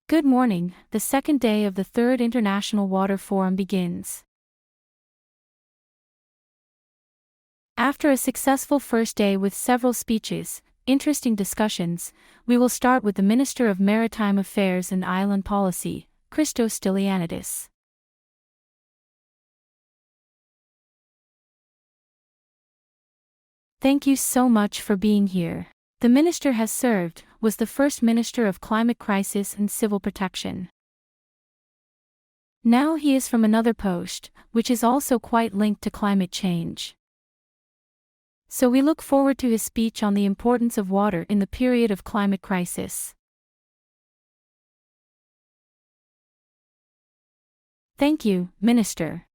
Good morning. The second day of the Third International Water Forum begins. After a successful first day with several speeches, interesting discussions, we will start with the Minister of Maritime Affairs and Island Policy, Christos Stylianidis. Thank you so much for being here. The minister has served, was the first Minister of Climate Crisis and Civil Protection. Now he is from another post, which is also quite linked to climate change. So we look forward to his speech on the importance of water in the period of climate crisis. Thank you, Minister.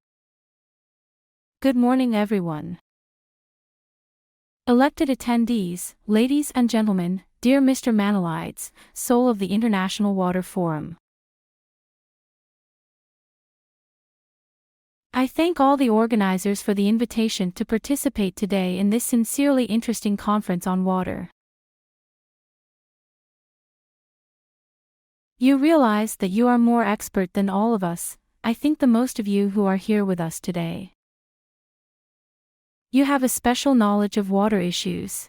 Good morning, everyone. Elected attendees, ladies and gentlemen, dear Mr. Manelides, soul of the International Water Forum. I thank all the organizers for the invitation to participate today in this sincerely interesting conference on water. You realize that you are more expert than all of us, I think the most of you who are here with us today. You have a special knowledge of water issues.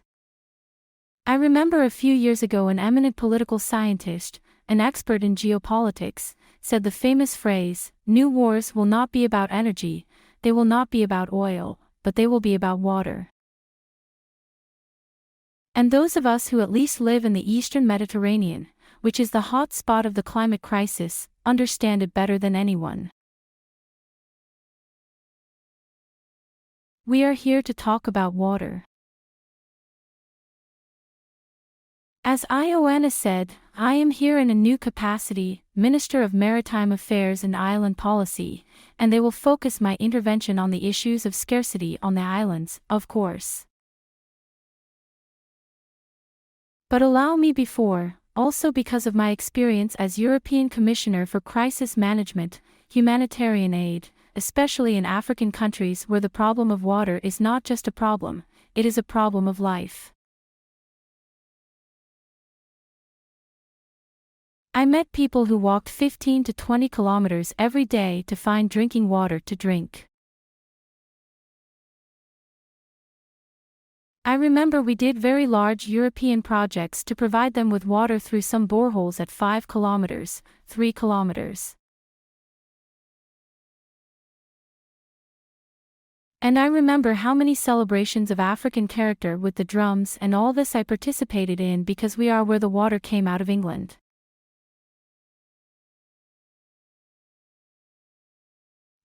I remember a few years ago an eminent political scientist, an expert in geopolitics, said the famous phrase, "New wars will not be about energy, they will not be about oil, but they will be about water." And those of us who at least live in the Eastern Mediterranean, which is the hot spot of the climate crisis, understand it better than anyone. We are here to talk about water. As Ioannis said, I am here in a new capacity, Minister of Maritime Affairs and Island Policy, and they will focus my intervention on the issues of scarcity on the islands, of course. But allow me also because of my experience as European Commissioner for Crisis Management, Humanitarian Aid, especially in African countries where the problem of water is not just a problem, it is a problem of life. I met people who walked 15 to 20 kilometers every day to find drinking water to drink. I remember we did very large European projects to provide them with water through some boreholes at 5 kilometers, 3 kilometers. And I remember how many celebrations of African character with the drums and all this I participated in because we are where the water came out of England.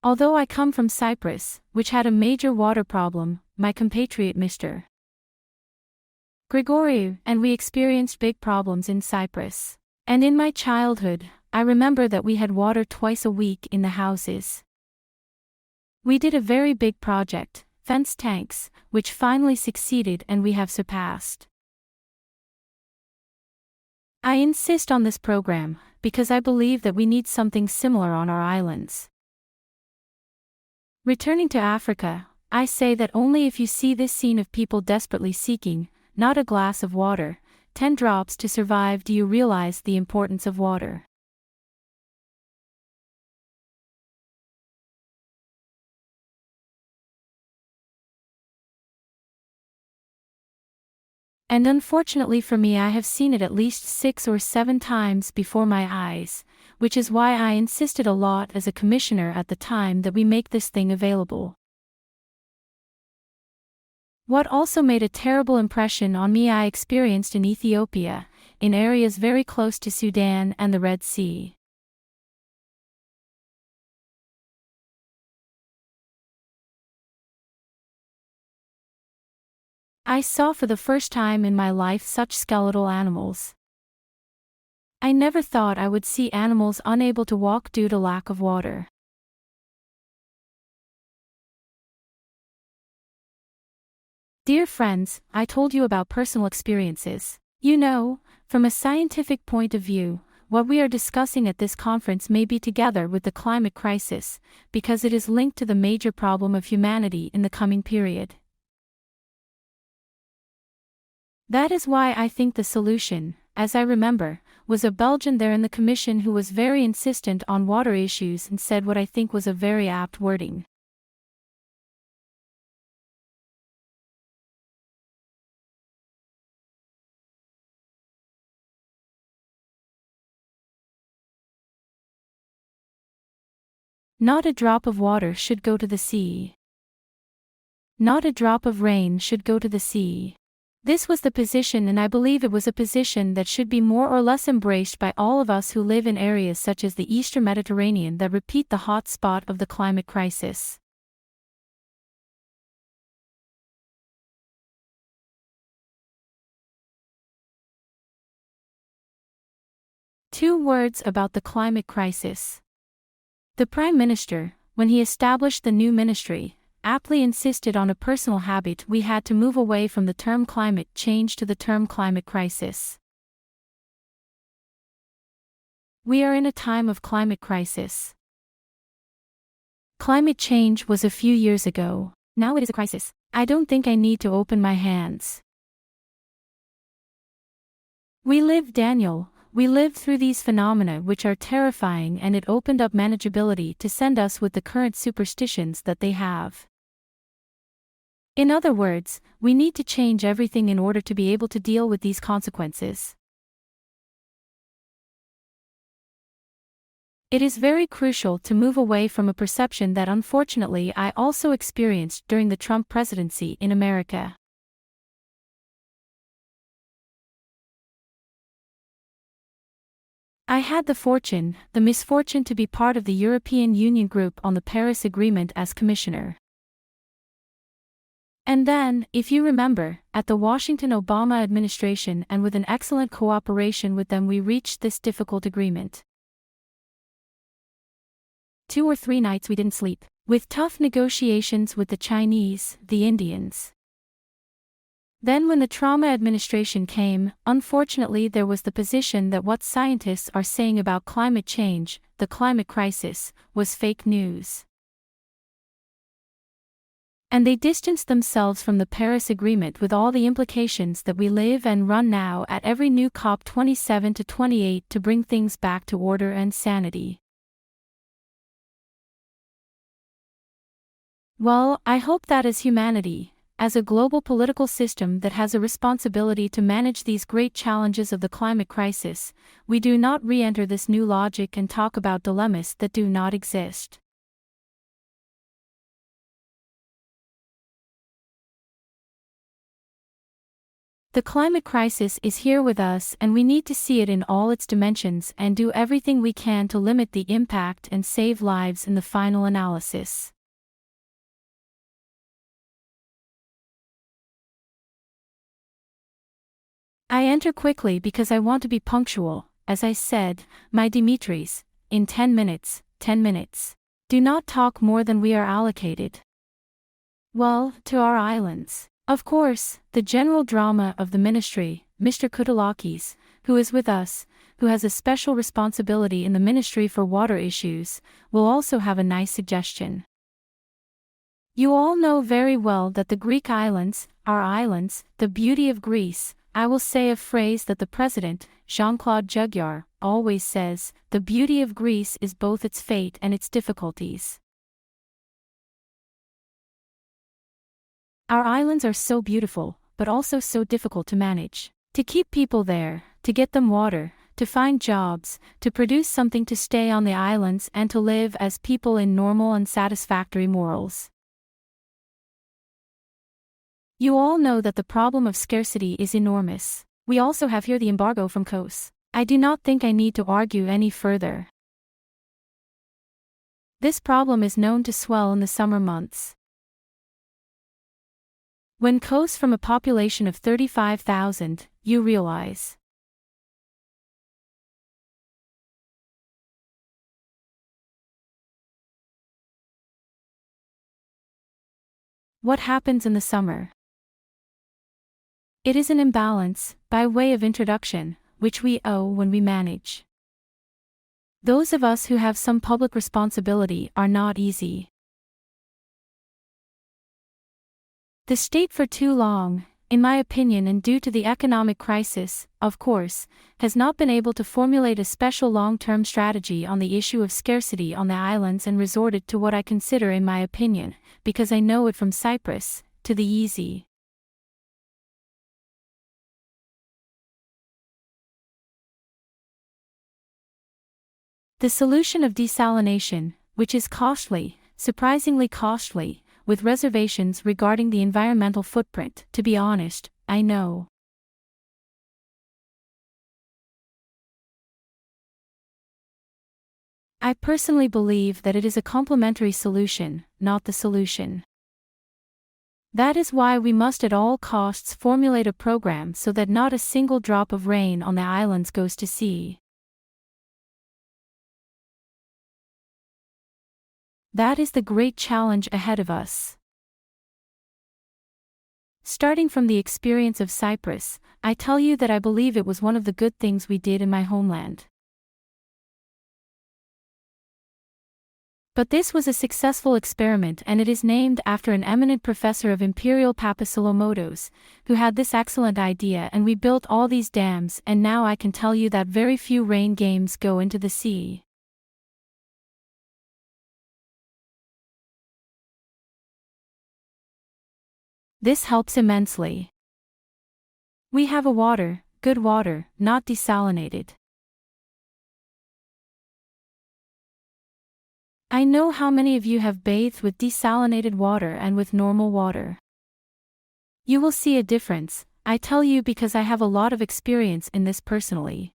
Although I come from Cyprus, which had a major water problem, my compatriot Mr. Grigoriou and we experienced big problems in Cyprus. And in my childhood, I remember that we had water twice a week in the houses. We did a very big project, fence tanks, which finally succeeded and we have surpassed. I insist on this program, because I believe that we need something similar on our islands. Returning to Africa, I say that only if you see this scene of people desperately seeking, not a glass of water, 10 drops to survive do you realize the importance of water. And unfortunately for me I have seen it at least 6 or 7 times before my eyes, which is why I insisted a lot as a commissioner at the time that we make this thing available. What also made a terrible impression on me I experienced in Ethiopia, in areas very close to Sudan and the Red Sea. I saw for the first time in my life such skeletal animals. I never thought I would see animals unable to walk due to lack of water. Dear friends, I told you about personal experiences. You know, from a scientific point of view, what we are discussing at this conference may be together with the climate crisis, because it is linked to the major problem of humanity in the coming period. That is why I think the solution, as I remember, was a Belgian there in the commission who was very insistent on water issues and said what I think was a very apt wording. Not a drop of water should go to the sea. Not a drop of rain should go to the sea. This was the position, and I believe it was a position that should be more or less embraced by all of us who live in areas such as the Eastern Mediterranean that repeat the hot spot of the climate crisis. Two words about the climate crisis. The Prime Minister, when he established the new ministry, aptly insisted on a personal habit: we had to move away from the term climate change to the term climate crisis. We are in a time of climate crisis. Climate change was a few years ago. Now it is a crisis. I don't think I need to open my hands. We lived through these phenomena which are terrifying, and it opened up manageability to send us with the current superstitions that they have. In other words, we need to change everything in order to be able to deal with these consequences. It is very crucial to move away from a perception that unfortunately I also experienced during the Trump presidency in America. I had the misfortune to be part of the European Union group on the Paris Agreement as commissioner. And then, if you remember, at the Washington Obama administration and with an excellent cooperation with them, we reached this difficult agreement. 2 or 3 nights we didn't sleep, with tough negotiations with the Chinese, the Indians. Then when the Trump administration came, unfortunately there was the position that what scientists are saying about climate change, the climate crisis, was fake news. And they distanced themselves from the Paris Agreement with all the implications that we live and run now at every new COP 27 to 28 to bring things back to order and sanity. Well, I hope that as humanity, as a global political system that has a responsibility to manage these great challenges of the climate crisis, we do not re-enter this new logic and talk about dilemmas that do not exist. The climate crisis is here with us, and we need to see it in all its dimensions and do everything we can to limit the impact and save lives in the final analysis. I enter quickly because I want to be punctual. As I said, my Demetrius, in 10 minutes. Do not talk more than we are allocated. Well, to our islands. Of course, the general drama of the ministry, Mr. Koutalakis, who is with us, who has a special responsibility in the Ministry for Water Issues, will also have a nice suggestion. You all know very well that the Greek islands, our islands, the beauty of Greece. I will say a phrase that the President, Jean-Claude Juncker, always says: the beauty of Greece is both its fate and its difficulties. Our islands are so beautiful, but also so difficult to manage. To keep people there, to get them water, to find jobs, to produce something to stay on the islands and to live as people in normal and satisfactory morals. You all know that the problem of scarcity is enormous. We also have here the embargo from COS. I do not think I need to argue any further. This problem is known to swell in the summer months. When COS from a population of 35,000, you realize. What happens in the summer? It is an imbalance, by way of introduction, which we owe when we manage. Those of us who have some public responsibility are not easy. The state for too long, in my opinion and due to the economic crisis, of course, has not been able to formulate a special long-term strategy on the issue of scarcity on the islands and resorted to what I consider, in my opinion, because I know it from Cyprus, to the easy. The solution of desalination, which is costly, surprisingly costly, with reservations regarding the environmental footprint, to be honest, I know. I personally believe that it is a complementary solution, not the solution. That is why we must at all costs formulate a program so that not a single drop of rain on the islands goes to sea. That is the great challenge ahead of us. Starting from the experience of Cyprus, I tell you that I believe it was one of the good things we did in my homeland. But this was a successful experiment, and it is named after an eminent professor of Imperial Papasilomotos, who had this excellent idea, and we built all these dams, and now I can tell you that very few rain games go into the sea. This helps immensely. We have a water, good water, not desalinated. I know how many of you have bathed with desalinated water and with normal water. You will see a difference, I tell you, because I have a lot of experience in this personally.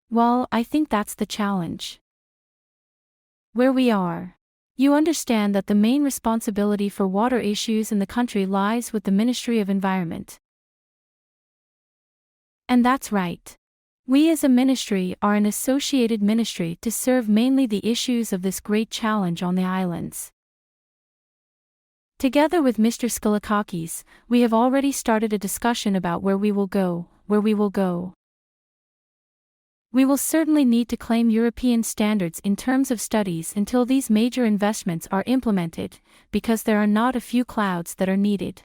Well, I think that's the challenge. Where we are. You understand that the main responsibility for water issues in the country lies with the Ministry of Environment. And that's right. We as a ministry are an associated ministry to serve mainly the issues of this great challenge on the islands. Together with Mr. Skylakakis, we have already started a discussion about where we will go. We will certainly need to claim European standards in terms of studies until these major investments are implemented, because there are not a few clouds that are needed.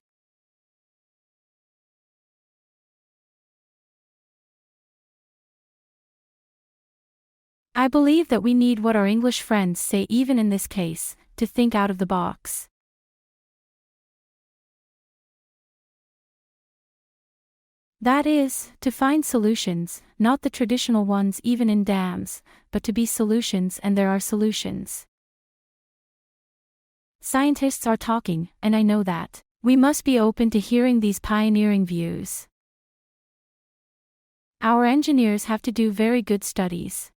I believe that we need what our English friends say, even in this case, to think out of the box. That is, to find solutions, not the traditional ones even in dams, but to be solutions, and there are solutions. Scientists are talking, and I know that. We must be open to hearing these pioneering views. Our engineers have to do very good studies.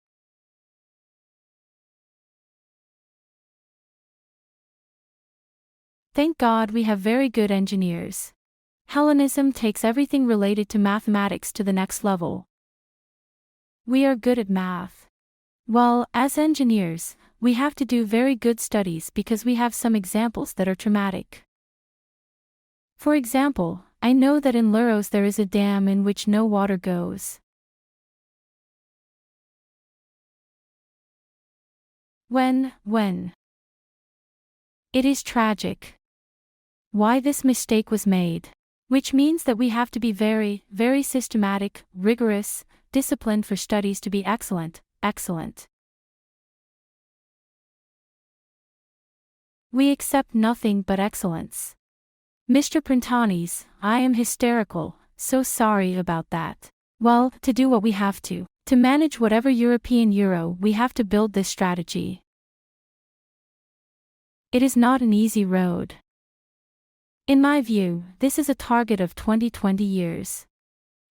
Thank God we have very good engineers. Hellenism takes everything related to mathematics to the next level. We are good at math. Well, as engineers, we have to do very good studies because we have some examples that are traumatic. For example, I know that in Luros there is a dam in which no water goes. When? It is tragic. Why this mistake was made. Which means that we have to be very, very systematic, rigorous, disciplined for studies to be excellent. We accept nothing but excellence. Mr. Printanis, I am hysterical, so sorry about that. Well, to do what we have to manage whatever European euro, we have to build this strategy. It is not an easy road. In my view, this is a target of 20 years.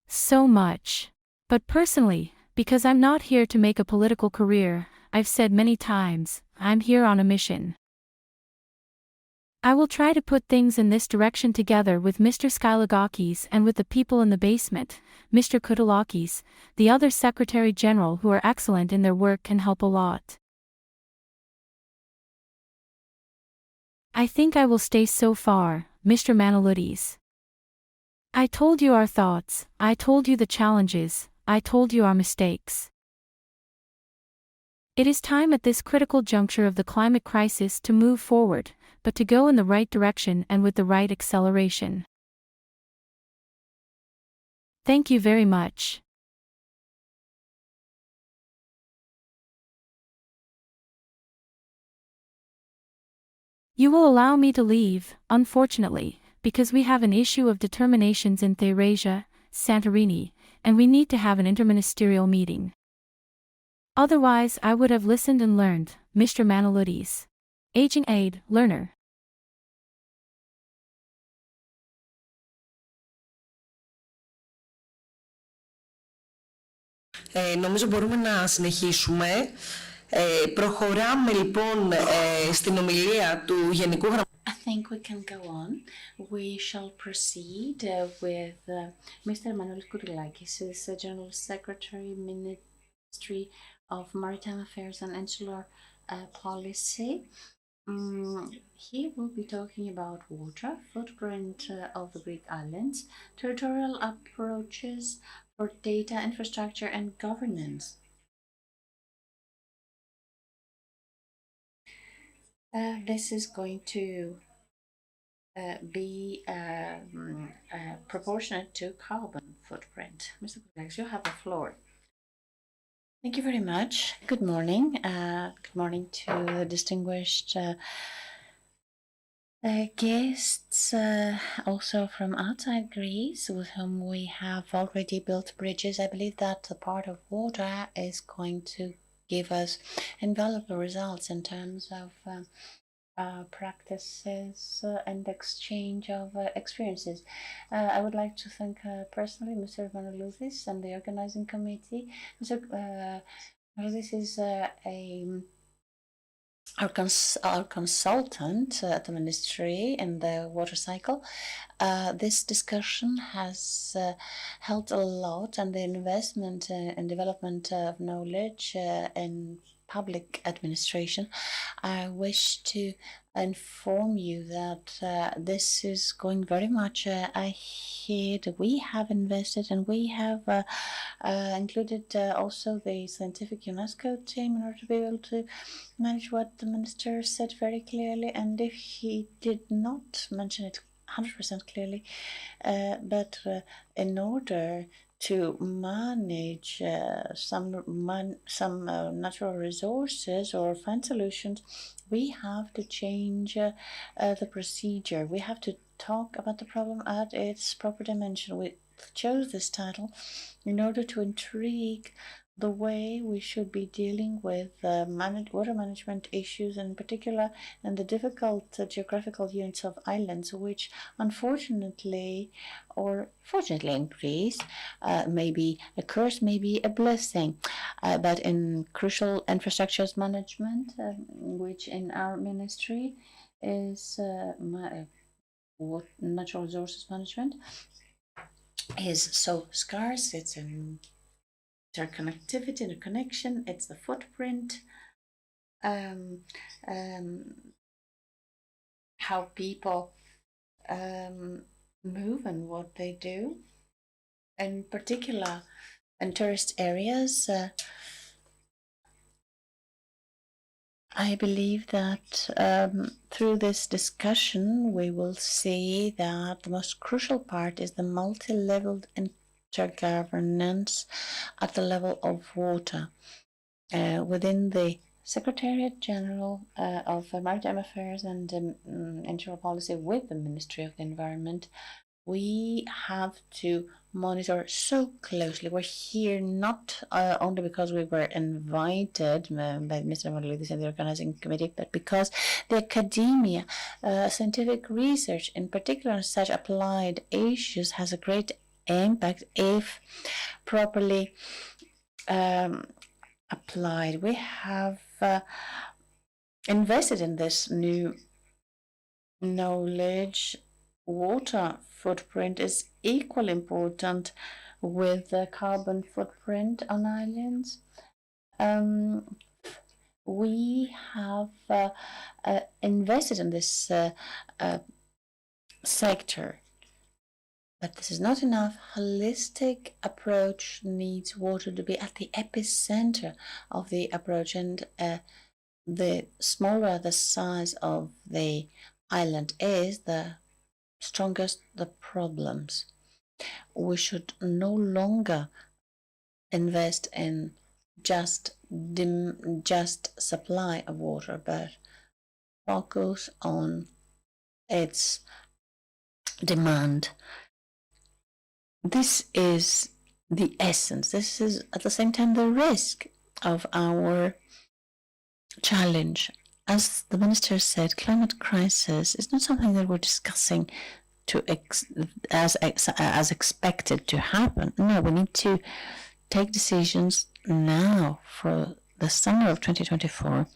So much. But personally, because I'm not here to make a political career, I've said many times, I'm here on a mission. I will try to put things in this direction together with Mr. Skylakakis and with the people in the basement, Mr. Koutolakis, the other Secretary General, who are excellent in their work and help a lot. I think I will stay so far, Mr. Manouloudis. I told you our thoughts, I told you the challenges, I told you our mistakes. It is time at this critical juncture of the climate crisis to move forward, but to go in the right direction and with the right acceleration. Thank you very much. You will allow me to leave, unfortunately, because we have an issue of determinations in Thrace, Santorini, and we need to have an interministerial meeting. Otherwise, I would have listened and learned, Mr. Panhellenic. Aging aid, learner. Νομίζω μπορούμε να συνεχίσουμε. Προχωράμε λοιπόν στην ομιλία του Γενικού Γραμματέα. I think we can go on. We shall proceed with Mr. Emmanuel Koudilakis, who is General Secretary, Ministry of Maritime Affairs and Insular Policy. He will be talking about water, footprint of the Greek islands, territorial approaches for data infrastructure and governance. This is going to be proportionate to carbon footprint. Mr. Koudilakis, you have the floor. Thank you very much. Good morning. Good morning to the distinguished guests, also from outside Greece, with whom we have already built bridges. I believe that the part of water is going to give us invaluable results in terms of practices and exchange of experiences. I would like to thank personally Mr. Panhellenic and the organizing committee. Mr. Panhellenic is our consultant at the ministry in the water cycle. This discussion has helped a lot, and the investment and development of knowledge in public administration. I wish to inform you that this is going very much ahead. We have invested, and we have included also the scientific UNESCO team in order to be able to manage what the minister said very clearly. And if he did not mention it 100% clearly, but in order to manage some natural resources or find solutions, we have to change the procedure. We have to talk about the problem at its proper dimension. We chose this title in order to intrigue the way we should be dealing with water management issues, in particular in the difficult geographical units of islands, which unfortunately or fortunately in Greece may be a curse, may be a blessing. But in crucial infrastructures management, which in our ministry is natural resources management, is so scarce. It's an interconnectivity, interconnection, it's the footprint, how people move and what they do. In particular, in tourist areas, I believe that through this discussion, we will see that the most crucial part is the multi-leveled intergovernance at the level of water. Within the Secretariat General of Maritime Affairs and Insular Policy with the Ministry of the Environment, we have to monitor so closely. We're here not only because we were invited by Mr. Panhellenic and the organizing committee, but because the academia, scientific research, in particular on such applied issues, has a great impact if properly applied. We have invested in this new knowledge. Water footprint is equally important with the carbon footprint on islands. We have invested in this sector. But this is not enough. Holistic approach needs water to be at the epicenter of the approach, and the smaller the size of the island is, the strongest the problems. We should no longer invest in just supply of water, but focus on its demand. This is the essence. This is at the same time the risk of our challenge. As the minister said, climate crisis is not something that we're discussing as expected to happen. No, we need to take decisions now for the summer of 2024,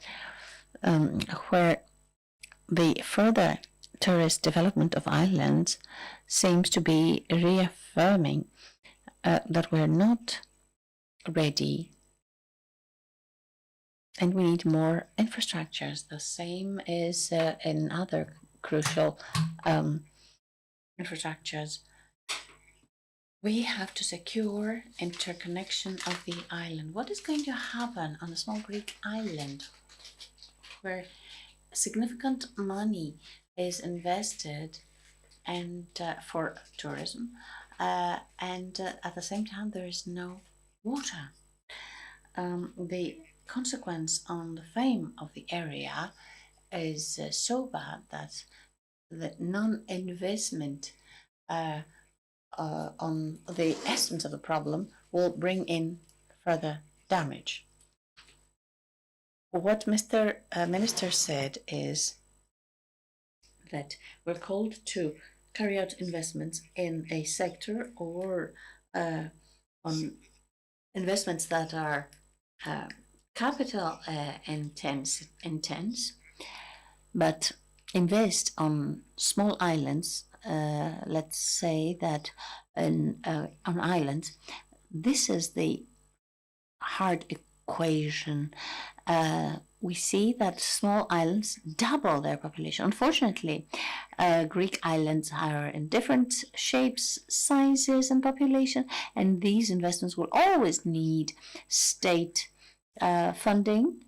where the further tourist development of islands seems to be reaffirming that we're not ready and we need more infrastructures. The same is in other crucial infrastructures. We have to secure interconnection of the island. What is going to happen on a small Greek island where significant money is invested and for tourism, and at the same time there is no water? The consequence on the fame of the area is so bad that the non-investment on the essence of the problem will bring in further damage. What Mr. Minister said is that we're called to carry out investments in a sector or on investments that are capital intense, but invest on small islands. Let's say that on islands, this is the hard equation. We see that small islands double their population. Unfortunately, Greek islands are in different shapes, sizes, and population, and these investments will always need state funding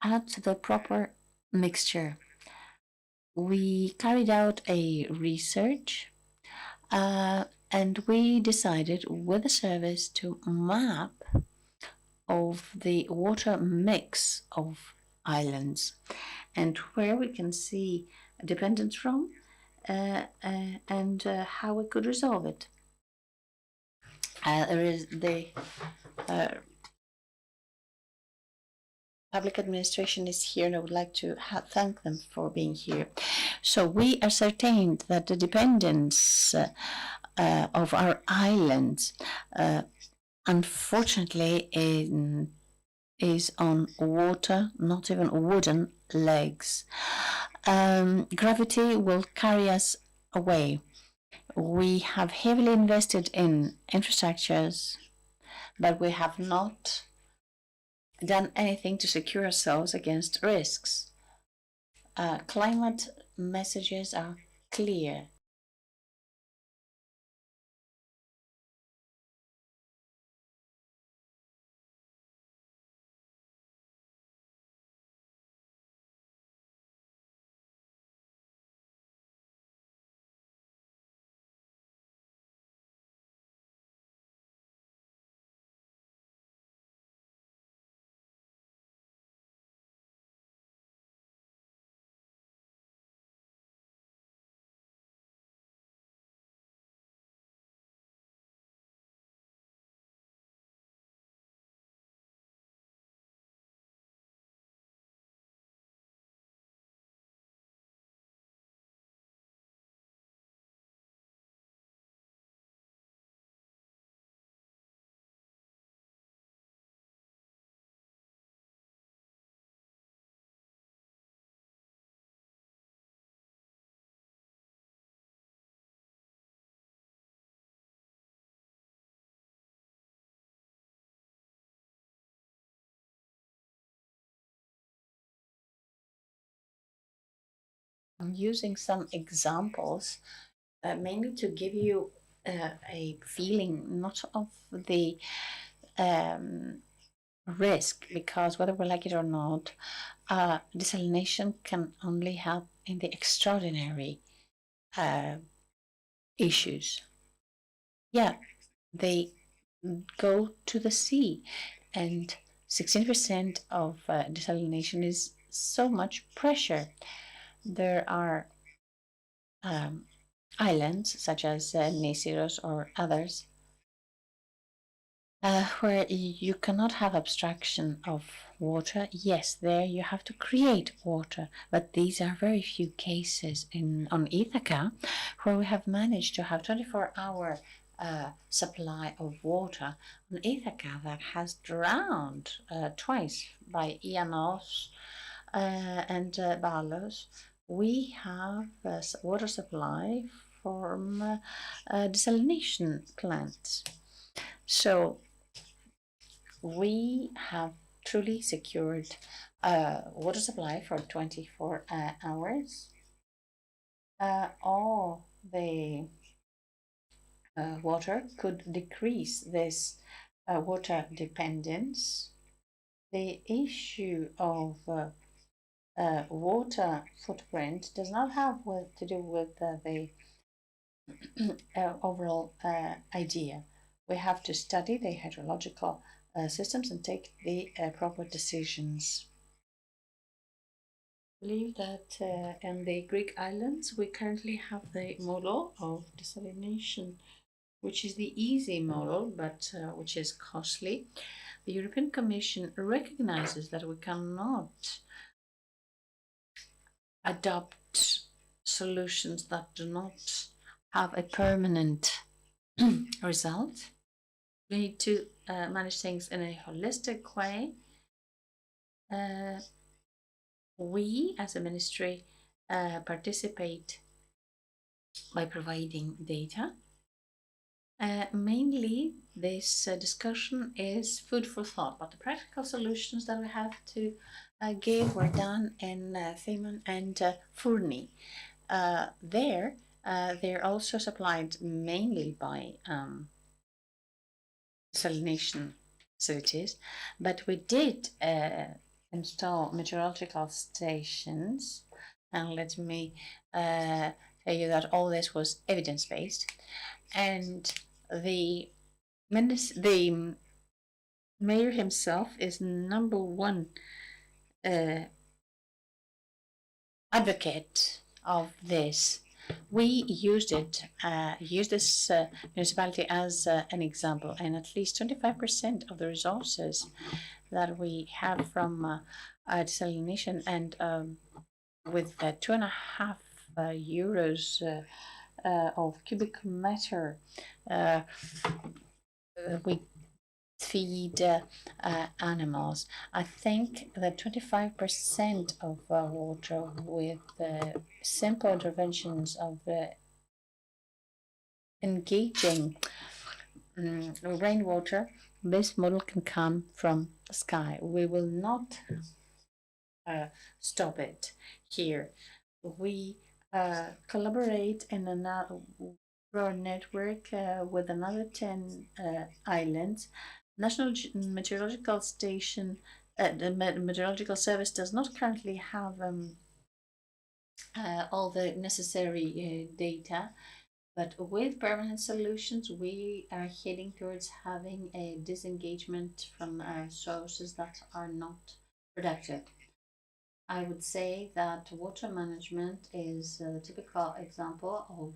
at the proper mixture. We carried out a research and we decided with the service to map of the water mix of islands and where we can see dependence from and how we could resolve it. There is the public administration is here, and I would like to thank them for being here. So we ascertained that the dependence of our islands, unfortunately, is on water, not even wooden legs. Gravity will carry us away. We have heavily invested in infrastructures, but we have not done anything to secure ourselves against risks. Climate messages are clear. I'm using some examples mainly to give you a feeling not of the risk, because whether we like it or not, desalination can only help in the extraordinary issues. Yeah, they go to the sea, and 16% of desalination is so much pressure. There are islands such as Nisiros or others where you cannot have abstraction of water. Yes, there you have to create water, but these are very few cases on Ithaca where we have managed to have 24-hour supply of water. On Ithaca that has drowned twice by EANOS and Balos. We have water supply from desalination plants. So we have truly secured water supply for 24 hours. All the water could decrease this water dependence. The issue of water footprint does not have to do with the overall idea. We have to study the hydrological systems and take the proper decisions. I believe that in the Greek islands we currently have the model of desalination, which is the easy model, but which is costly. The European Commission recognizes that we cannot adopt solutions that do not have a permanent result. We need to manage things in a holistic way. We, as a ministry, participate by providing data. Mainly, this discussion is food for thought, but the practical solutions that we have to give were done in Theman and Furni. They're also supplied mainly by desalination facilities, but we did install meteorological stations, and let me tell you that all this was evidence-based, and the mayor himself is number one advocate of this. We used this municipality as an example, and at least 25% of the resources that we have from desalination, and with 2.5 euros of cubic meter, we feed animals. I think that 25% of water with simple interventions of engaging rainwater, this model can come from the sky. We will not stop it here. We collaborate in another network with another 10 islands. National Meteorological Station, the Meteorological Service does not currently have all the necessary data, but with permanent solutions, we are heading towards having a disengagement from sources that are not productive. I would say that water management is a typical example of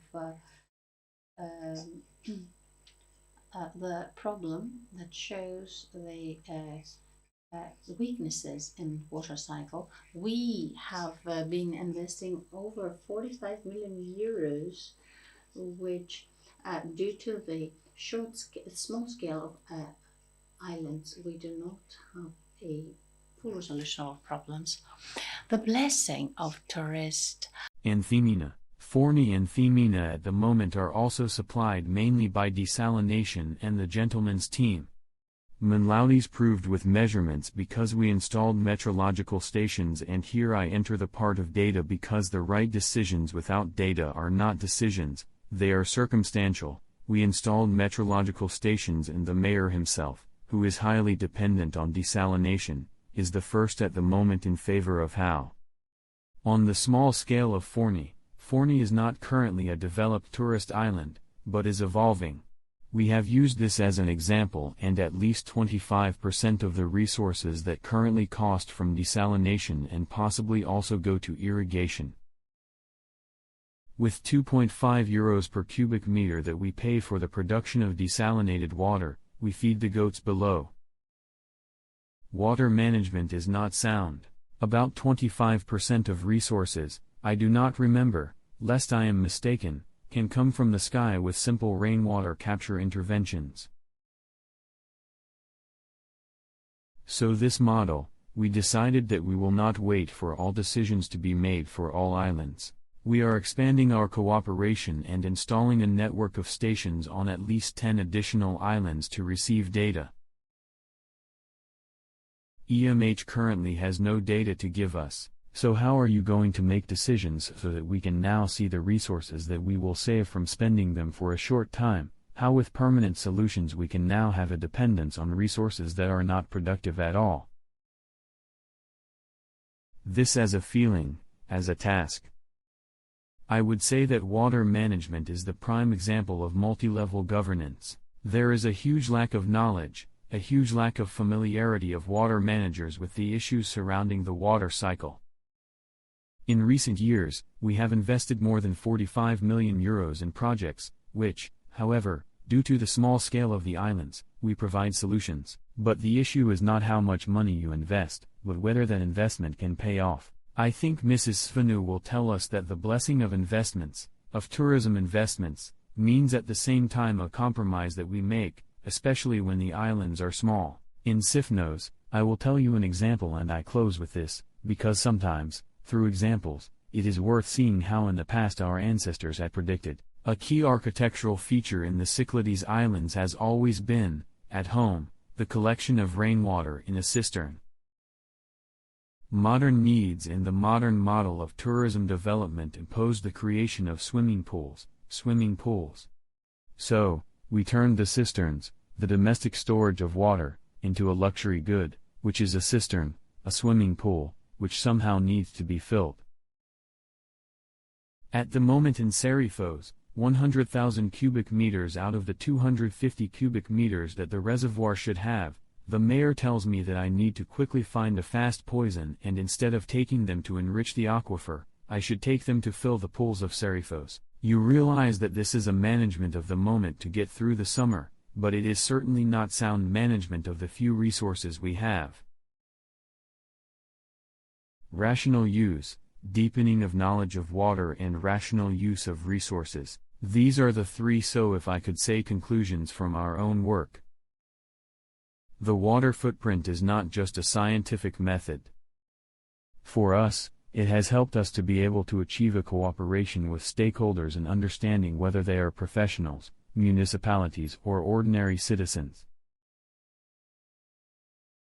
the problem that shows the weaknesses in water cycle. We have been investing over 45 million euros, which due to the small scale of islands, we do not have a full resolution of problems. The blessing of tourists. Anthemina, Forni and Themina at the moment are also supplied mainly by desalination and the gentleman's team. Manlaudes proved with measurements because we installed metrological stations, and here I enter the part of data, because the right decisions without data are not decisions, they are circumstantial. We installed metrological stations, and the mayor himself, who is highly dependent on desalination, is the first at the moment in favor of how. On the small scale of Forni, Forni is not currently a developed tourist island, but is evolving. We have used this as an example, and at least 25% of the resources that currently cost from desalination and possibly also go to irrigation. With 2.5 euros per cubic meter that we pay for the production of desalinated water, we feed the goats below. Water management is not sound. About 25% of resources, I do not remember, lest I am mistaken, can come from the sky with simple rainwater capture interventions. So this model, we decided that we will not wait for all decisions to be made for all islands. We are expanding our cooperation and installing a network of stations on at least 10 additional islands to receive data. E.M.A.A.S currently has no data to give us. So how are you going to make decisions so that we can now see the resources that we will save from spending them for a short time? How with permanent solutions we can now have a dependence on resources that are not productive at all? This as a feeling, as a task. I would say that water management is the prime example of multi-level governance. There is a huge lack of knowledge, a huge lack of familiarity of water managers with the issues surrounding the water cycle. In recent years, we have invested more than 45 million euros in projects, which, however, due to the small scale of the islands, we provide solutions. But the issue is not how much money you invest, but whether that investment can pay off. I think Mrs. Svenu will tell us that the blessing of investments, of tourism investments, means at the same time a compromise that we make, especially when the islands are small. In Sifnos, I will tell you an example and I close with this, because sometimes, through examples, it is worth seeing how in the past our ancestors had predicted. A key architectural feature in the Cyclades Islands has always been, at home, the collection of rainwater in a cistern. Modern needs in the modern model of tourism development imposed the creation of swimming pools. So, we turned the cisterns, the domestic storage of water, into a luxury good, which is a cistern, a swimming pool, which somehow needs to be filled. At the moment in Serifos, 100,000 cubic meters out of the 250 cubic meters that the reservoir should have, the mayor tells me that I need to quickly find a fast poison and instead of taking them to enrich the aquifer, I should take them to fill the pools of Serifos. You realize that this is a management of the moment to get through the summer, but it is certainly not sound management of the few resources we have. Rational use, deepening of knowledge of water and rational use of resources. These are the three, so if I could say, conclusions from our own work. The water footprint is not just a scientific method. For us, it has helped us to be able to achieve a cooperation with stakeholders and understanding whether they are professionals, municipalities or ordinary citizens.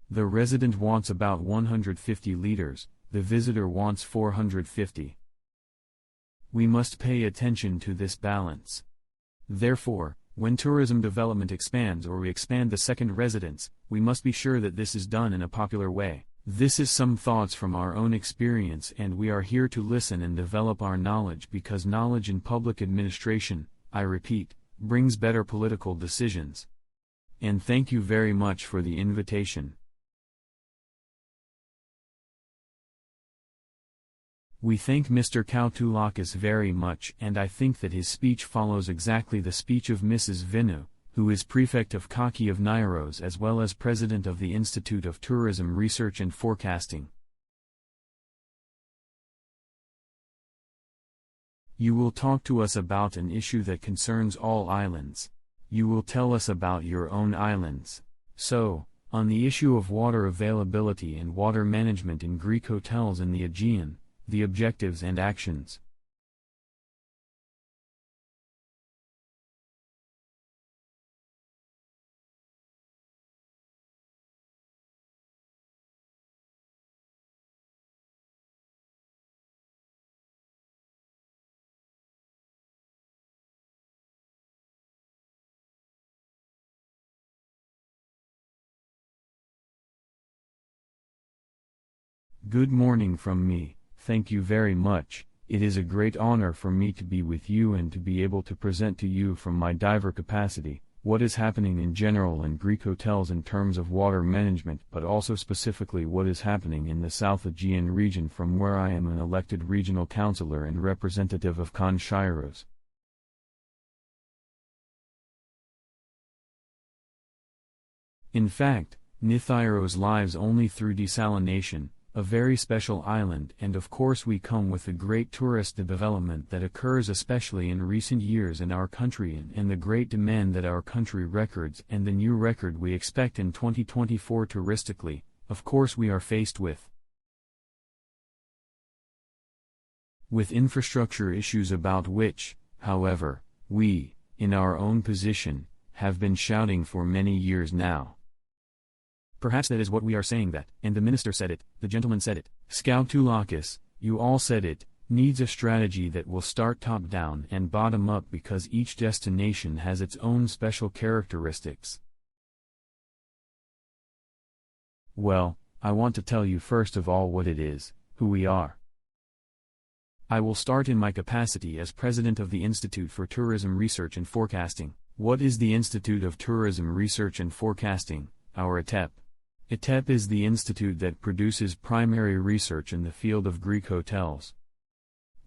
The resident wants about 150 liters, the visitor wants 450. We must pay attention to this balance. Therefore, when tourism development expands or we expand the second residence, we must be sure that this is done in a popular way. This is some thoughts from our own experience, and we are here to listen and develop our knowledge, because knowledge in public administration, I repeat, brings better political decisions. And thank you very much for the invitation. We thank Mr. Koutoulas very much, and I think that his speech follows exactly the speech of Mrs. Vinu, who is Prefect of Kaki of Nairos as well as President of the Institute of Tourism Research and Forecasting. You will talk to us about an issue that concerns all islands. You will tell us about your own islands. So, on the issue of water availability and water management in Greek hotels in the Aegean, the objectives and actions. Good morning from me. Thank you very much. It is a great honor for me to be with you and to be able to present to you from my diverse capacity, what is happening in general in Greek hotels in terms of water management, but also specifically what is happening in the South Aegean region from where I am an elected regional councillor and representative of Konchiros. In fact, Nithairos lives only through desalination, a very special island, and of course we come with the great tourist development that occurs especially in recent years in our country and the great demand that our country records and the new record we expect in 2024 touristically, of course we are faced with infrastructure issues about which, however, we, in our own position, have been shouting for many years now. Perhaps that is what we are saying that, and the minister said it, the gentleman said it, Skoutulakis, you all said it, needs a strategy that will start top down and bottom up because each destination has its own special characteristics. Well, I want to tell you first of all what it is, who we are. I will start in my capacity as president of the Institute for Tourism Research and Forecasting. What is the Institute of Tourism Research and Forecasting, our ITEP? ITEP is the institute that produces primary research in the field of Greek hotels.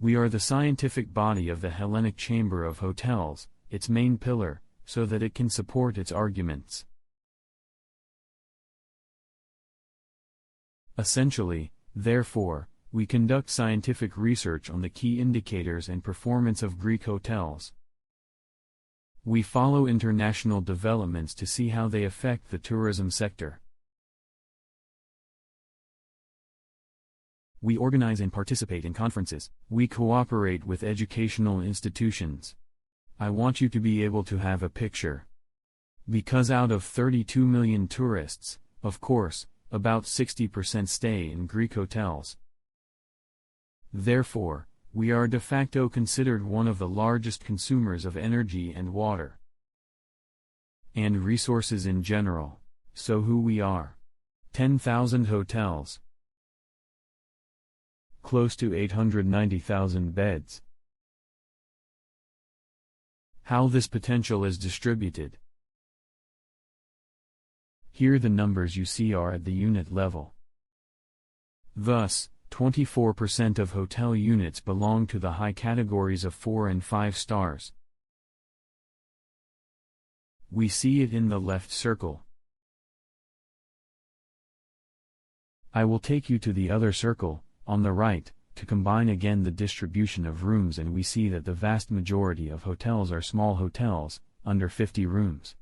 We are the scientific body of the Hellenic Chamber of Hotels, its main pillar, so that it can support its arguments. Essentially, therefore, we conduct scientific research on the key indicators and performance of Greek hotels. We follow international developments to see how they affect the tourism sector. We organize and participate in conferences. We cooperate with educational institutions. I want you to be able to have a picture. Because out of 32 million tourists, of course, about 60% stay in Greek hotels. Therefore, we are de facto considered one of the largest consumers of energy and water and resources in general. So who we are? 10,000 hotels. Close to 890,000 beds. How this potential is distributed. Here the numbers you see are at the unit level. Thus, 24% of hotel units belong to the high categories of 4 and 5 stars. We see it in the left circle. I will take you to the other circle, on the right, to combine again the distribution of rooms, and we see that the vast majority of hotels are small hotels, under 50 rooms.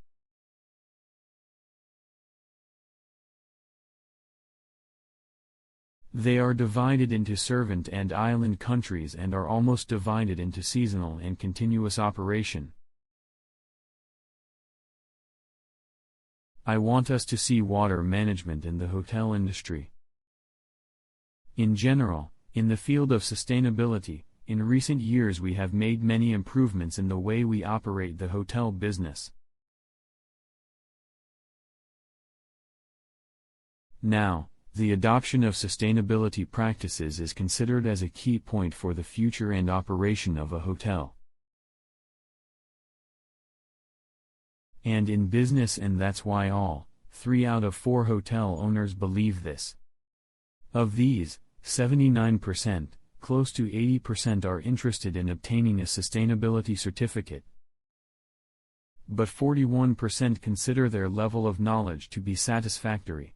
They are divided into servant and island countries and are almost divided into seasonal and continuous operation. I want us to see water management in the hotel industry. In general, in the field of sustainability, in recent years we have made many improvements in the way we operate the hotel business. Now, the adoption of sustainability practices is considered as a key point for the future and operation of a hotel. And in business, and that's why all 3 out of 4 hotel owners believe this. Of these, 79%, close to 80% are interested in obtaining a sustainability certificate. But 41% consider their level of knowledge to be satisfactory.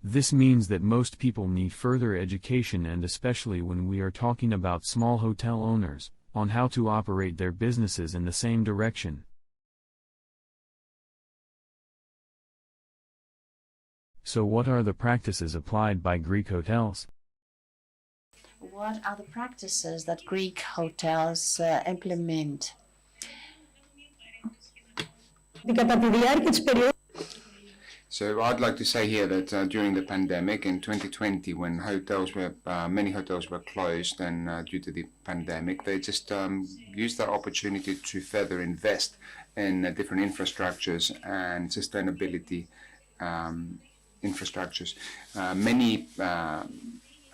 This means that most people need further education, and especially when we are talking about small hotel owners, on how to operate their businesses in the same direction. So what are the practices applied by Greek hotels? What are the practices that Greek hotels implement? So I'd like to say here that during the pandemic in 2020, when many hotels were closed and due to the pandemic, they just used that opportunity to further invest in different infrastructures and sustainability infrastructures. Many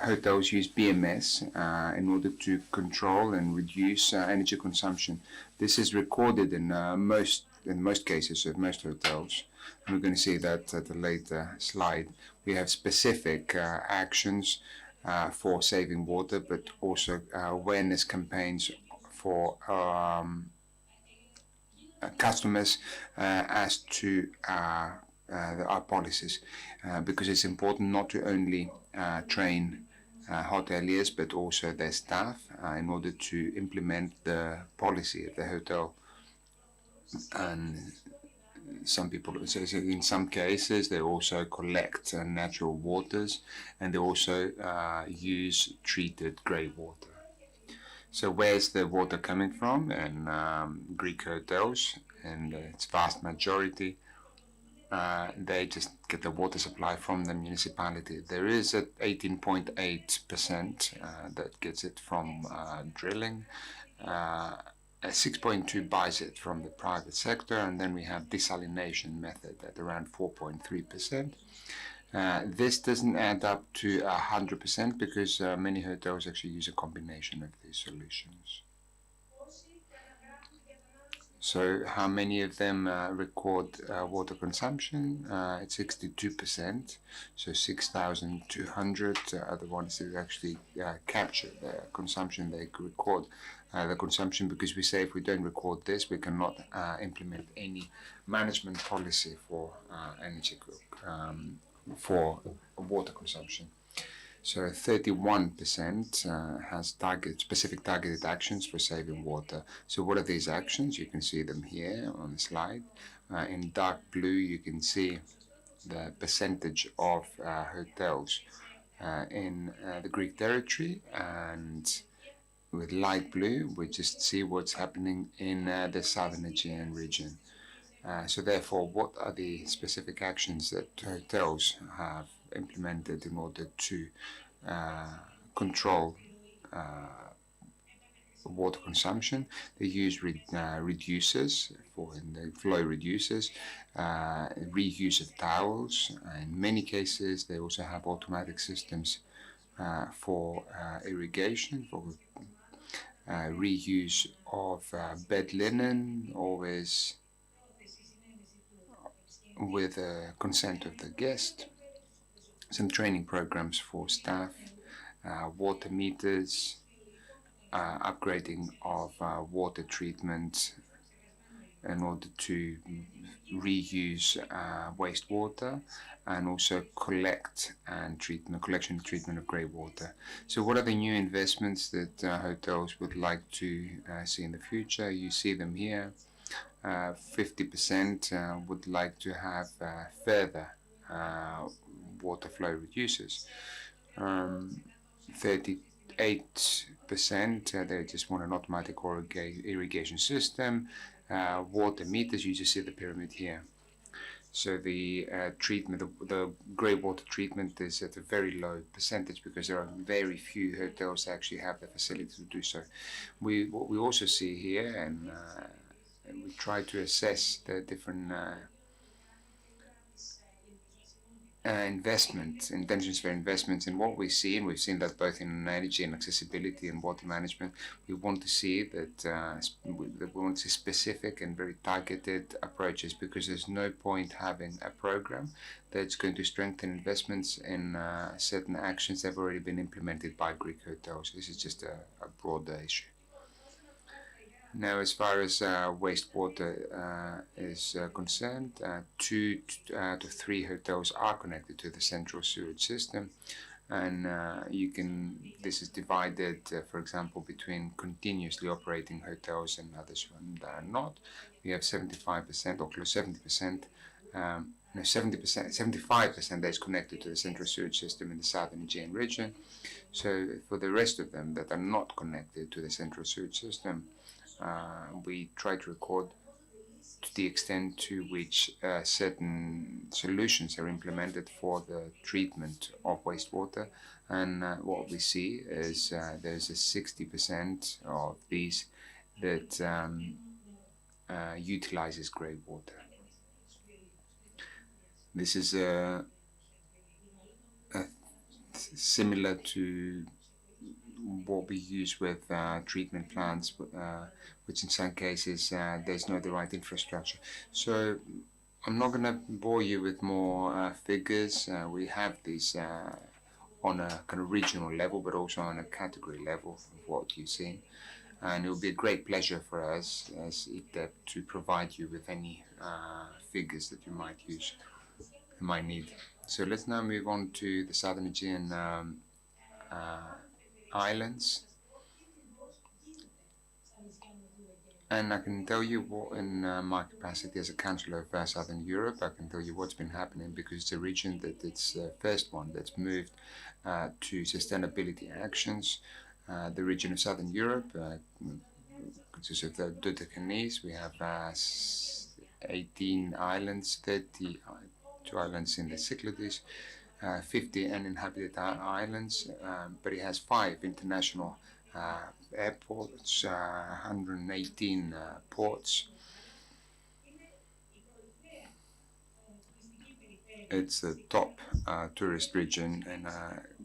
hotels use B.M.A.S in order to control and reduce energy consumption. This is recorded in most cases of most hotels. And we're going to see that at a later slide. We have specific actions for saving water, but also awareness campaigns for customers as to our policies, because it's important not to only train hoteliers but also their staff in order to implement the policy of the hotel. And some people, so in some cases, they also collect natural waters, and they also use treated grey water. So where's the water coming from? In Greek hotels, and its vast majority, they just get the water supply from the municipality. There is at 18.8% that gets it from drilling. 6.2 buys it from the private sector, and then we have desalination method at around 4.3%. This doesn't add up to 100% because many hotels actually use a combination of these solutions. So how many of them record water consumption? It's 62%, so 6,200 are the ones that actually capture the consumption. They record the consumption, because we say if we don't record this, we cannot implement any management policy for energy for water consumption. So 31% has specific targeted actions for saving water. So what are these actions? You can see them here on the slide. In dark blue, you can see the percentage of hotels in the Greek territory, and with light blue, we just see what's happening in the southern Aegean region. So therefore, what are the specific actions that hotels have implemented in order to control water consumption? They use reducers in the flow reducers, reuse of towels. In many cases, they also have automatic systems for irrigation, for reuse of bed linen, always with consent of the guest. Some training programs for staff, water meters, upgrading of water treatment in order to reuse wastewater, and also collection and treatment of grey water. So what are the new investments that hotels would like to see in the future? You see them here. 50% would like to have further water flow reducers. 38% they just want an automatic irrigation system. Water meters, you just see the pyramid here. So the treatment, the grey water treatment is at a very low percentage because there are very few hotels that actually have the facility to do so. What we also see here, and we try to assess the different intentions for investments, and what we see, and we've seen that both in energy and accessibility and water management, we want to see that we want to see specific and very targeted approaches, because there's no point having a program that's going to strengthen investments in certain actions that have already been implemented by Greek hotels. This is just a broader issue. Now, as far as wastewater is concerned, 2 to 3 hotels are connected to the central sewage system, and this is divided, for example, between continuously operating hotels and others that are not. We have 75% or close to 70%. 75% that is connected to the central sewage system in the southern Aegean region. So for the rest of them that are not connected to the central sewage system, we try to record to the extent to which certain solutions are implemented for the treatment of wastewater, and what we see is there's a 60% of these that utilizes grey water. This is similar to what we use with treatment plants, which in some cases there's not the right infrastructure. So I'm not going to bore you with more figures. We have these on a kind of regional level, but also on a category level of what you've seen. And it will be a great pleasure for us as EDEP to provide you with any figures that you might need. So let's now move on to the Southern Aegean islands. And I can tell you what, in my capacity as a Councillor of Southern Europe, I can tell you what's been happening, because it's a region that it's the first one that's moved to sustainability actions. The region of Southern Europe consists of the Deltaic. We have 18 islands, 32 islands in the Cyclades, 50 uninhabited islands, but it has 5 international airports, 118 ports. It's the top tourist region in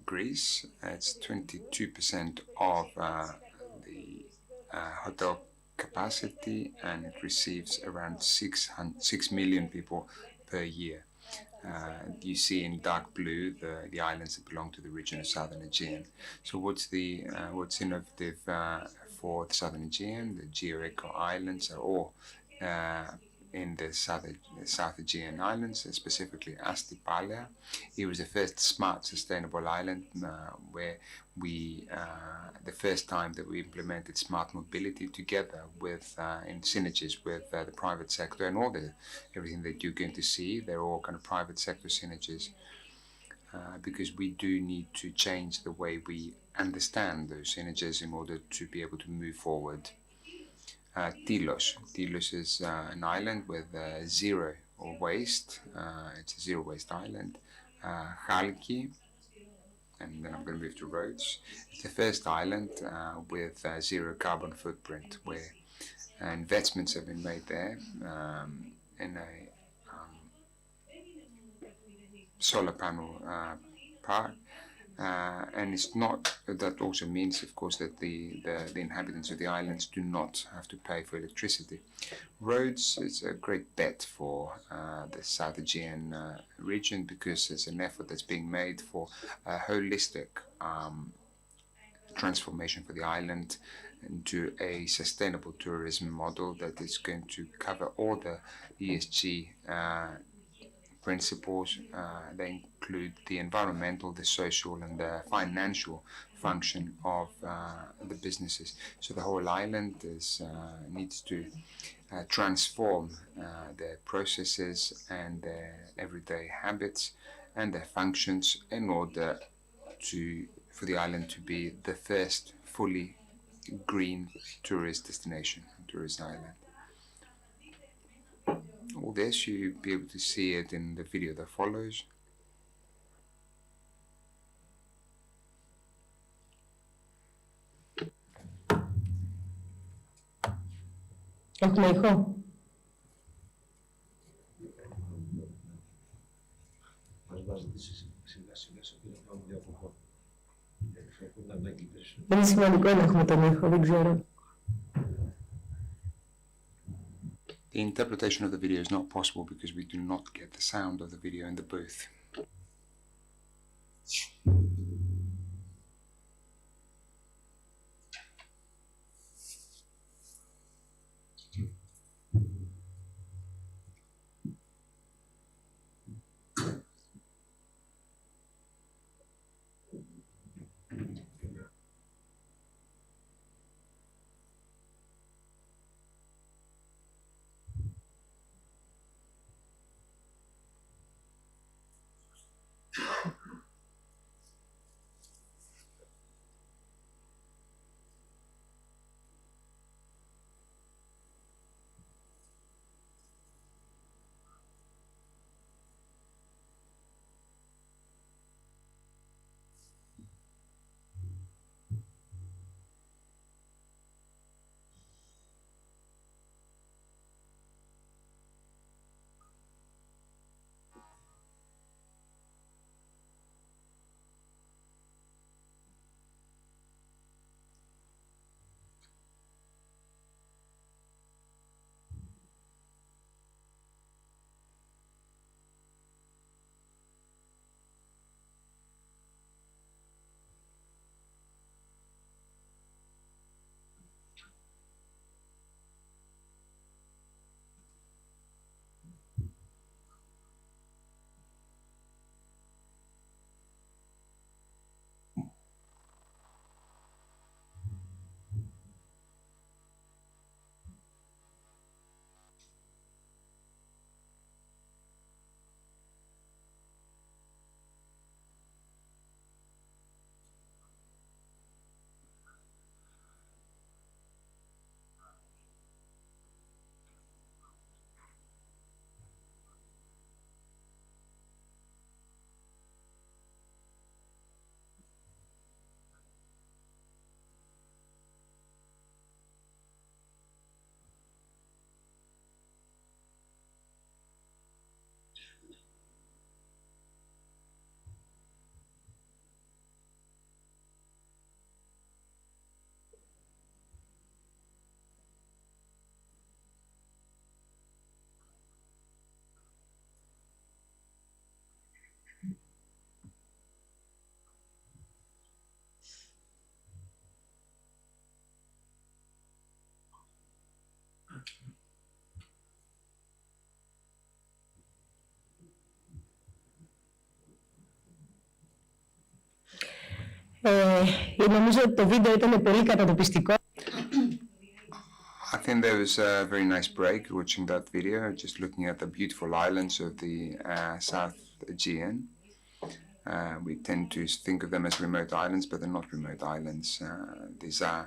Greece. It's 22% of the hotel capacity, and it receives around 6 million people per year. You see in dark blue the islands that belong to the region of Southern Aegean. So what's innovative for the Southern Aegean? The Geo-Eco Islands are all in the South Aegean Islands, specifically Astipalea. It was the first smart, sustainable island where we, the first time that we implemented smart mobility together with, in synergies with the private sector, and everything that you're going to see, they're all kind of private sector synergies, because we do need to change the way we understand those synergies in order to be able to move forward. Tilos. Tilos is an island with zero waste. It's a zero waste island. Chalki, and then I'm going to move to Rhodes. It's the first island with zero carbon footprint, where investments have been made there in a solar panel park. And it's not, that also means, of course, that the inhabitants of the islands do not have to pay for electricity. Rhodes is a great bet for the South Aegean region, because there's an effort that's being made for a holistic transformation for the island into a sustainable tourism model that is going to cover all the ESG principles. They include the environmental, the social, and the financial function of the businesses. So the whole island needs to transform their processes and their everyday habits and their functions in order for the island to be the first fully green tourist destination, tourist island. All this, you'll be able to see it in the video that follows. Έχουμε ήχο. Είναι σημαντικό να έχουμε τον ήχο, δεν ξέρω. The interpretation of the video is not possible because we do not get the sound of the video in the booth. Νομίζω ότι το βίντεο ήταν πολύ κατατοπιστικό. I think there was a very nice break watching that video, just looking at the beautiful islands of the South Aegean. We tend to think of them as remote islands, but they're not remote islands. These are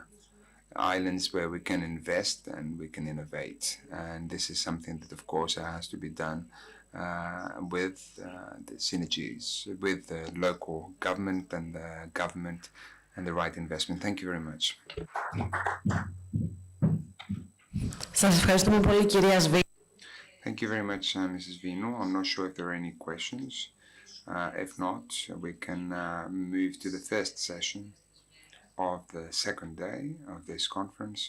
islands where we can invest and we can innovate. And this is something that, of course, has to be done with the synergies with the local government and the government and the right investment. Thank you very much. Σας ευχαριστούμε πολύ, κυρία Σβή. Thank you very much, Mrs. Vino. I'm not sure if there are any questions. If not, we can move to the first session of the second day of this conference.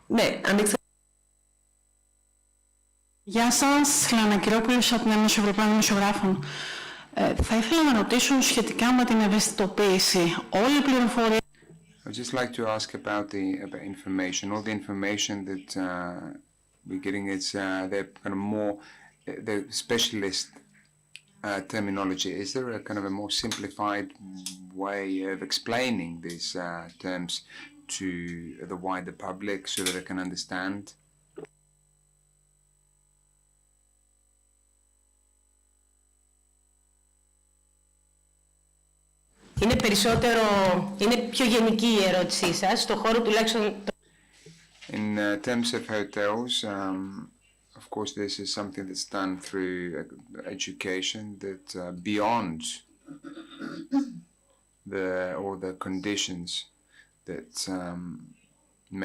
Ναι, ανοίξτε. Γεια σας, Λανακυρόπουλος από την Ένωση Ευρωπαίων Δημοσιογράφων. Θα ήθελα να ρωτήσω σχετικά με την ευαισθητοποίηση. Όλη η πληροφορία... I'd just like to ask about information. All the information that we're getting, it's the kind of more the specialist terminology. Is there a kind of a more simplified way of explaining these terms to the wider public so that they can understand? Είναι πιο γενική η ερώτησή σας, στο χώρο τουλάχιστον... In terms of hotels, of course, this is something that's done through education that beyond the conditions that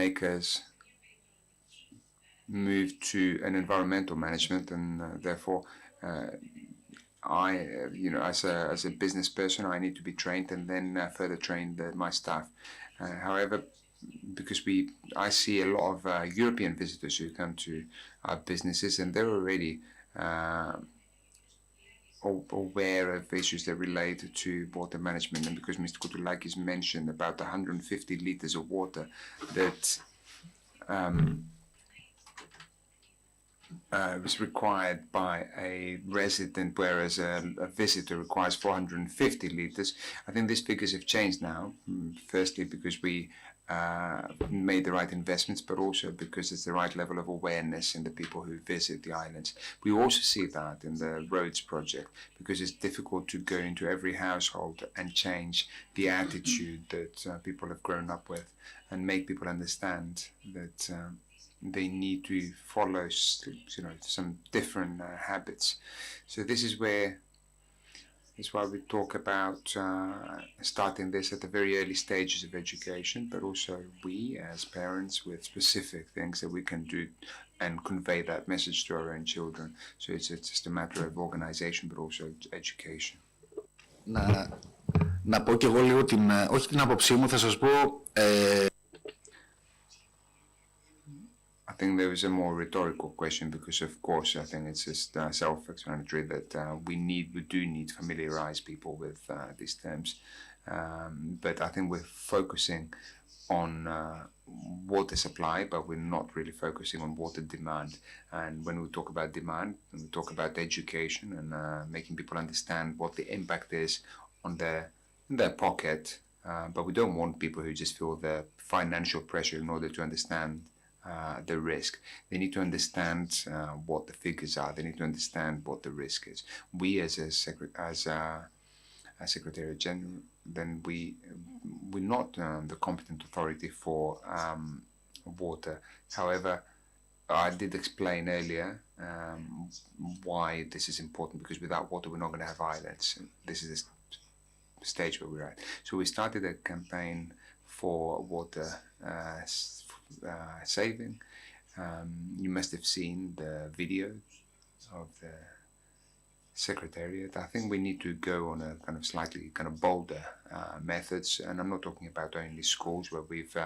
make us move to an environmental management, and therefore I, as a business person, I need to be trained and then further train my staff. However, because I see a lot of European visitors who come to our businesses, and they're already aware of issues that relate to water management. And because Mr. Koutsoulakis mentioned about 150 liters of water that was required by a resident, whereas a visitor requires 450 liters. I think these figures have changed now, firstly because we made the right investments, but also because it's the right level of awareness in the people who visit the islands. We also see that in the roads project, because it's difficult to go into every household and change the attitude that people have grown up with and make people understand that they need to follow, some different habits. So this is why we talk about starting this at the very early stages of education, but also we as parents with specific things that we can do and convey that message to our own children. So it's just a matter of organization, but also education. Να πω και εγώ λίγο όχι την άποψή μου, θα σας πω... I think there is a more rhetorical question because, of course, I think it's just self-explanatory that we do need to familiarize people with these terms. But I think we're focusing on water supply, but we're not really focusing on water demand. And when we talk about demand, we talk about education and making people understand what the impact is on their pocket. But we don't want people who just feel the financial pressure in order to understand the risk. They need to understand what the figures are. They need to understand what the risk is. We as a Secretary General, then we're not the competent authority for water. However, I did explain earlier why this is important, because without water we're not going to have islands. This is the stage where we're at. So we started a campaign for water saving. You must have seen the video of the Secretariat. I think we need to go on a kind of slightly bolder methods, and I'm not talking about only schools where we've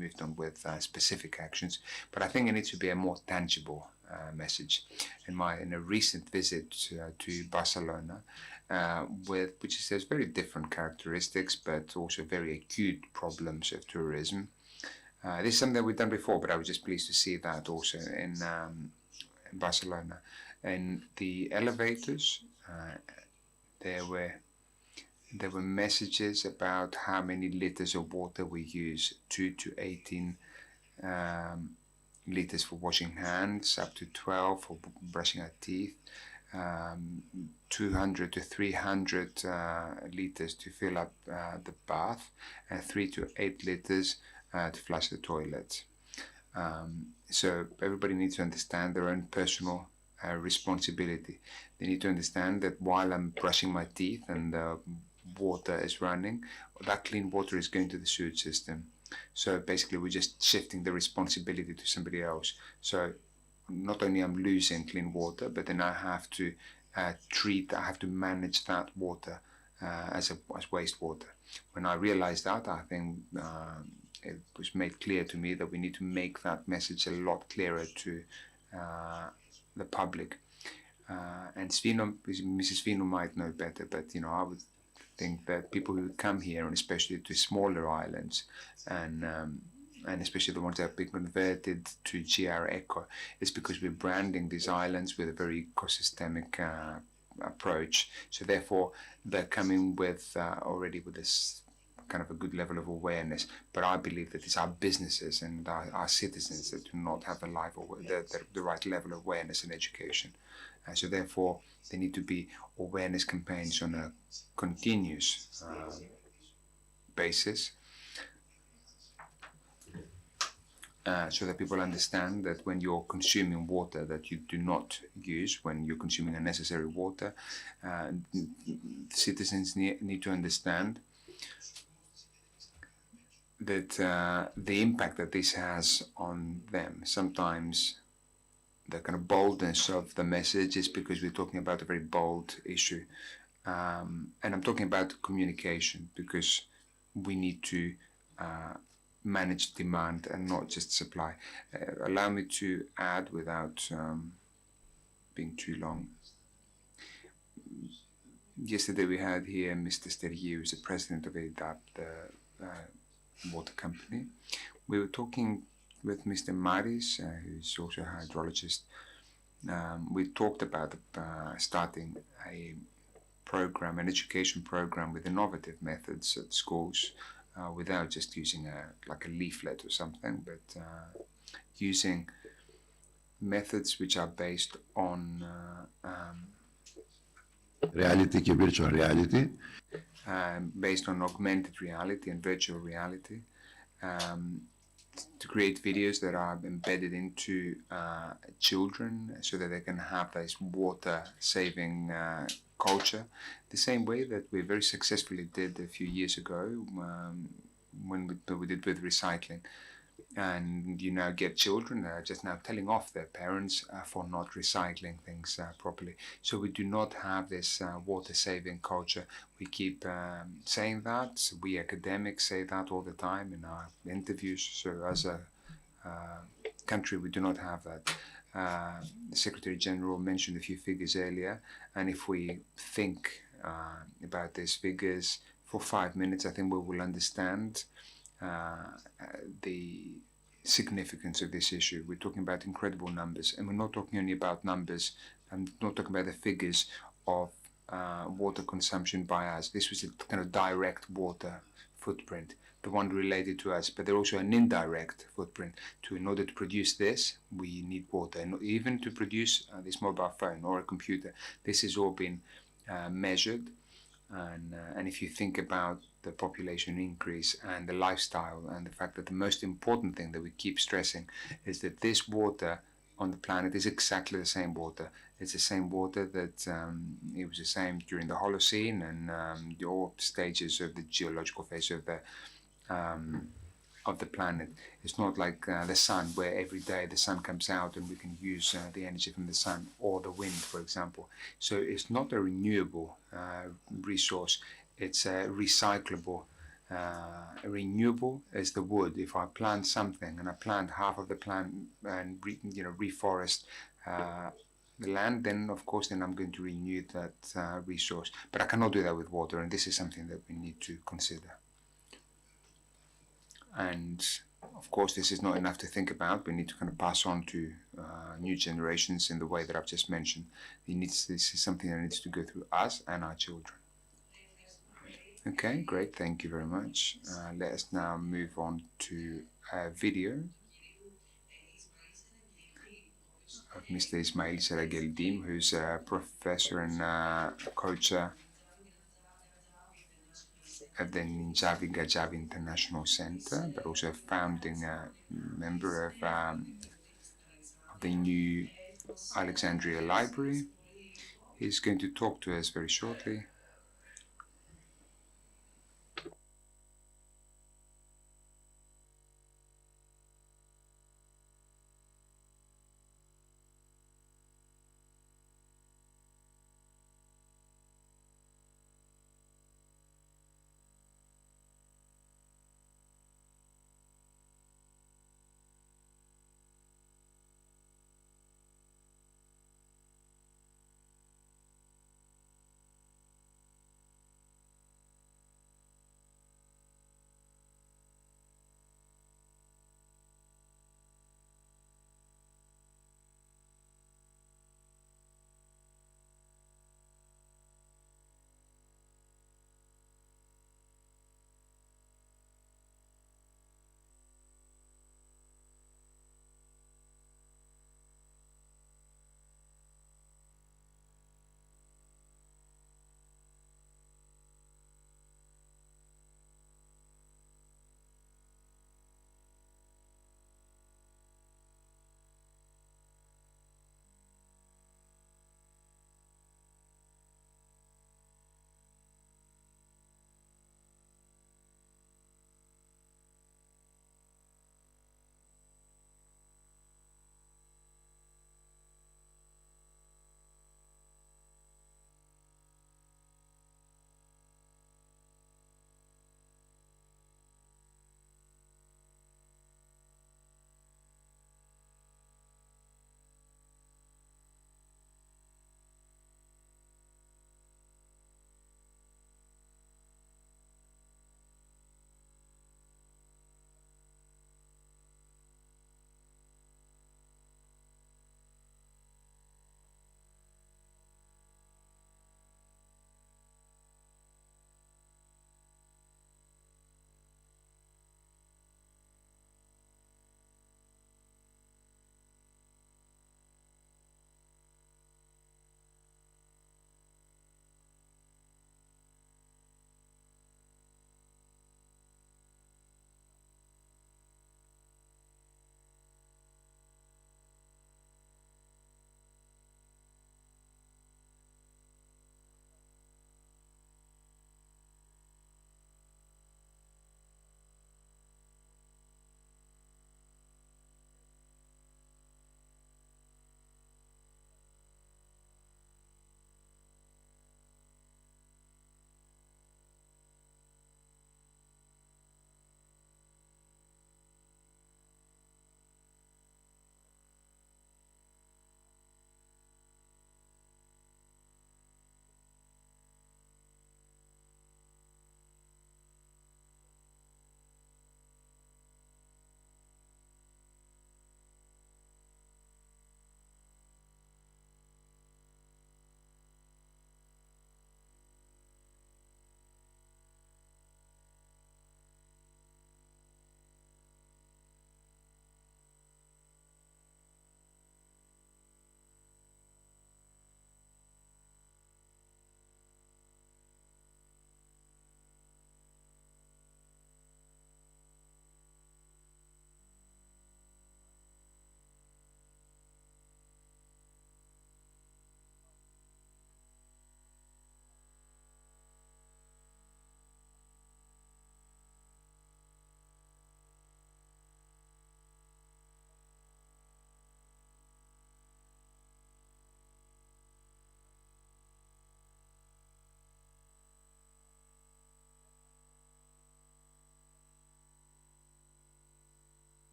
moved on with specific actions, but I think it needs to be a more tangible message. In a recent visit to Barcelona, which has very different characteristics, but also very acute problems of tourism, This is something that we've done before, but I was just pleased to see that also in Barcelona. And the elevators, there were messages about how many liters of water we use, 2 to 18 liters for washing hands, up to 12 for brushing our teeth, 200 to 300 liters to fill up the bath, and 3 to 8 liters to flush the toilet. So everybody needs to understand their own personal responsibility. They need to understand that while I'm brushing my teeth and the water is running, that clean water is going to the sewage system. So basically we're just shifting the responsibility to somebody else. So not only I'm losing clean water, but then I have to I have to manage that water as wastewater. When I realized that, I think it was made clear to me that we need to make that message a lot clearer to the public. And Mrs. Svino might know better, but I would think that people who come here, and especially to smaller islands, and especially the ones that have been converted to GR Eco, it's because we're branding these islands with a very ecosystemic approach. So therefore, they're coming with already with this kind of a good level of awareness. But I believe that it's our businesses and our citizens that do not have the right level of awareness and education. So therefore, there need to be awareness campaigns on a continuous basis, so that people understand that when you're consuming water that you do not use, when you're consuming unnecessary water, citizens need to understand that the impact that this has on them. Sometimes the kind of boldness of the message is because we're talking about a very bold issue. And I'm talking about communication, because we need to manage demand and not just supply. Allow me to add, without being too long. Yesterday we had here Mr. Stergiou, who's the president of E.A.N.O.S, the water company. We were talking with Mr. E.M.A.A.S, who's also a hydrologist. We talked about starting a program, an education program with innovative methods at schools, without just using like a leaflet or something, but using methods which are based on reality και virtual reality. Based on augmented reality and virtual reality, to create videos that are embedded into children so that they can have this water-saving culture, the same way that we very successfully did a few years ago when we did with recycling. And you now get children that are just now telling off their parents for not recycling things properly. So we do not have this water-saving culture. We keep saying that. We academics say that all the time in our interviews. So as a country, we do not have that. The Secretary General mentioned a few figures earlier, and if we think about these figures for 5 minutes, I think we will understand the significance of this issue. We're talking about incredible numbers, and we're not talking only about numbers. I'm not talking about the figures of water consumption by us. This was a kind of direct water footprint, the one related to us, but there's also an indirect footprint. In order to produce this, we need water, and even to produce this mobile phone or a computer, this has all been measured. And if you think about the population increase and the lifestyle, and the fact that the most important thing that we keep stressing is that this water on the planet is exactly the same water. It's the same water that it was the same during the Holocene and all stages of the geological phase of the planet. It's not like the sun, where every day the sun comes out and we can use the energy from the sun, or the wind, for example. So it's not a renewable resource. It's a recyclable. Renewable is the wood. If I plant something and I plant half of the plant and reforest the land, then of course I'm going to renew that resource. But I cannot do that with water, and this is something that we need to consider. And Of course, this is not enough to think about. We need to kind of pass on to new generations in the way that I've just mentioned. This is something that needs to go through us and our children. Okay, great. Thank you very much. Let us now move on to a video of Mr. Ismail Serageldim, who's a professor and coach at the Ninjavi Gajavi International Center, but also a founding member of the new Alexandria Library. He's going to talk to us very shortly.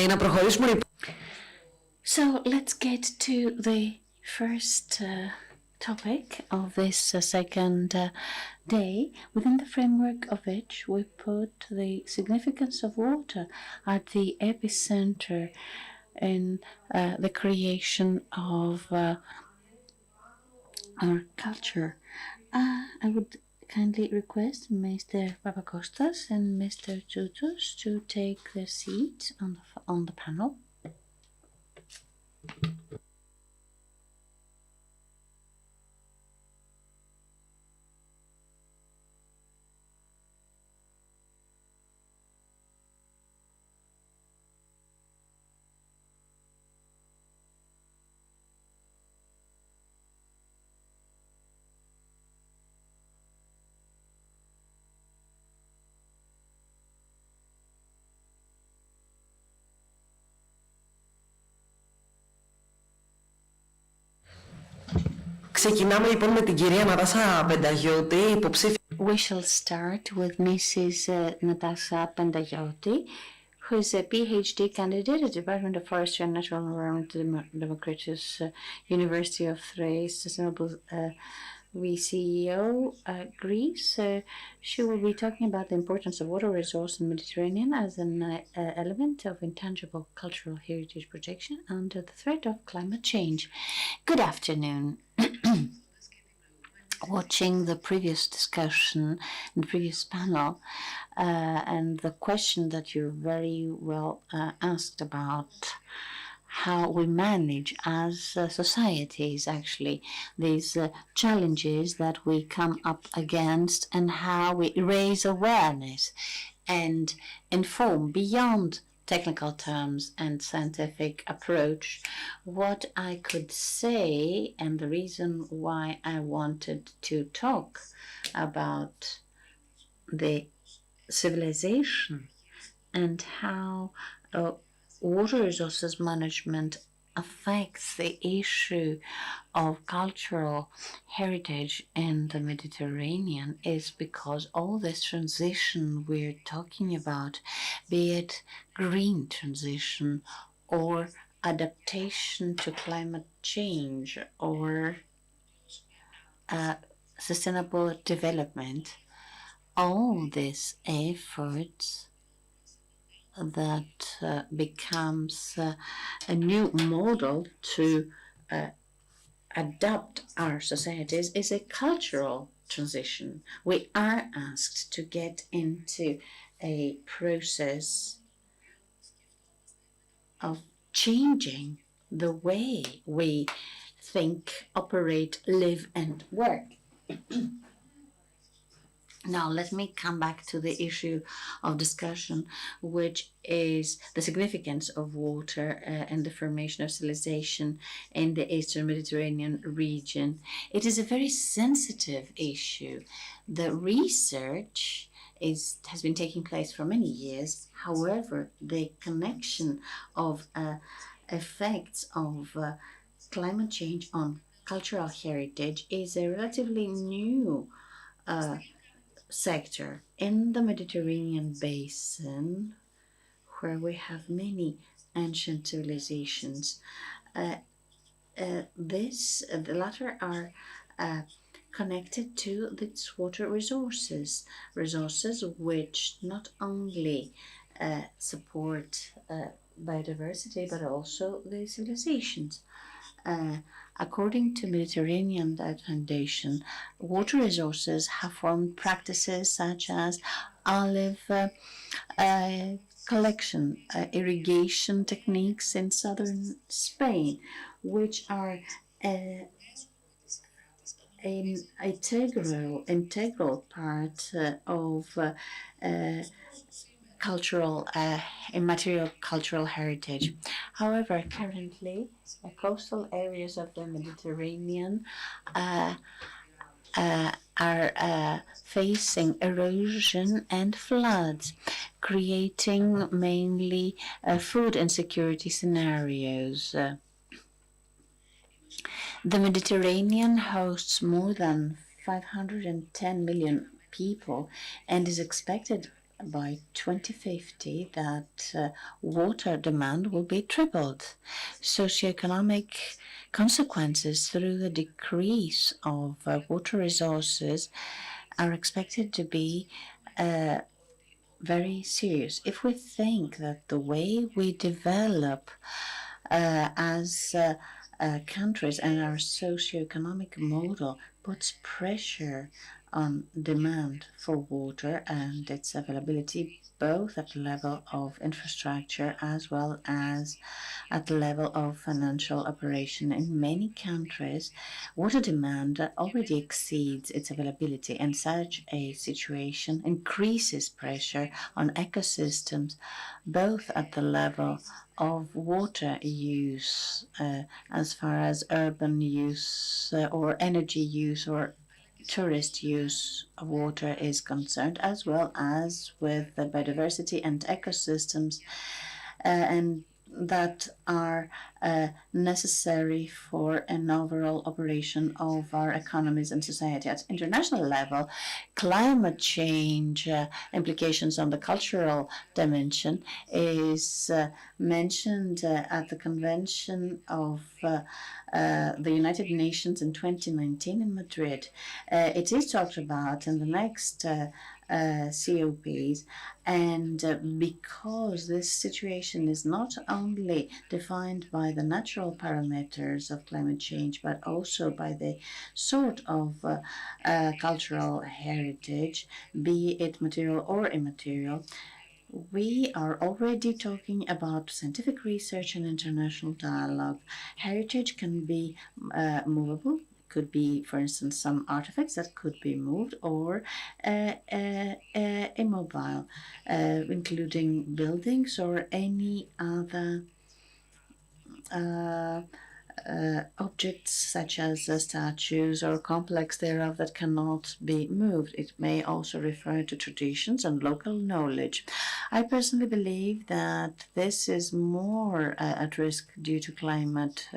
Να προχωρήσουμε λοιπόν. So let's get to the first topic of this second day, within the framework of which we put the significance of water at the epicenter in the creation of our culture. I would kindly request Mr. Papakostas and Mr. Tsoutos to take their seat on the panel. Ξεκινάμε λοιπόν με την κυρία Νατάσα Πενταγιώτη, υποψήφια. We shall start with Mrs. Natasha Pendayoti, who is a PhD candidate at the Department of Forestry and Natural Environment at Democritus, University of Thrace, Sustainable CEO, Greece. She will be talking about the importance of water resource in the Mediterranean as an element of intangible cultural heritage protection under the threat of climate change. Good afternoon. Watching the previous discussion in the previous panel and the question that you very well asked about how we manage as societies actually these challenges that we come up against and how we raise awareness and inform beyond technical terms and scientific approach, what I could say, and the reason why I wanted to talk about the civilization and how water resources management affects the issue of cultural heritage in the Mediterranean is because all this transition we're talking about, be it green transition or adaptation to climate change or sustainable development, all these efforts that becomes a new model to adapt our societies is a cultural transition. We are asked to get into a process of changing the way we think, operate, live, and work. Now, let me come back to the issue of discussion, which is the significance of water and the formation of civilization in the Eastern Mediterranean region. It is a very sensitive issue. The research has been taking place for many years. However, the connection of effects of climate change on cultural heritage is a relatively new sector in the Mediterranean basin, where we have many ancient civilizations. The latter are connected to its water resources which not only support biodiversity but also the civilizations. According to Mediterranean Foundation, water resources have formed practices such as olive collection, irrigation techniques in southern Spain, which are an integral part of cultural, immaterial cultural heritage. However, currently, the coastal areas of the Mediterranean are facing erosion and floods, creating mainly food insecurity scenarios. The Mediterranean hosts more than 510 million people and is expected by 2050 that water demand will be tripled. Socioeconomic consequences through the decrease of water resources are expected to be very serious. If we think that the way we develop as countries and our socioeconomic model puts pressure on demand for water and its availability, both at the level of infrastructure as well as at the level of financial operation. In many countries, water demand already exceeds its availability, and such a situation increases pressure on ecosystems, both at the level of water use as far as urban use or energy use or tourist use of water is concerned, as well as with the biodiversity and ecosystems and that are necessary for an overall operation of our economies and society. At international level, climate change implications on the cultural dimension is mentioned at the Convention of the United Nations in 2019 in Madrid. It is talked about in the next COPs, and because this situation is not only defined by the natural parameters of climate change, but also by the sort of cultural heritage, be it material or immaterial, we are already talking about scientific research and international dialogue. Heritage can be movable. Could be, for instance, some artifacts that could be moved, or immobile, including buildings or any other objects such as statues or complex thereof that cannot be moved. It may also refer to traditions and local knowledge. I personally believe that this is more at risk due to climate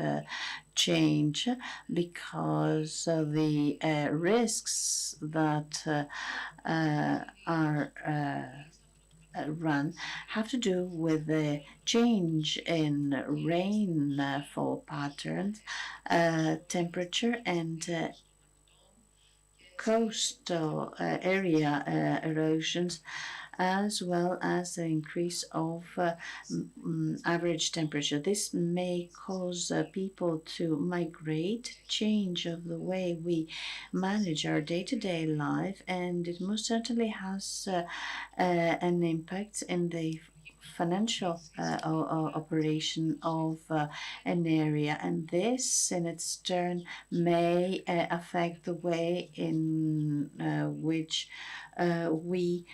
change, because the risks that are run have to do with the change in rainfall patterns, temperature, and coastal area erosions, as well as the increase of average temperature. This may cause people to migrate, change of the way we manage our day-to-day life, and it most certainly has an impact in the financial operation of an area, and this in its turn may affect the way in which we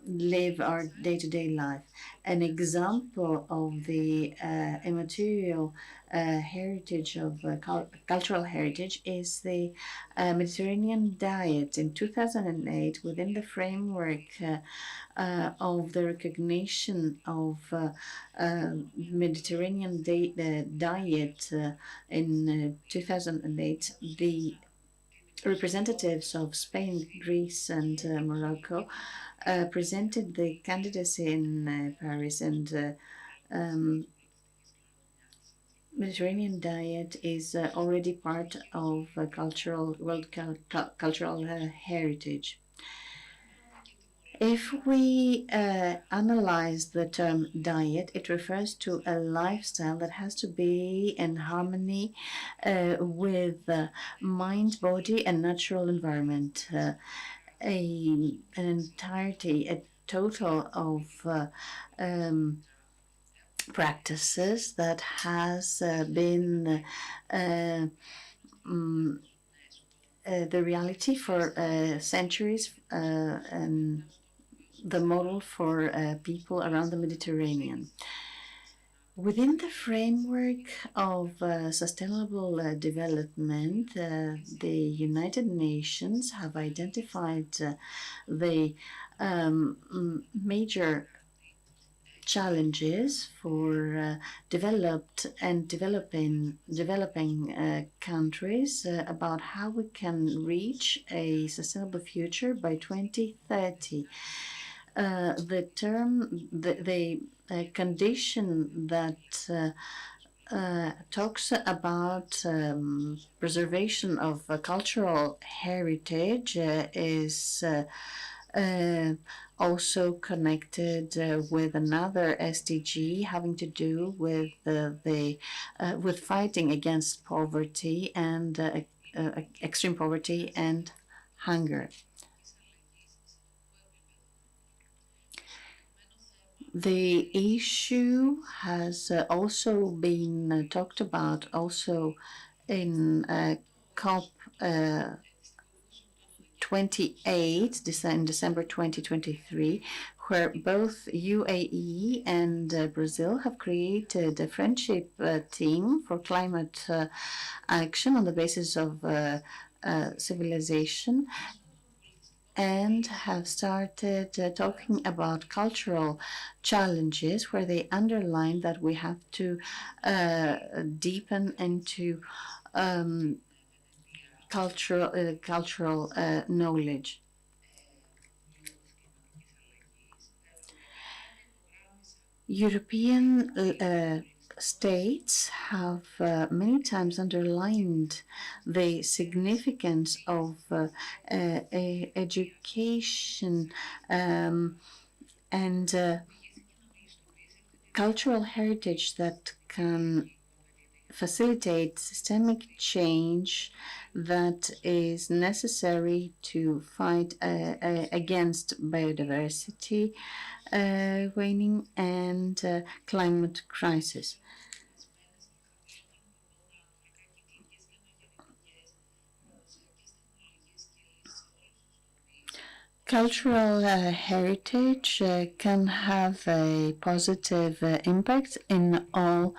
live our day-to-day life. An example of the immaterial heritage of cultural heritage is the Mediterranean diet. In 2008, within the framework of the recognition of Mediterranean diet in 2008, the representatives of Spain, Greece, and Morocco presented the candidacy in Paris, and Mediterranean diet is already part of world cultural heritage. If we analyze the term diet, it refers to a lifestyle that has to be in harmony with mind, body, and natural environment. An entirety, a total of practices that has been the reality for centuries and the model for people around the Mediterranean. Within the framework of sustainable development, the United Nations have identified the major challenges for developed and developing countries about how we can reach a sustainable future by 2030. The condition that talks about preservation of cultural heritage is also connected with another SDG having to do with with fighting against poverty and extreme poverty and hunger. The issue has also been talked about also in COP 28 in December 2023, where both UAE and Brazil have created a friendship team for climate action on the basis of civilization, and have started talking about cultural challenges, where they underline that we have to deepen into cultural knowledge. European states have many times underlined the significance of education and cultural heritage that can facilitate systemic change that is necessary to fight against biodiversity waning and climate crisis. Cultural heritage can have a positive impact in all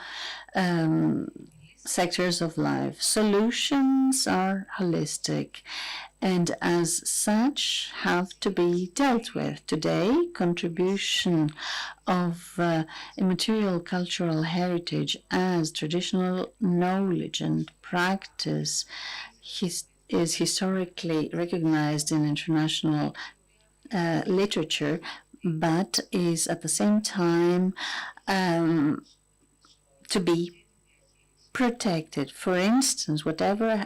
sectors of life. Solutions are holistic and as such have to be dealt with. Today, contribution of immaterial cultural heritage as traditional knowledge and practice is historically recognized in international literature, but is at the same time to be protected. For instance, whatever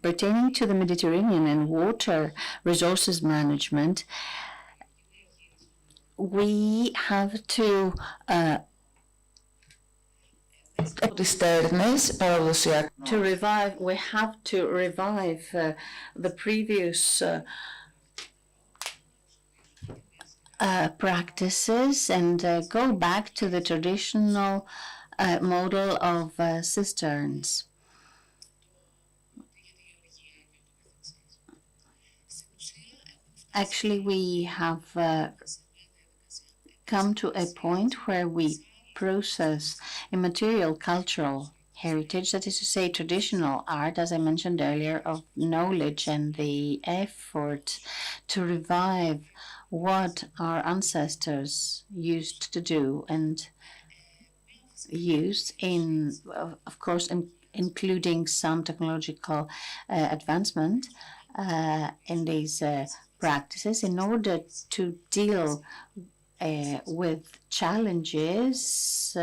pertaining to the Mediterranean and water resources management, we have to revive. We have to revive the previous practices and go back to the traditional model of cisterns. Actually, we have come to a point where we process immaterial cultural heritage, that is to say traditional art, as I mentioned earlier, of knowledge and the effort to revive what our ancestors used to do and used in, of course, including some technological advancement in these practices in order to deal with challenges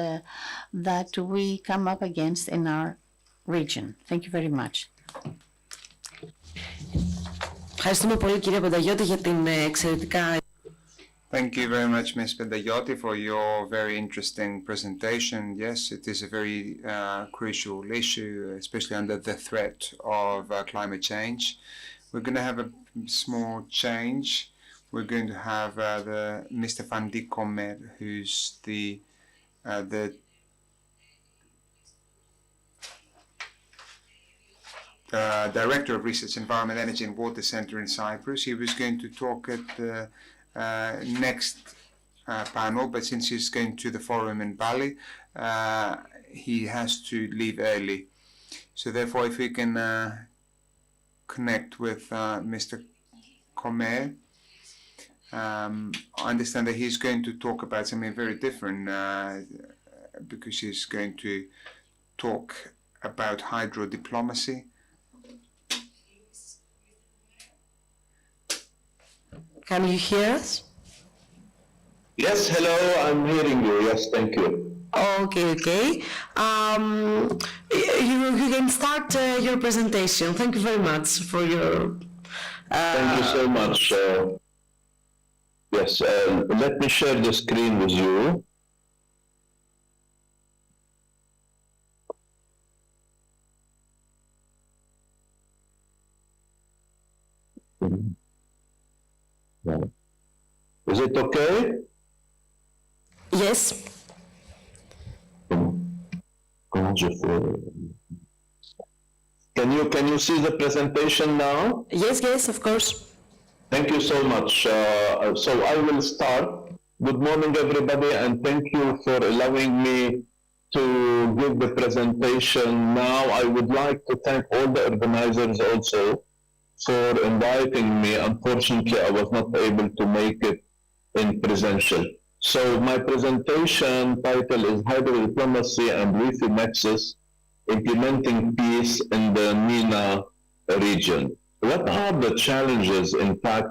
that we come up against in our region. Thank you very much. Thank you very much, Ms. Pendayotti, for your very interesting presentation. Yes, it is a very crucial issue, especially under the threat of climate change. We're going to have a small change. We're going to have Mr. Van Dijk Kommer, who's the Director of Research, Environment, Energy and Water Center in Cyprus. He was going to talk at the next panel, but since he's going to the forum in Bali, he has to leave early. So therefore, if we can connect with Mr. Kommer, I understand that he's going to talk about something very different because he's going to talk about hydro-diplomacy. Can you hear us? Yes, hello, I'm hearing you. Yes, thank you. Okay. You can start your presentation. Thank you very much for your... Thank you so much. Yes, let me share the screen with you. Is it okay? Yes. Can you see the presentation now? Yes, of course. Thank you so much. So I will start. Good morning, everybody, and thank you for allowing me to give the presentation now. I would like to thank all the organizers also for inviting me. Unfortunately, I was not able to make it in presential. So my presentation title is Hydro-Diplomacy and E.M.A.A.S, Implementing Peace in the MENA region. What are the challenges, in fact,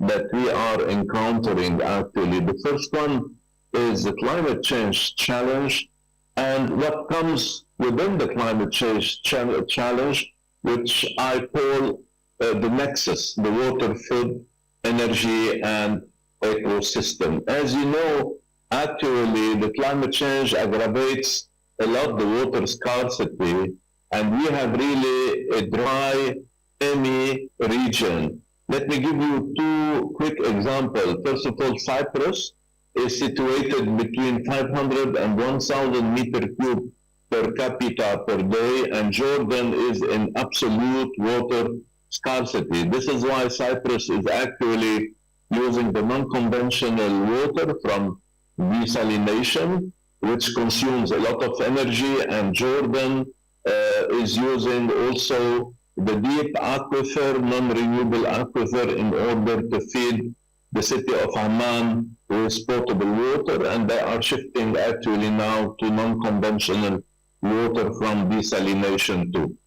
that we are encountering actually? The first one is the climate change challenge, and what comes within the climate change challenge, which I call the nexus, the water, food, energy, and ecosystem. As you know, actually, the climate change aggravates a lot the water scarcity, and we have really a dry, E.M.A.A.S region. Let me give you two quick examples. First of all, Cyprus is situated between 500 and 1,000 meter cube per capita per day, and Jordan is in absolute water scarcity. This is why Cyprus is actually using the non-conventional water from desalination, which consumes a lot of energy, and Jordan is using also the deep aquifer, non-renewable aquifer, in order to feed the city of Amman with potable water, and they are shifting actually now to non-conventional water from desalination too.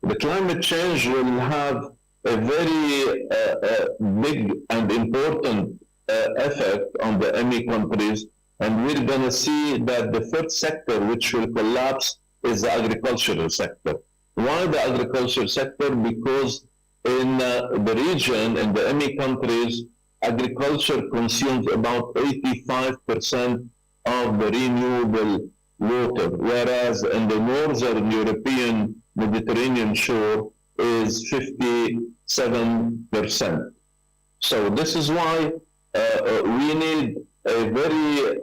The climate change will have a very big and important effect on the E.M.A.A.S countries, and we're going to see that the first sector which will collapse is the agricultural sector. Why the agricultural sector? Because in the region, in the E.M.A.A.S countries, agriculture consumes about 85% of the renewable water, whereas in the northern European Mediterranean shore is 57%. So this is why we need a very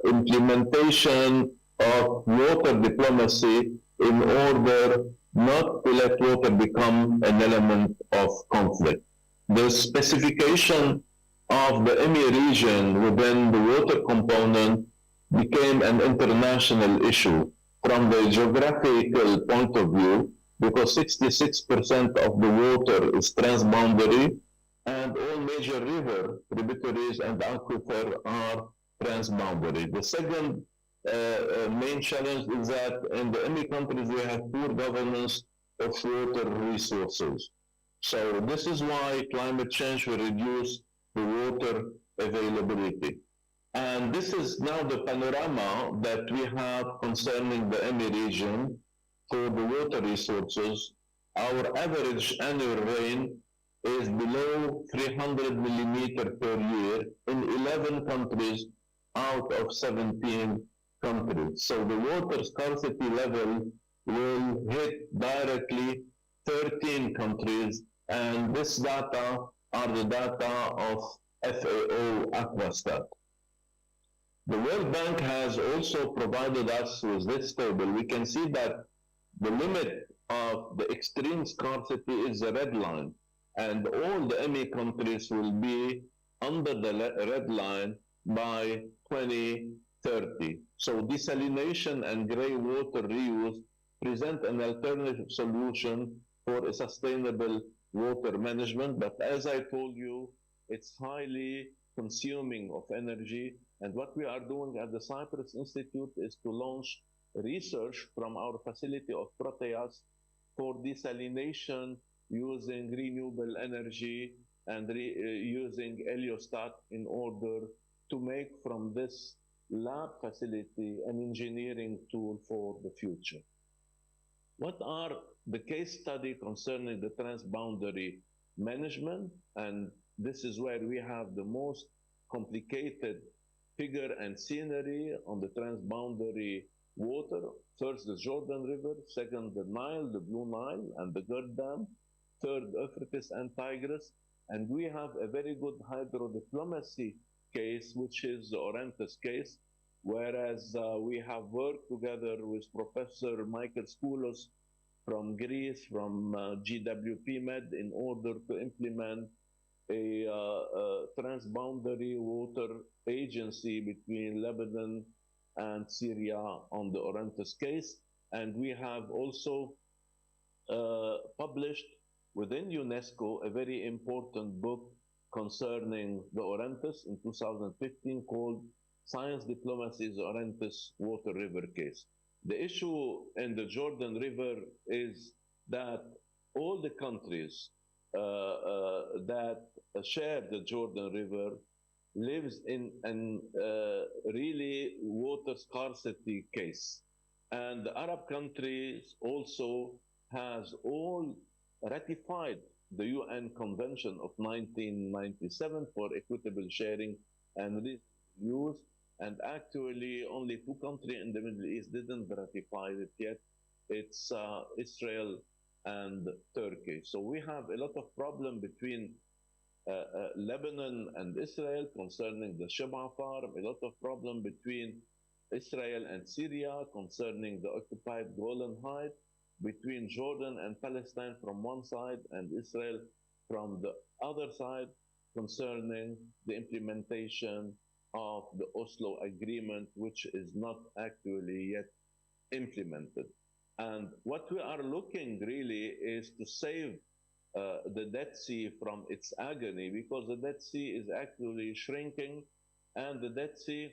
implementation of water diplomacy in order not to let water become an element of conflict. The specification of the E.M.A.A.S region within the water component became an international issue from the geographical point of view, because 66% of the water is transboundary, and all major river tributaries and aquifer are transboundary. The second main challenge is that in the E.M.A.A.S countries we have poor governance of water resources. So this is why climate change will reduce the water availability. And this is now the panorama that we have concerning the E.M.A.A.S region for the water resources. Our average annual rain is below 300 millimeter per year in 11 countries out of 17 countries. So the water scarcity level will hit directly 13 countries, and this data are the data of FAO Aquastat. The World Bank has also provided us with this table. We can see that the limit of the extreme scarcity is the red line, and all the E.M.A.A.S countries will be under the red line by 2030. So desalination and grey water reuse present an alternative solution for a sustainable water management, but as I told you, it's highly consuming of energy. And what we are doing at the Cyprus Institute is to launch research from our facility of Proteas for desalination using renewable energy and using heliostat in order to make from this lab facility an engineering tool for the future. What are the case study concerning the transboundary management? And this is where we have the most complicated figure and scenery on the transboundary water. First, the Jordan River. Second, the Nile, the Blue Nile, and the Gerd Dam. Third, Euphrates and Tigris. And we have a very good hydrodiplomacy case, which is the Orontes case, whereas we have worked together with Professor Michael Skoulos from Greece, from GWP-Med, in order to implement a transboundary water agency between Lebanon and Syria on the Orontes case. And we have also published within UNESCO a very important book concerning the Orontes in 2015 called Science Diplomacy's Orontes Water River Case. The issue in the Jordan River is that all the countries that share the Jordan River lives in an really water scarcity case. And the Arab countries also has all ratified the UN Convention of 1997 for equitable sharing and reuse. And actually, only two countries in the Middle East didn't ratify it yet. It's Israel and Turkey. So we have a lot of problem between Lebanon and Israel concerning the Sheba farm, a lot of problem between Israel and Syria concerning the occupied Golan Heights, between Jordan and Palestine from one side and Israel from the other side concerning the implementation of the Oslo Agreement, which is not actually yet implemented. And what we are looking really is to save the Dead Sea from its agony, because the Dead Sea is actually shrinking, and the Dead Sea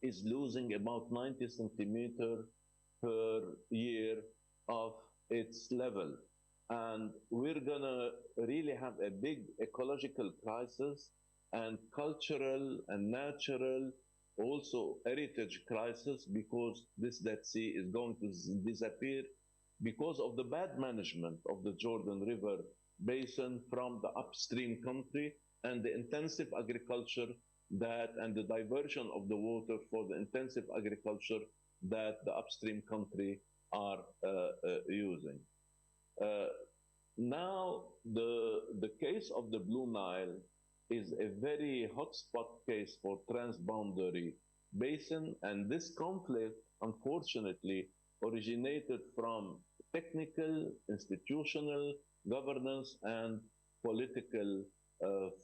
is losing about 90 centimeters per year of its level. And we're gonna really have a big ecological crisis and cultural and natural, also heritage crisis, because this Dead Sea is going to disappear because of the bad management of the Jordan River basin from the upstream country and the intensive agriculture that, and the diversion of the water for the intensive agriculture that the upstream country are using. Now, the case of the Blue Nile is a very hotspot case for transboundary basin, and this conflict, unfortunately, originated from technical, institutional, governance, and political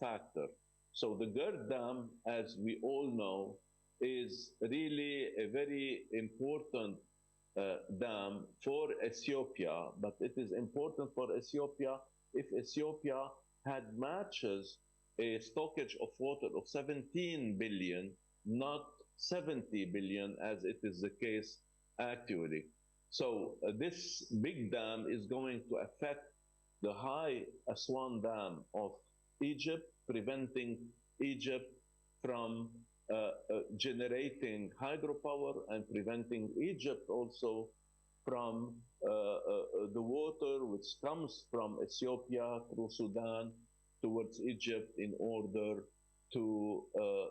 factor. So the Gerd Dam, as we all know, is really a very important dam for Ethiopia, but it is important for Ethiopia if Ethiopia had matches a stockage of water of 17 billion, not 70 billion, as it is the case actually. So this big dam is going to affect the high Aswan Dam of Egypt, preventing Egypt from generating hydropower and preventing Egypt also from the water which comes from Ethiopia through Sudan towards Egypt in order to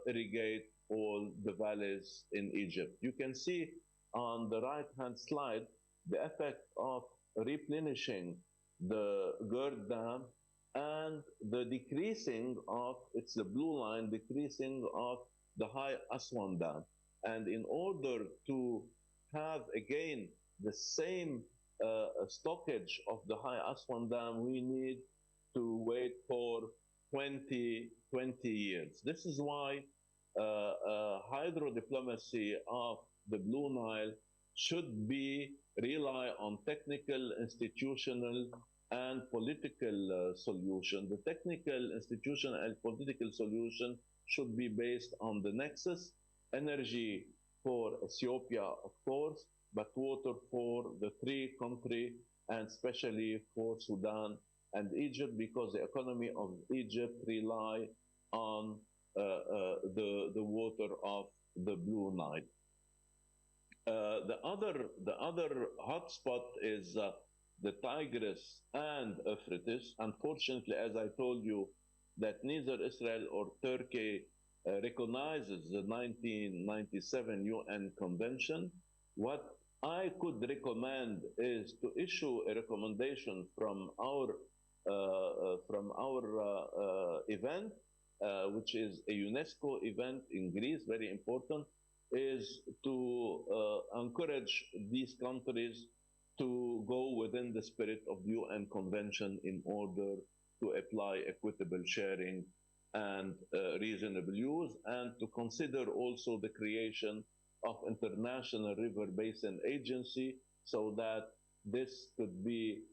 irrigate all the valleys in Egypt. You can see on the right-hand slide the effect of replenishing the Gerd Dam and the decreasing of, it's the blue line, decreasing of the high Aswan Dam. And in order to have again the same stockage of the high Aswan Dam, we need to wait for 20 years. This is why hydrodiplomacy of the Blue Nile should be rely on technical, institutional, and political solution. The technical, institutional, and political solution should be based on the nexus, energy for Ethiopia, of course, but water for the three countries, and especially for Sudan and Egypt, because the economy of Egypt rely on the water of the Blue Nile. The other hotspot is the Tigris and Euphrates. Unfortunately, as I told you, that neither Israel or Turkey recognizes the 1997 UN Convention. What I could recommend is to issue a recommendation from our event, which is a UNESCO event in Greece, very important, is to encourage these countries to go within the spirit of the UN Convention in order to apply equitable sharing and reasonable use, and to consider also the creation of International River Basin Agency, so that this could be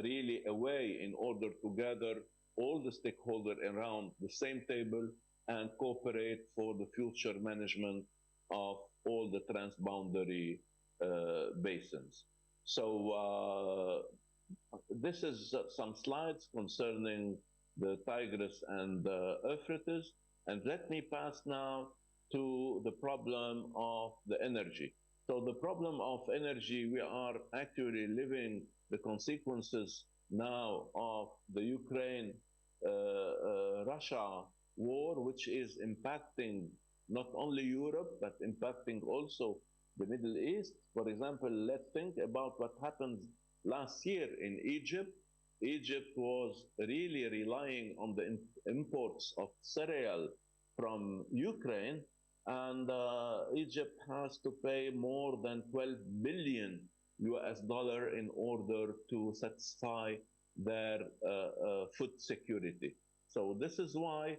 really a way in order to gather all the stakeholders around the same table and cooperate for the future management of all the transboundary basins. So this is some slides concerning the Tigris and the Euphrates. And let me pass now to the problem of the energy. So the problem of energy, we are actually living the consequences now of the Ukraine-Russia war, which is impacting not only Europe, but impacting also the Middle East. For example, let's think about what happened last year in Egypt. Egypt was really relying on the imports of cereal from Ukraine, and Egypt has to pay more than 12 billion US dollar in order to satisfy their food security. So this is why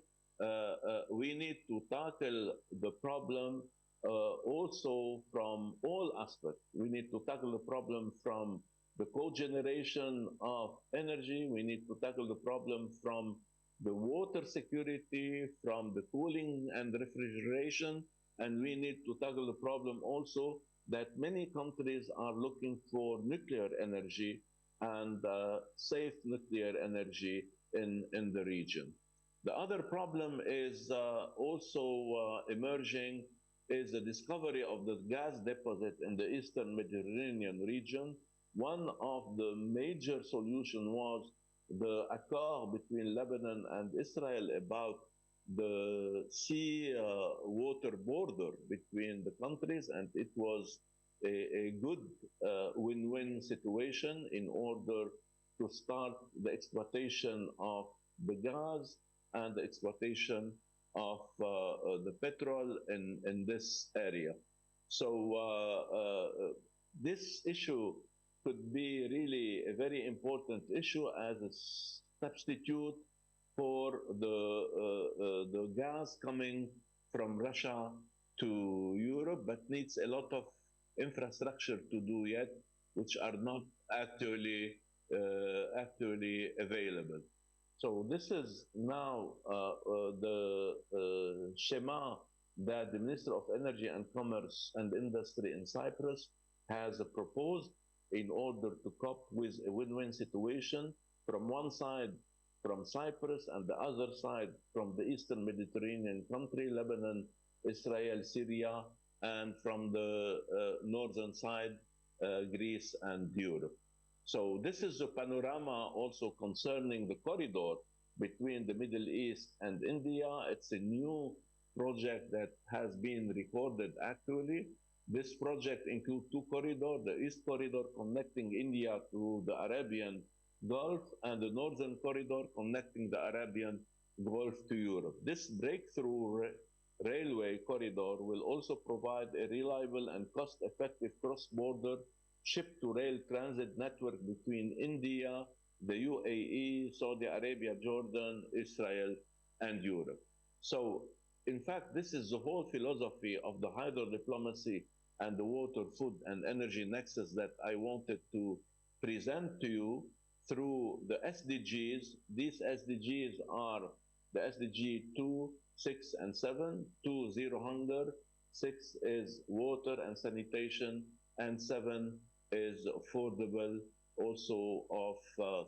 we need to tackle the problem also from all aspects. We need to tackle the problem from the cogeneration of energy. We need to tackle the problem from the water security, from the cooling and refrigeration, and we need to tackle the problem also that many countries are looking for nuclear energy and safe nuclear energy in the region. The other problem is also emerging is the discovery of the gas deposit in the Eastern Mediterranean region. One of the major solutions was the accord between Lebanon and Israel about the sea water border between the countries, and it was a good win-win situation in order to start the exploitation of the gas and the exploitation of the petrol in this area. So this issue could be really a very important issue as a substitute for the gas coming from Russia to Europe, but needs a lot of infrastructure to do yet, which are not actually available. So this is now the schema that the Minister of Energy and Commerce and Industry in Cyprus has proposed in order to cope with a win-win situation from one side from Cyprus and the other side from the Eastern Mediterranean country, Lebanon, Israel, Syria, and from the northern side, Greece and Europe. So this is a panorama also concerning the corridor between the Middle East and India. It's a new project that has been recorded actually. This project includes two corridors, the East Corridor connecting India to the Arabian Gulf and the Northern Corridor connecting the Arabian Gulf to Europe. This breakthrough railway corridor will also provide a reliable and cost-effective cross-border ship-to-rail transit network between India, the UAE, Saudi Arabia, Jordan, Israel, and Europe. So, in fact, this is the whole philosophy of the hydrodiplomacy and the water, food, and energy nexus that I wanted to present to you through the SDGs. These SDGs are the SDG 2, 6 and 7. 2, zero hunger. 6 is water and sanitation, and 7 is affordable, also of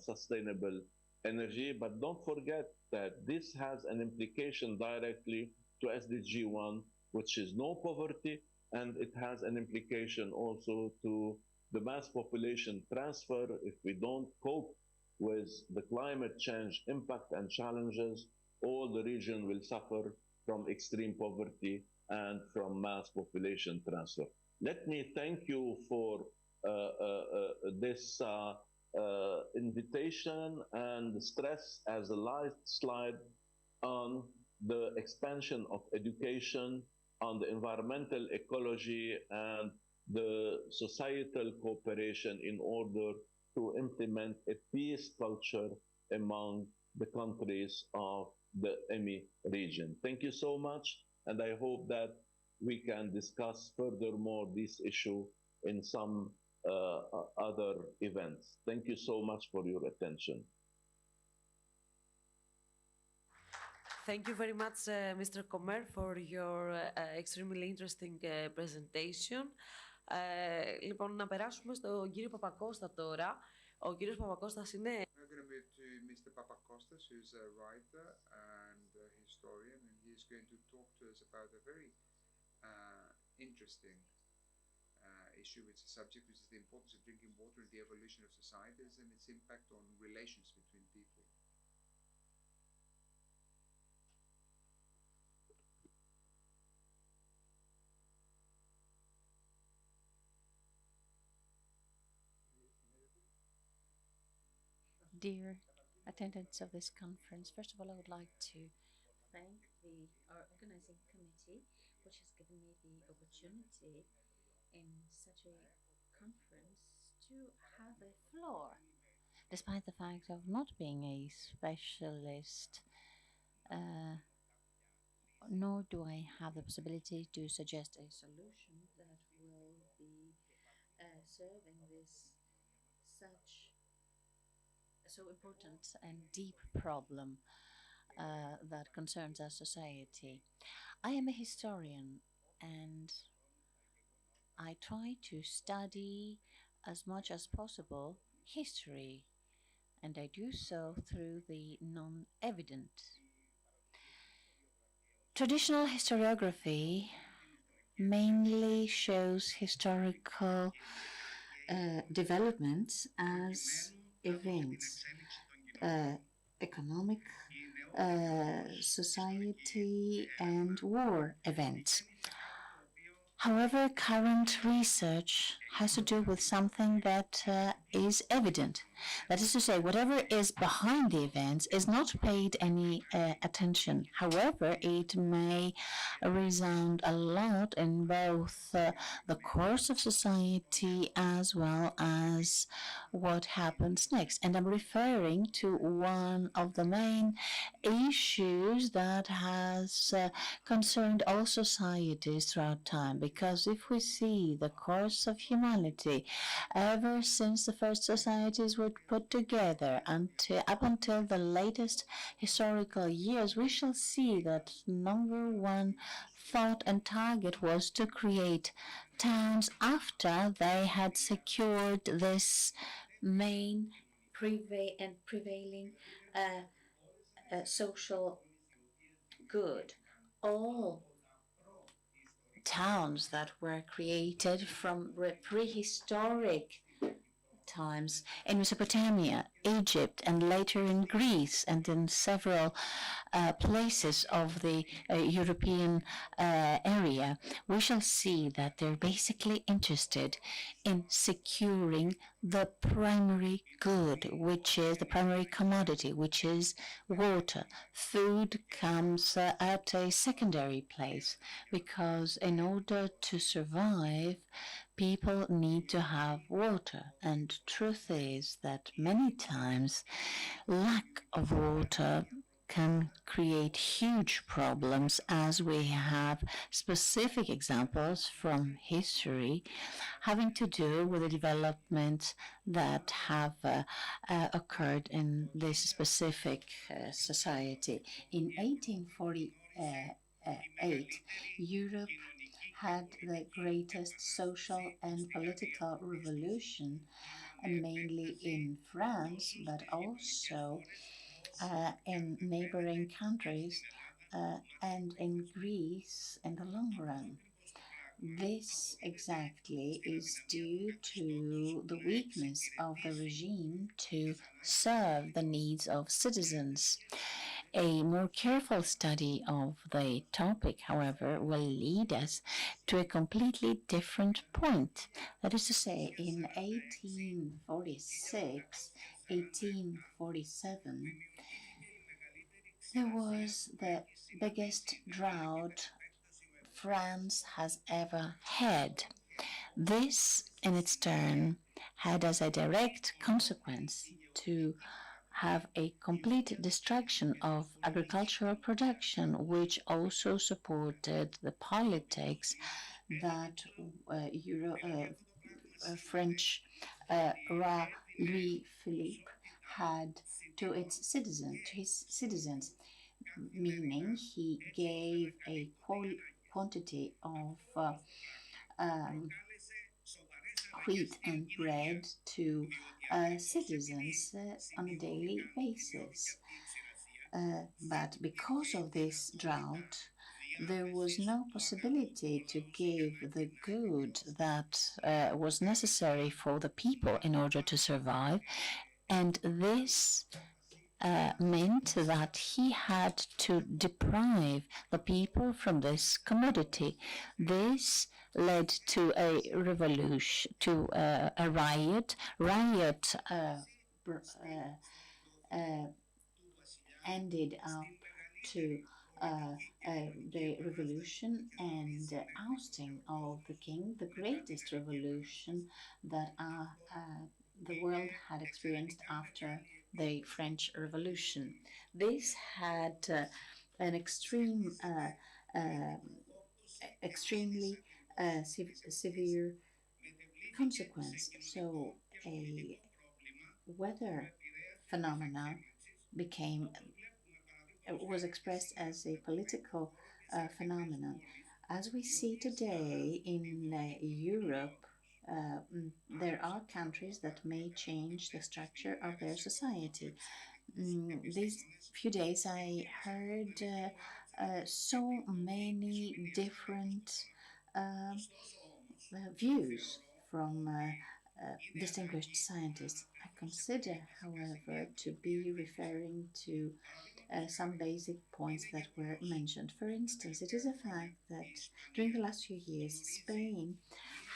sustainable energy. But don't forget that this has an implication directly to SDG 1, which is no poverty, and it has an implication also to the mass population transfer. If we don't cope with the climate change impact and challenges, all the region will suffer from extreme poverty and from mass population transfer. Let me thank you for this invitation and stress as a last slide on the expansion of education, on the environmental ecology and the societal cooperation in order to implement a peace culture among the countries of the E.M.A.A.S region. Thank you so much, and I hope that we can discuss furthermore this issue in some other events. Thank you so much for your attention. Thank you very much, Mr. Comer, for your extremely interesting presentation. Λοιπόν, να περάσουμε στον κύριο Παπακώστα τώρα. Ο κύριος Παπακώστας είναι... We're going to move to Mr. Papakostas, who's a writer and a historian, and he's going to talk to us about a very interesting issue. It's a subject which is the importance of drinking water and the evolution of societies and its impact on relations between people. Dear attendants of this conference, first of all, I would like to thank our organizing committee, which has given me the opportunity in such a conference to have a floor. Despite the fact of not being a specialist, nor do I have the possibility to suggest a solution that will be serving this so important and deep problem that concerns our society. I am a historian, and I try to study as much as possible history, and I do so through the non-evident. Traditional historiography mainly shows historical developments as events, economic, society, and war events. However, current research has to do with something that is evident. That is to say, whatever is behind the events is not paid any attention. However, it may resound a lot in both the course of society as well as what happens next. And I'm referring to one of the main issues that has concerned all societies throughout time. Because if we see the course of humanity ever since the first societies were put together up until the latest historical years, we shall see that number one thought and target was to create towns after they had secured this main prevailing social good. All towns that were created from prehistoric times in Mesopotamia, Egypt, and later in Greece and in several places of the European area, we shall see that they're basically interested in securing the primary good, which is the primary commodity, which is water. Food comes at a secondary place because in order to survive, people need to have water. And truth is that many times lack of water can create huge problems, as we have specific examples from history having to do with the developments that have occurred in this specific society. In 1848, Europe had the greatest social and political revolution, mainly in France, but also in neighboring countries and in Greece in the long run. This exactly is due to the weakness of the regime to serve the needs of citizens. A more careful study of the topic, however, will lead us to a completely different point. That is to say, in 1846, 1847, there was the biggest drought France has ever had. This, in its turn, had as a direct consequence to have a complete destruction of agricultural production, which also supported the politics that French Roi Louis Philippe had to his citizens, meaning he gave a quantity of wheat and bread to citizens on a daily basis. But because of this drought, there was no possibility to give the good that was necessary for the people in order to survive, and this meant that he had to deprive the people from this commodity. This led to a revolution, to a riot. Ended up to the revolution and ousting of the king, the greatest revolution that the world had experienced after the French Revolution. This had an extremely severe consequence. So a weather phenomena was expressed as a political phenomenon. As we see today in Europe, there are countries that may change the structure of their society. These few days I heard so many different views from distinguished scientists. I consider, however, to be referring to some basic points that were mentioned. For instance, it is a fact that during the last few years, Spain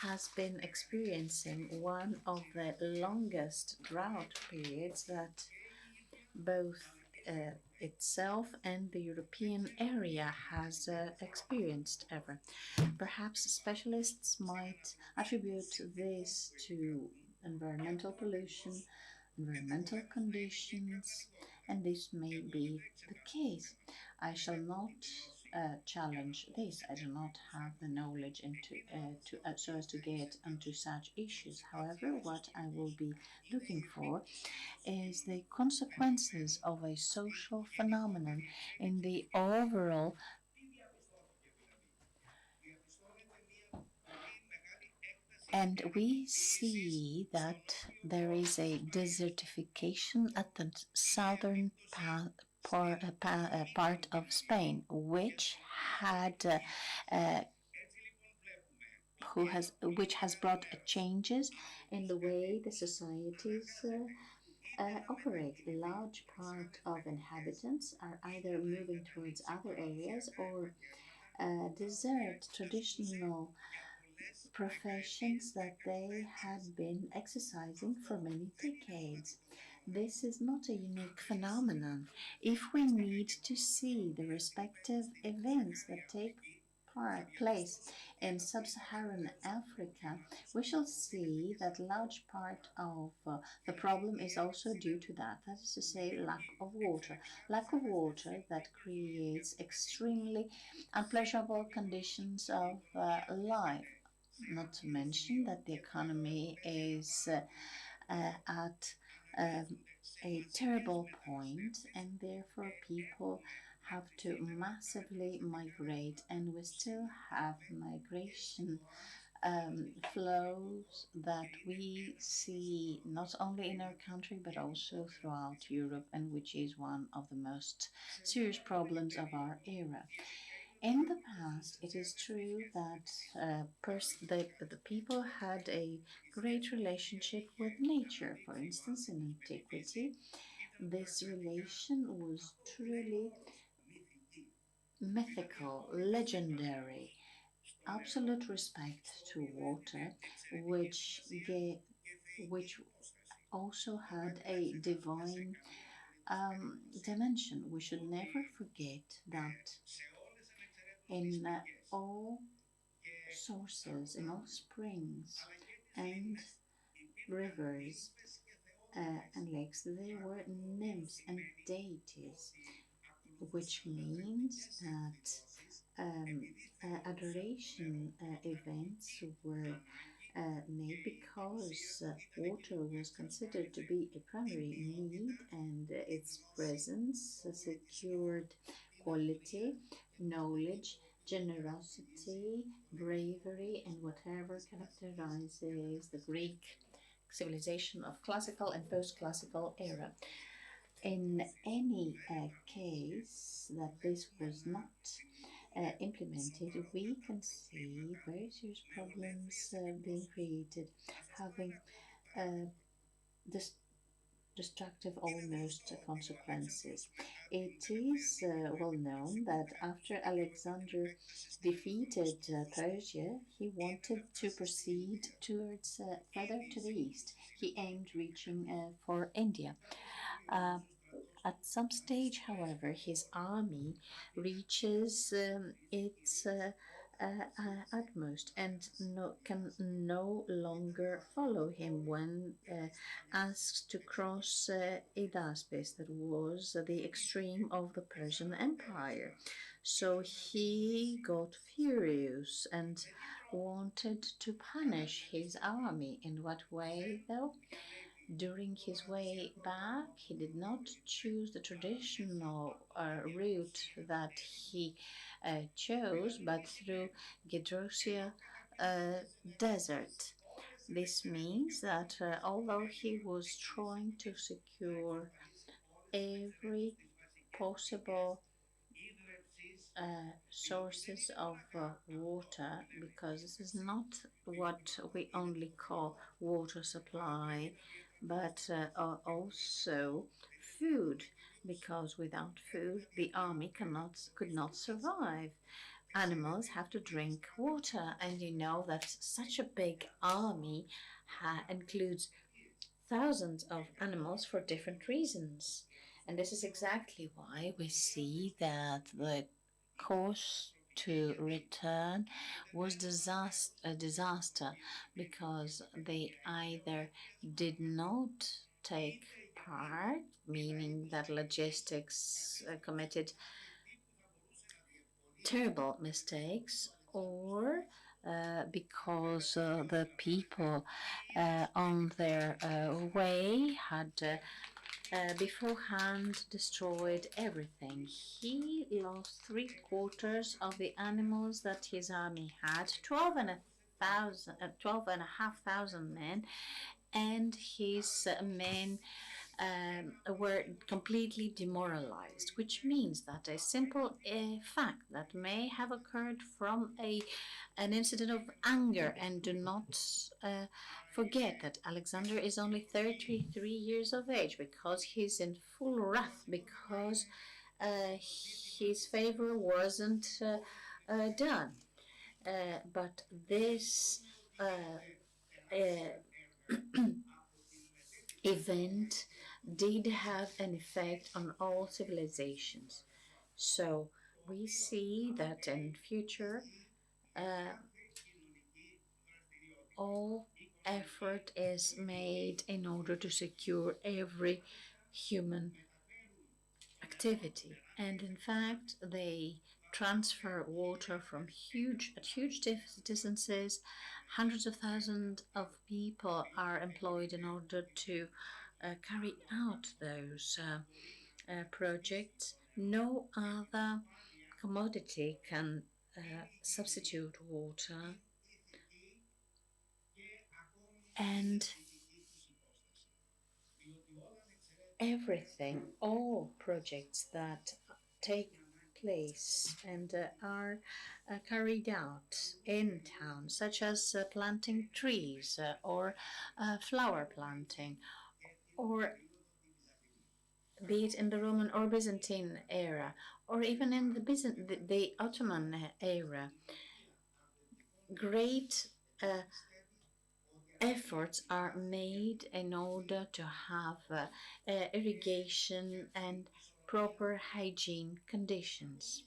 has been experiencing one of the longest drought periods that both itself and the European area has experienced ever. Perhaps specialists might attribute this to environmental pollution, environmental conditions, and this may be the case. I shall not challenge this. I do not have the knowledge so as to get onto such issues. However, what I will be looking for is the consequences of a social phenomenon in the overall and we see that there is a desertification at the southern part of Spain, which has brought changes in the way the societies operate. A large part of inhabitants are either moving towards other areas or desert traditional professions that they had been exercising for many decades. This is not a unique phenomenon. If we need to see the respective events that take place in sub-Saharan Africa, we shall see that large part of the problem is also due to that. That is to say, lack of water. Lack of water that creates extremely unpleasurable conditions of life. Not to mention that the economy is at a terrible point, and therefore people have to massively migrate, and we still have migration flows that we see not only in our country but also throughout Europe, and which is one of the most serious problems of our era. In the past, it is true that the people had a great relationship with nature. For instance, in antiquity, this relation was truly mythical, legendary, absolute respect to water, which also had a divine dimension. We should never forget that in all sources, in all springs and rivers and lakes, there were nymphs and deities, which means that adoration events were made because water was considered to be a primary need, and its presence secured quality, knowledge, generosity, bravery, and whatever characterizes the Greek civilization of classical and post-classical era. In any case that this was not implemented, we can see very serious problems being created, having destructive almost consequences. It is well known that after Alexander defeated Persia, he wanted to proceed towards further to the east. He aimed reaching for India. At some stage, however, his army reaches its utmost and can no longer follow him when asked to cross Hydaspes, that was the extreme of the Persian Empire. So he got furious and wanted to punish his army. In what way, though? During his way back, he did not choose the traditional route that he chose, but through Gedrosia desert. This means that although he was trying to secure every possible sources of water, because this is not what we only call water supply, but also food, because without food the army could not survive. Animals have to drink water, and you know that such a big army includes thousands of animals for different reasons. And this is exactly why we see that the course to return was a disaster, because they either did not take part, meaning that logistics committed terrible mistakes, or because the people on their way had beforehand destroyed everything. He lost 3/4 of the animals that his army had, 12,500 men, and his men were completely demoralized, which means that a simple fact that may have occurred from an incident of anger, and do not forget that Alexander is only 33 years of age, because he's in full wrath, because his favor wasn't done. But this event did have an effect on all civilizations. So we see that in future all effort is made in order to secure every human activity. And in fact, they transfer water from huge distances. Hundreds of thousands of people are employed in order to carry out those projects, No other commodity can substitute water, and everything, all projects that take place and are carried out in town, such as planting trees or flower planting, or be it in the Roman or Byzantine era, or even in the Ottoman era, great efforts are made in order to have irrigation and proper hygiene conditions.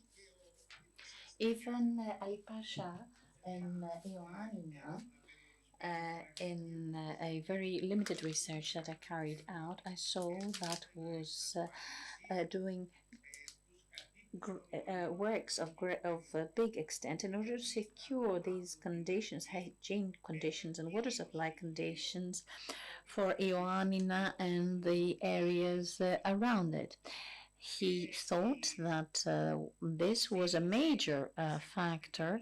Even Ali Pasha and Ioannis, in a very limited research that I carried out, I saw that was doing works of big extent in order to secure these conditions, hygiene conditions and water supply conditions for Ioannina and the areas around it. He thought that this was a major factor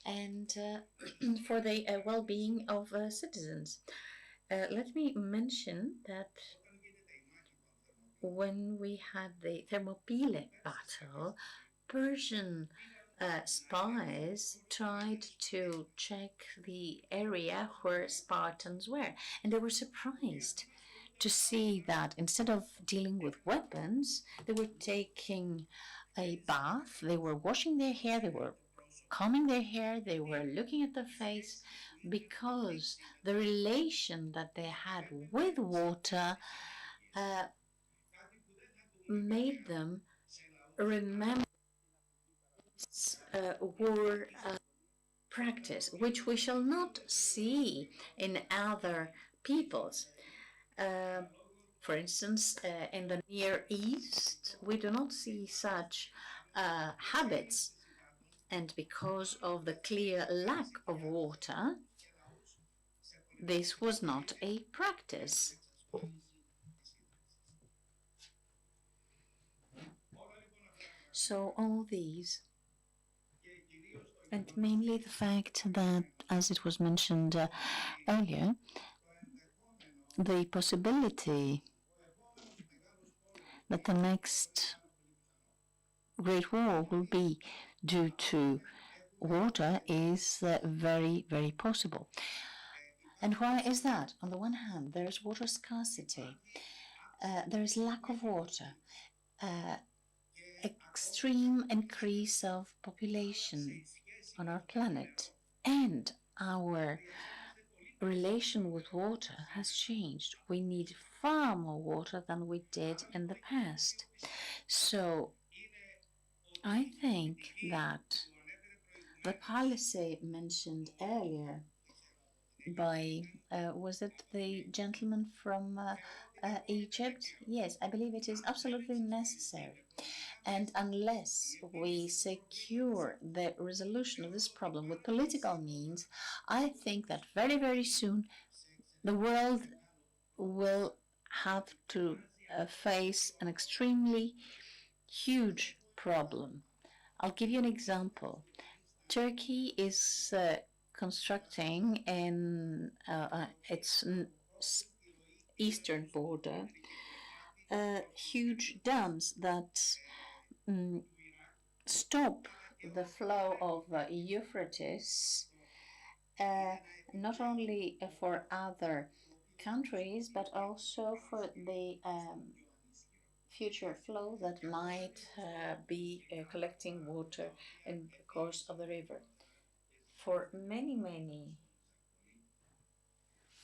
and for the well-being of citizens. Let me mention that when we had the Thermopylae battle, Persian spies tried to check the area where Spartans were, and they were surprised to see that instead of dealing with weapons, they were taking a bath, they were washing their hair, they were combing their hair, they were looking at their face, because the relation that they had with water made them remember war practice, which we shall not see in other peoples. For instance, in the Near East, we do not see such habits, and because of the clear lack of water, this was not a practice. So all these, and mainly the fact that, as it was mentioned earlier, the possibility that the next Great War will be due to water is very, very possible. And why is that? On the one hand, there is water scarcity, there is lack of water, extreme increase of population on our planet, and our relation with water has changed. We need far more water than we did in the past. So I think that the policy mentioned earlier by, was it the gentleman from Egypt? Yes, I believe it is absolutely necessary. And unless we secure the resolution of this problem with political means, I think that very, very soon the world will have to face an extremely huge problem. I'll give you an example. Turkey is constructing in its eastern border huge dams that stop the flow of Euphrates, not only for other countries, but also for the future flow that might be collecting water in the course of the river. For many, many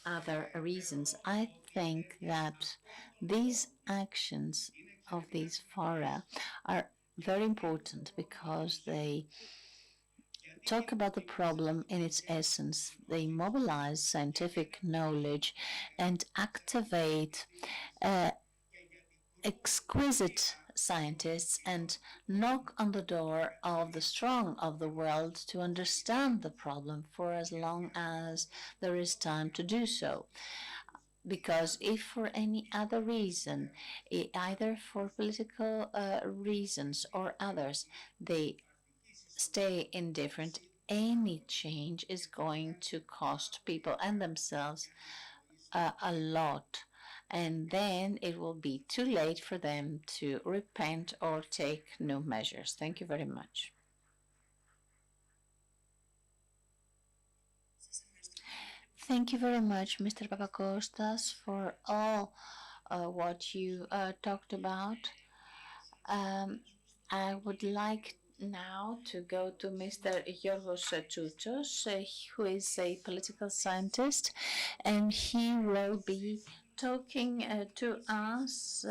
other reasons, I think that these actions of these fora are very important because they talk about the problem in its essence. They mobilize scientific knowledge and activate exquisite scientists and knock on the door of the strong of the world to understand the problem for as long as there is time to do so. Because if for any other reason, either for political reasons or others, they stay indifferent, any change is going to cost people and themselves a lot. And then it will be too late for them to repent or take new measures. Thank you very much. Thank you very much, Mr. Papakostas, for all what you talked about. I would like now to go to Mr. Giorgos Tsoutos, who is a political scientist, and he will be talking to us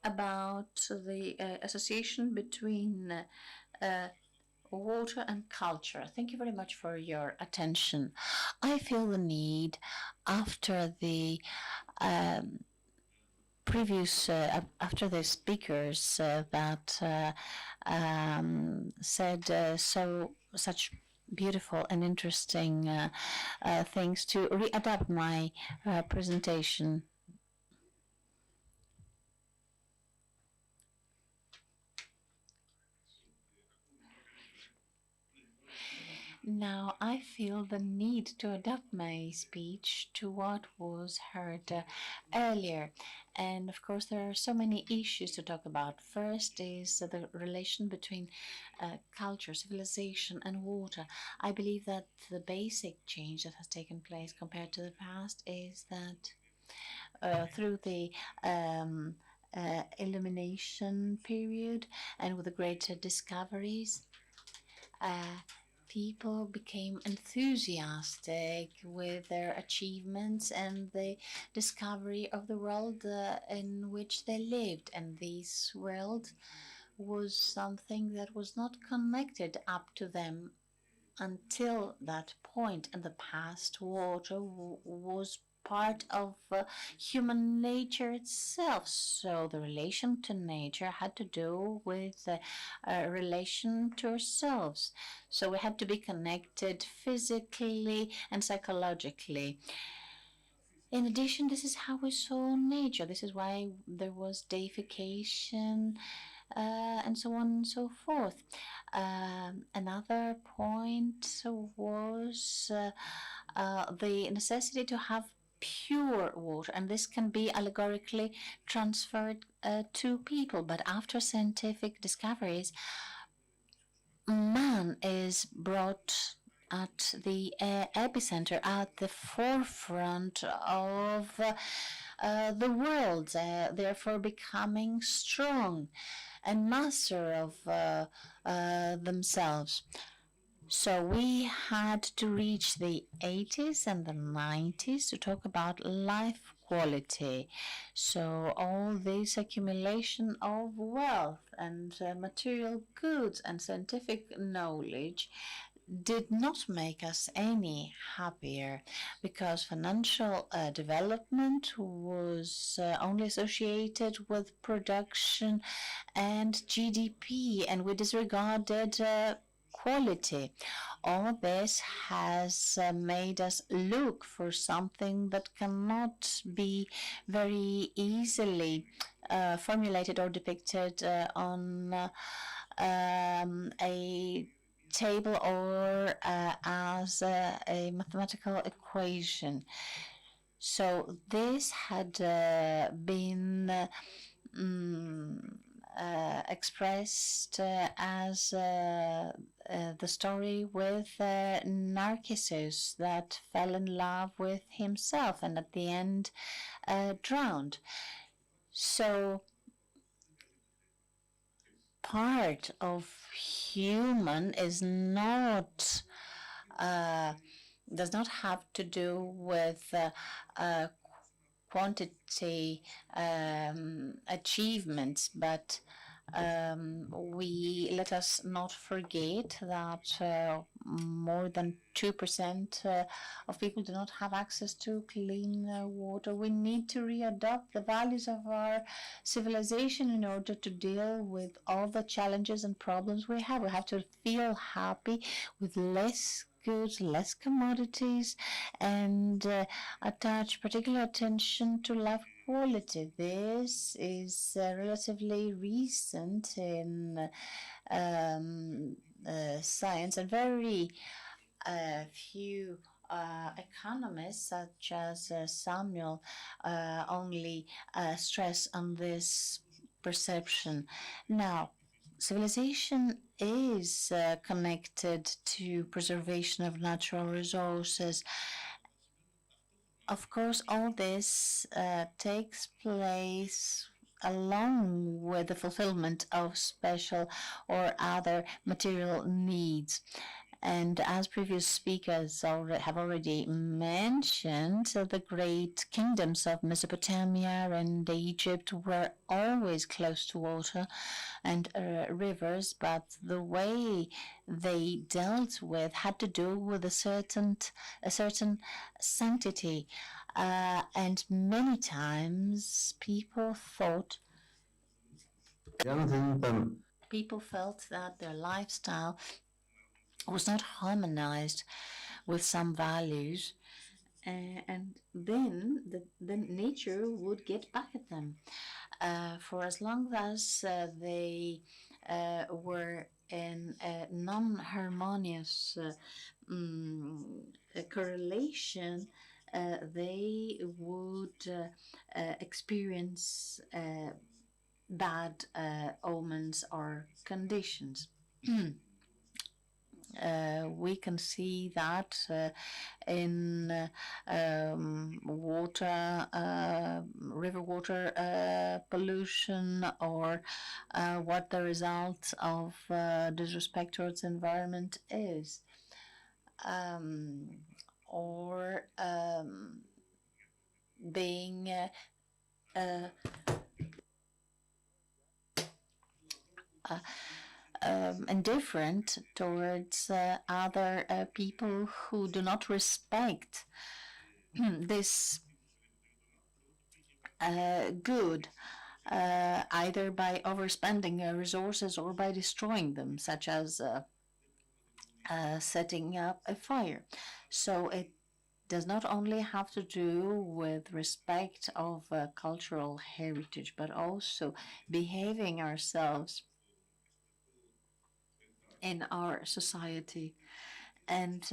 about the association between water and culture. Thank you very much for your attention. I feel the need after the after the speakers that said such beautiful and interesting things to readapt my presentation. Now, I feel the need to adapt my speech to what was heard earlier. And of course, there are so many issues to talk about. First is the relation between culture, civilization, and water. I believe that the basic change that has taken place compared to the past is that through the illumination period and with the greater discoveries, people became enthusiastic with their achievements and the discovery of the world in which they lived. And this world was something that was not connected up to them until that point. In the past, water was part of human nature itself. So the relation to nature had to do with a relation to ourselves. So we had to be connected physically and psychologically. In addition, this is how we saw nature. This is why there was deification and so on and so forth. Another point was the necessity to have pure water, and this can be allegorically transferred to people. But after scientific discoveries, man is brought at the epicenter, at the forefront of the world, therefore becoming strong and master of themselves. So we had to reach the 80s and the 90s to talk about life quality. So all this accumulation of wealth and material goods and scientific knowledge did not make us any happier, because financial development was only associated with production and GDP, and we disregarded quality. All this has made us look for something that cannot be very easily formulated or depicted on a table or as a mathematical equation. So this had been expressed as the story with Narcissus that fell in love with himself and at the end drowned. So part of human is not does not have to do with quantity achievements, but let us not forget that more than 2% of people do not have access to clean water. We need to readopt the values of our civilization in order to deal with all the challenges and problems we have. We have to feel happy with less goods, less commodities, and attach particular attention to life quality. This is relatively recent in science, and very few economists, such as Samuel, only stress on this perception. Now, civilization is connected to preservation of natural resources. Of course, all this takes place along with the fulfillment of special or other material needs. And as previous speakers have already mentioned, the great kingdoms of Mesopotamia and Egypt were always close to water and rivers, but the way they dealt with had to do with a certain sanctity. And many times people felt that their lifestyle was not harmonized with some values, and then nature would get back at them. For as long as they were in a non-harmonious correlation, they would experience bad omens or conditions. We can see that in river water pollution, or what the result of disrespect towards the environment is, or being indifferent towards other people who do not respect this good, either by overspending resources or by destroying them, such as setting up a fire. So it does not only have to do with respect of cultural heritage, but also behaving ourselves in our society. And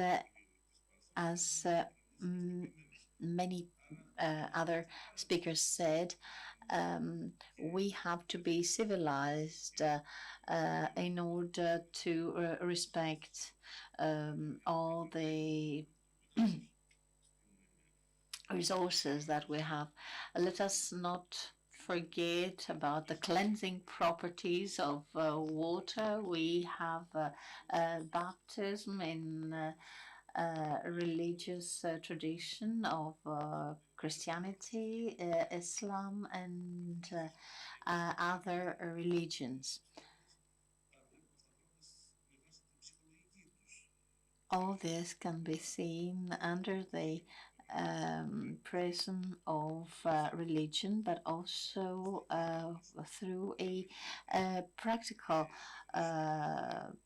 as many other speakers said, we have to be civilized in order to respect all the resources that we have. Let us not forget about the cleansing properties of water. We have baptism in religious tradition of Christianity, Islam, and other religions. All this can be seen under the prism of religion, but also through a practical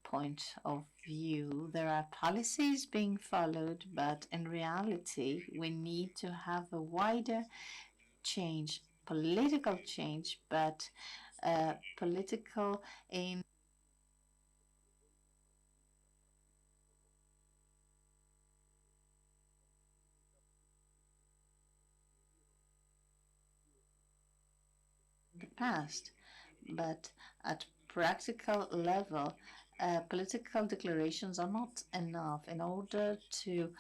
point of view. There are policies being followed, but in reality, we need to have a wider change, political change, but political in the past, but at practical level, political declarations are not enough. In order to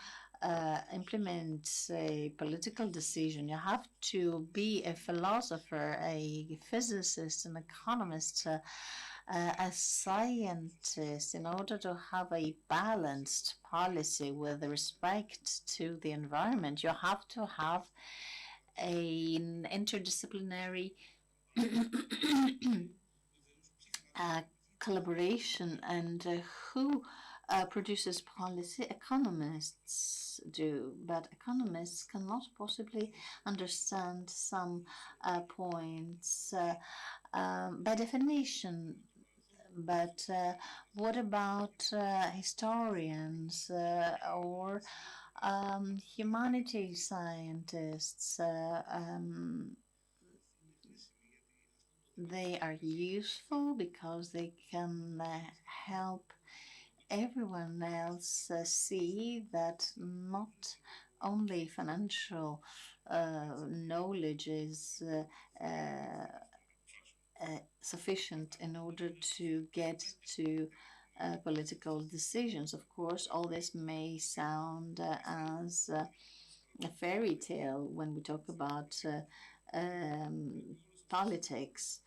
implement a political decision, you have to be a philosopher, a physicist, an economist, a scientist, in order to have a balanced policy with respect to the environment. You have to have an interdisciplinary collaboration. And who produces policy? Economists do, but economists cannot possibly understand some points. By definition, But what about historians or humanities scientists? They are useful because they can help everyone else see that not only financial knowledge is sufficient in order to get to political decisions. Of course, all this may sound as a fairy tale when we talk about politics.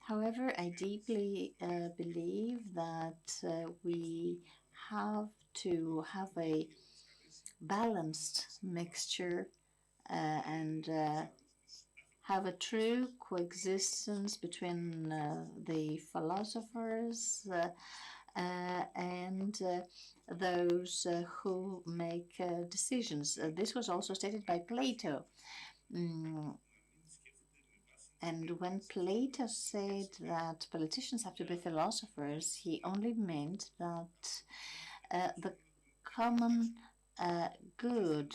However, I deeply believe that we have to have a balanced mixture and have a true coexistence between the philosophers and those who make decisions. This was also stated by Plato. And when Plato said that politicians have to be philosophers, he only meant that the common good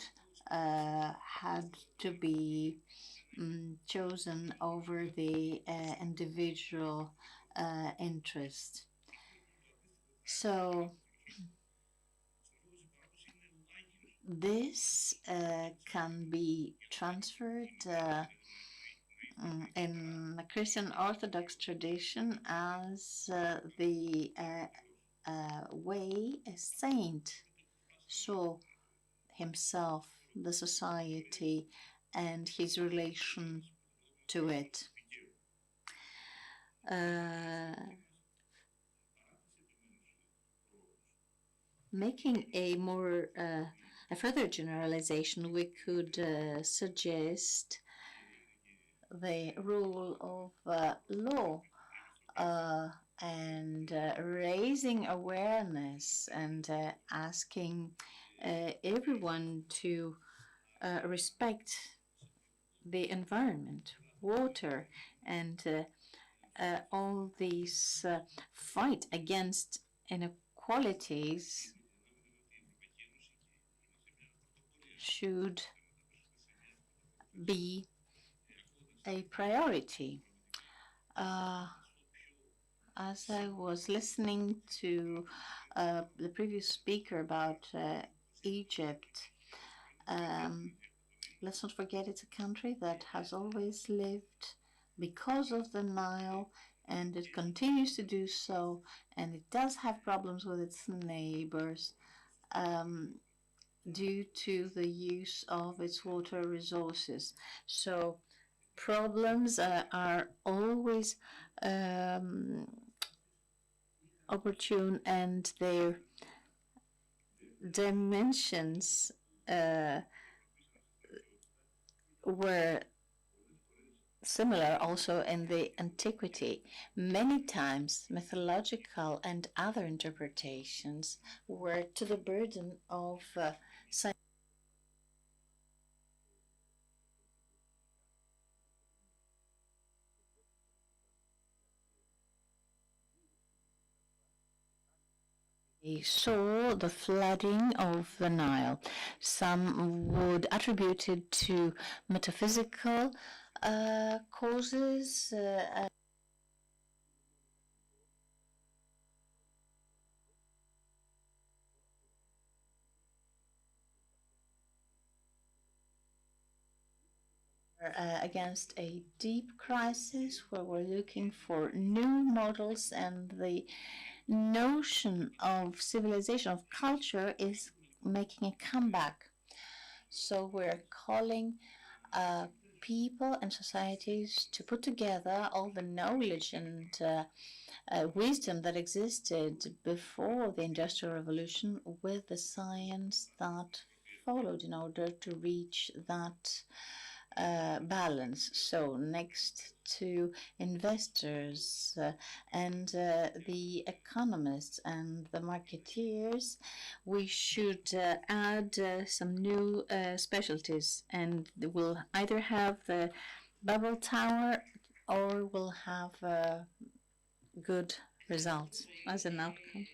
had to be chosen over the individual interest. So this can be transferred in the Christian Orthodox tradition as the way a saint saw himself, the society, and his relation to it. Making a further generalization, we could suggest the rule of law and raising awareness and asking everyone to respect the environment, water, and all these fight against inequalities should be a priority. As I was listening to the previous speaker about Egypt, let's not forget it's a country that has always lived because of the Nile, and it continues to do so, and it does have problems with its neighbors due to the use of its water resources. So problems are always opportune, and their dimensions were similar also in the antiquity. Many times mythological and other interpretations were to the burden of science. They saw the flooding of the Nile. Some would attribute it to metaphysical causes. Against a deep crisis where we're looking for new models, and the notion of civilization, of culture, is making a comeback. So we're calling people and societies to put together all the knowledge and wisdom that existed before the Industrial Revolution with the science that followed in order to reach that balance. So next to investors and the economists and the marketeers, we should add some new specialties, and we'll either have the bubble tower or we'll have good results as an outcome.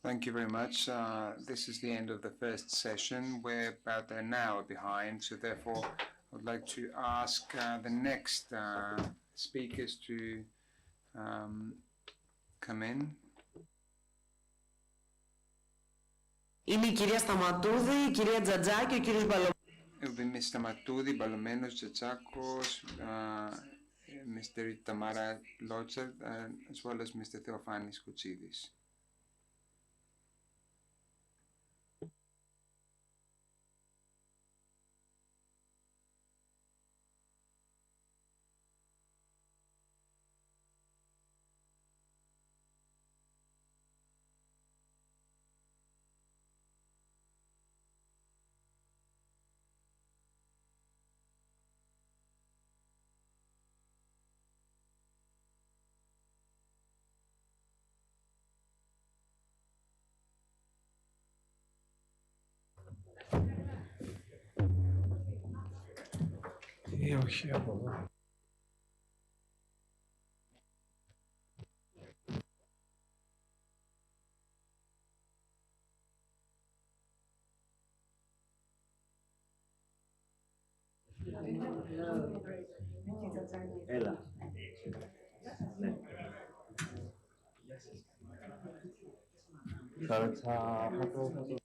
Thank you very much. This is the end of the first session. We're about an hour behind, so therefore I would like to ask the next speakers to come in. Είναι η κυρία Σταματούδη, η κυρία Τζατζά και ο κύριος Μπαλωμένος. It will be Mr. Stamatou, Balamenos, Tsakos, Mr. Tamara Lotzer, as well as Mr. Theophanis Koutsidis. Όχι από εδώ. Έλα. Θα το...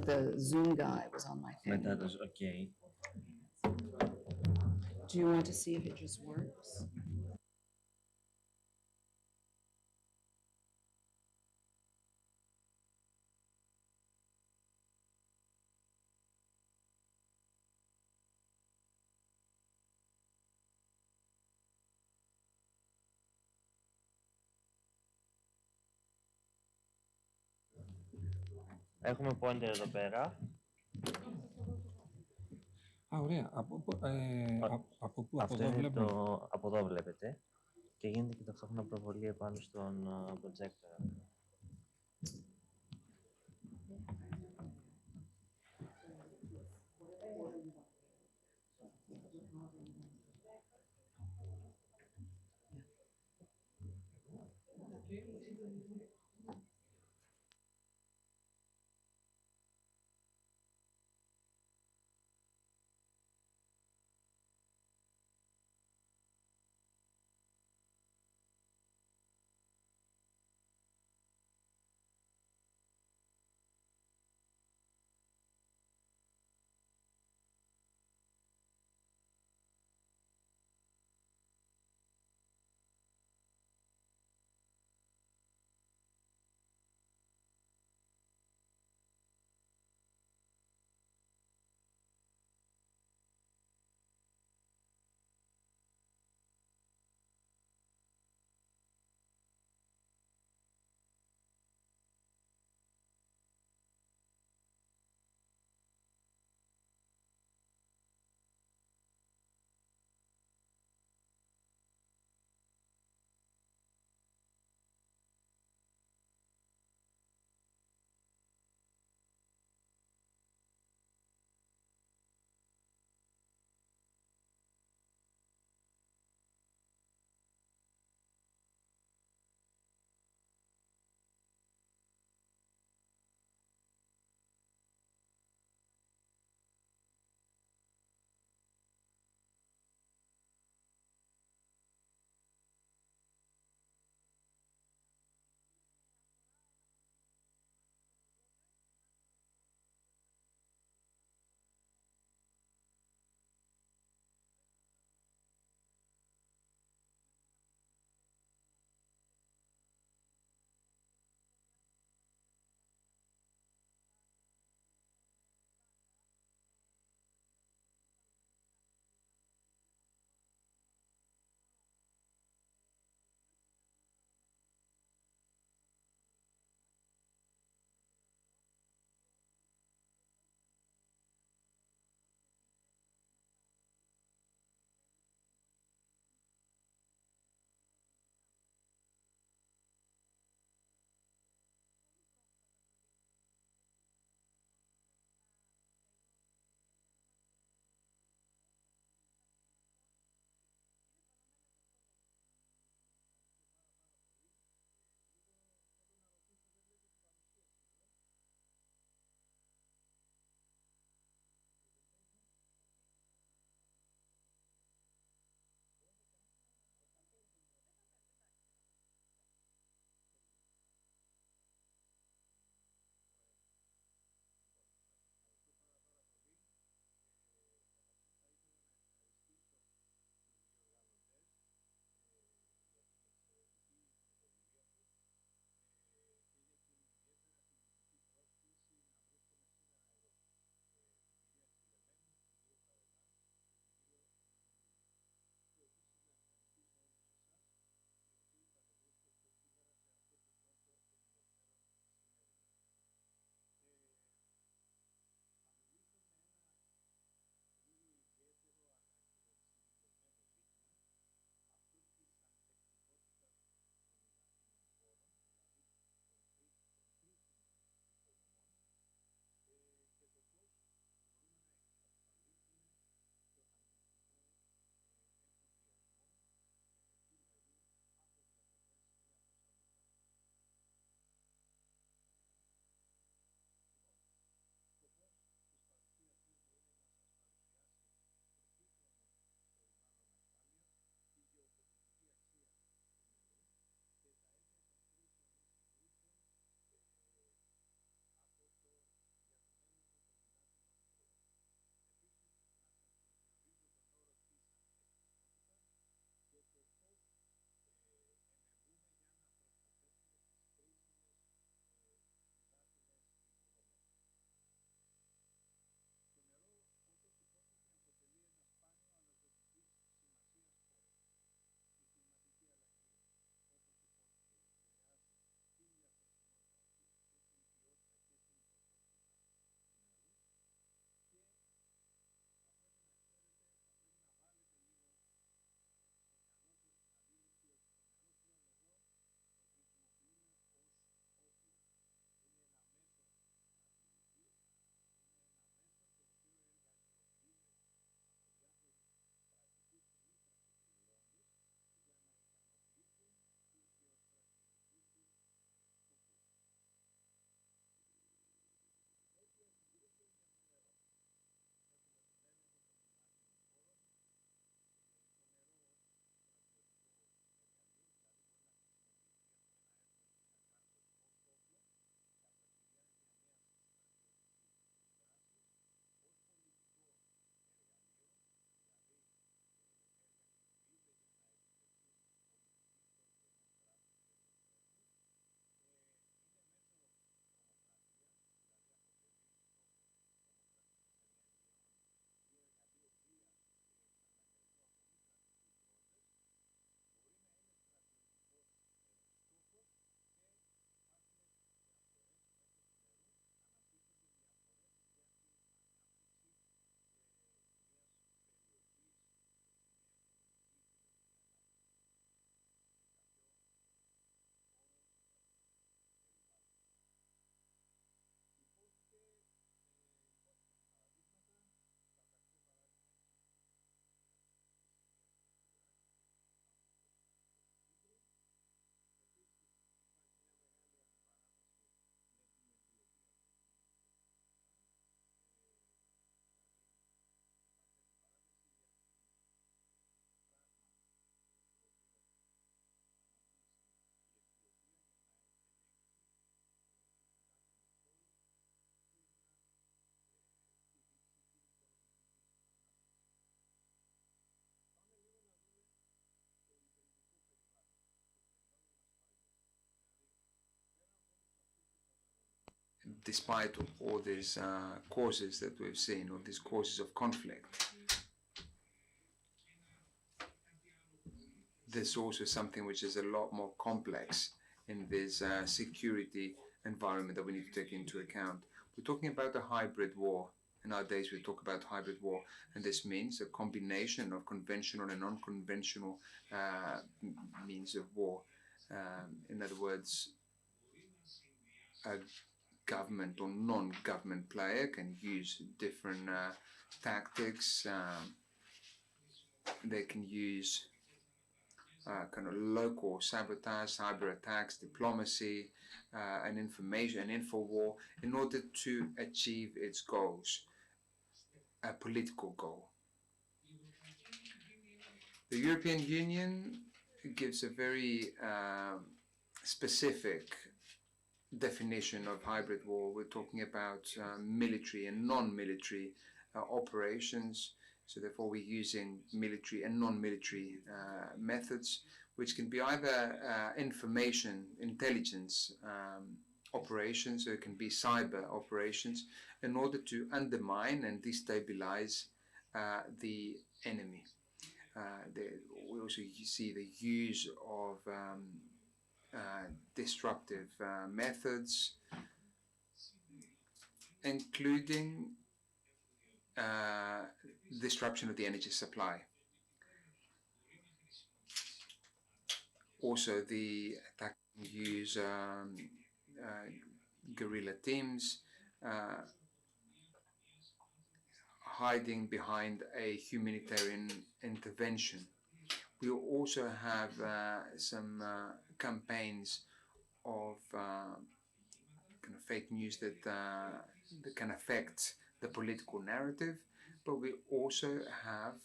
The Zoom guy was on my thing. Μετά το... Okay. Do you want to see if it just works? Έχουμε pointer εδώ πέρα. Α, ωραία. Από πού, από εδώ βλέπουμε. Από εδώ βλέπετε. Και γίνεται και ταυτόχρονα προβολή επάνω στον projector. despite all these causes that we've seen, all these causes of conflict, there's also something which is a lot more complex in this security environment that we need to take into account. We're talking about a hybrid war. Nowadays we talk about hybrid war, and this means a combination of conventional and non-conventional means of war. In other words, a government or non-government player can use different tactics. They can use kind of local sabotage, cyber attacks, diplomacy, and information and info war in order to achieve its goals, a political goal. The European Union gives a very specific definition of hybrid war. We're talking about military and non-military operations. So therefore we're using military and non-military methods, which can be either information, intelligence operations, or it can be cyber operations, in order to undermine and destabilize the enemy. We also see the use of disruptive methods, including disruption of the energy supply. Also, the attack use guerrilla teams, hiding behind a humanitarian intervention. We also have some campaigns of kind of fake news that can affect the political narrative, but we also have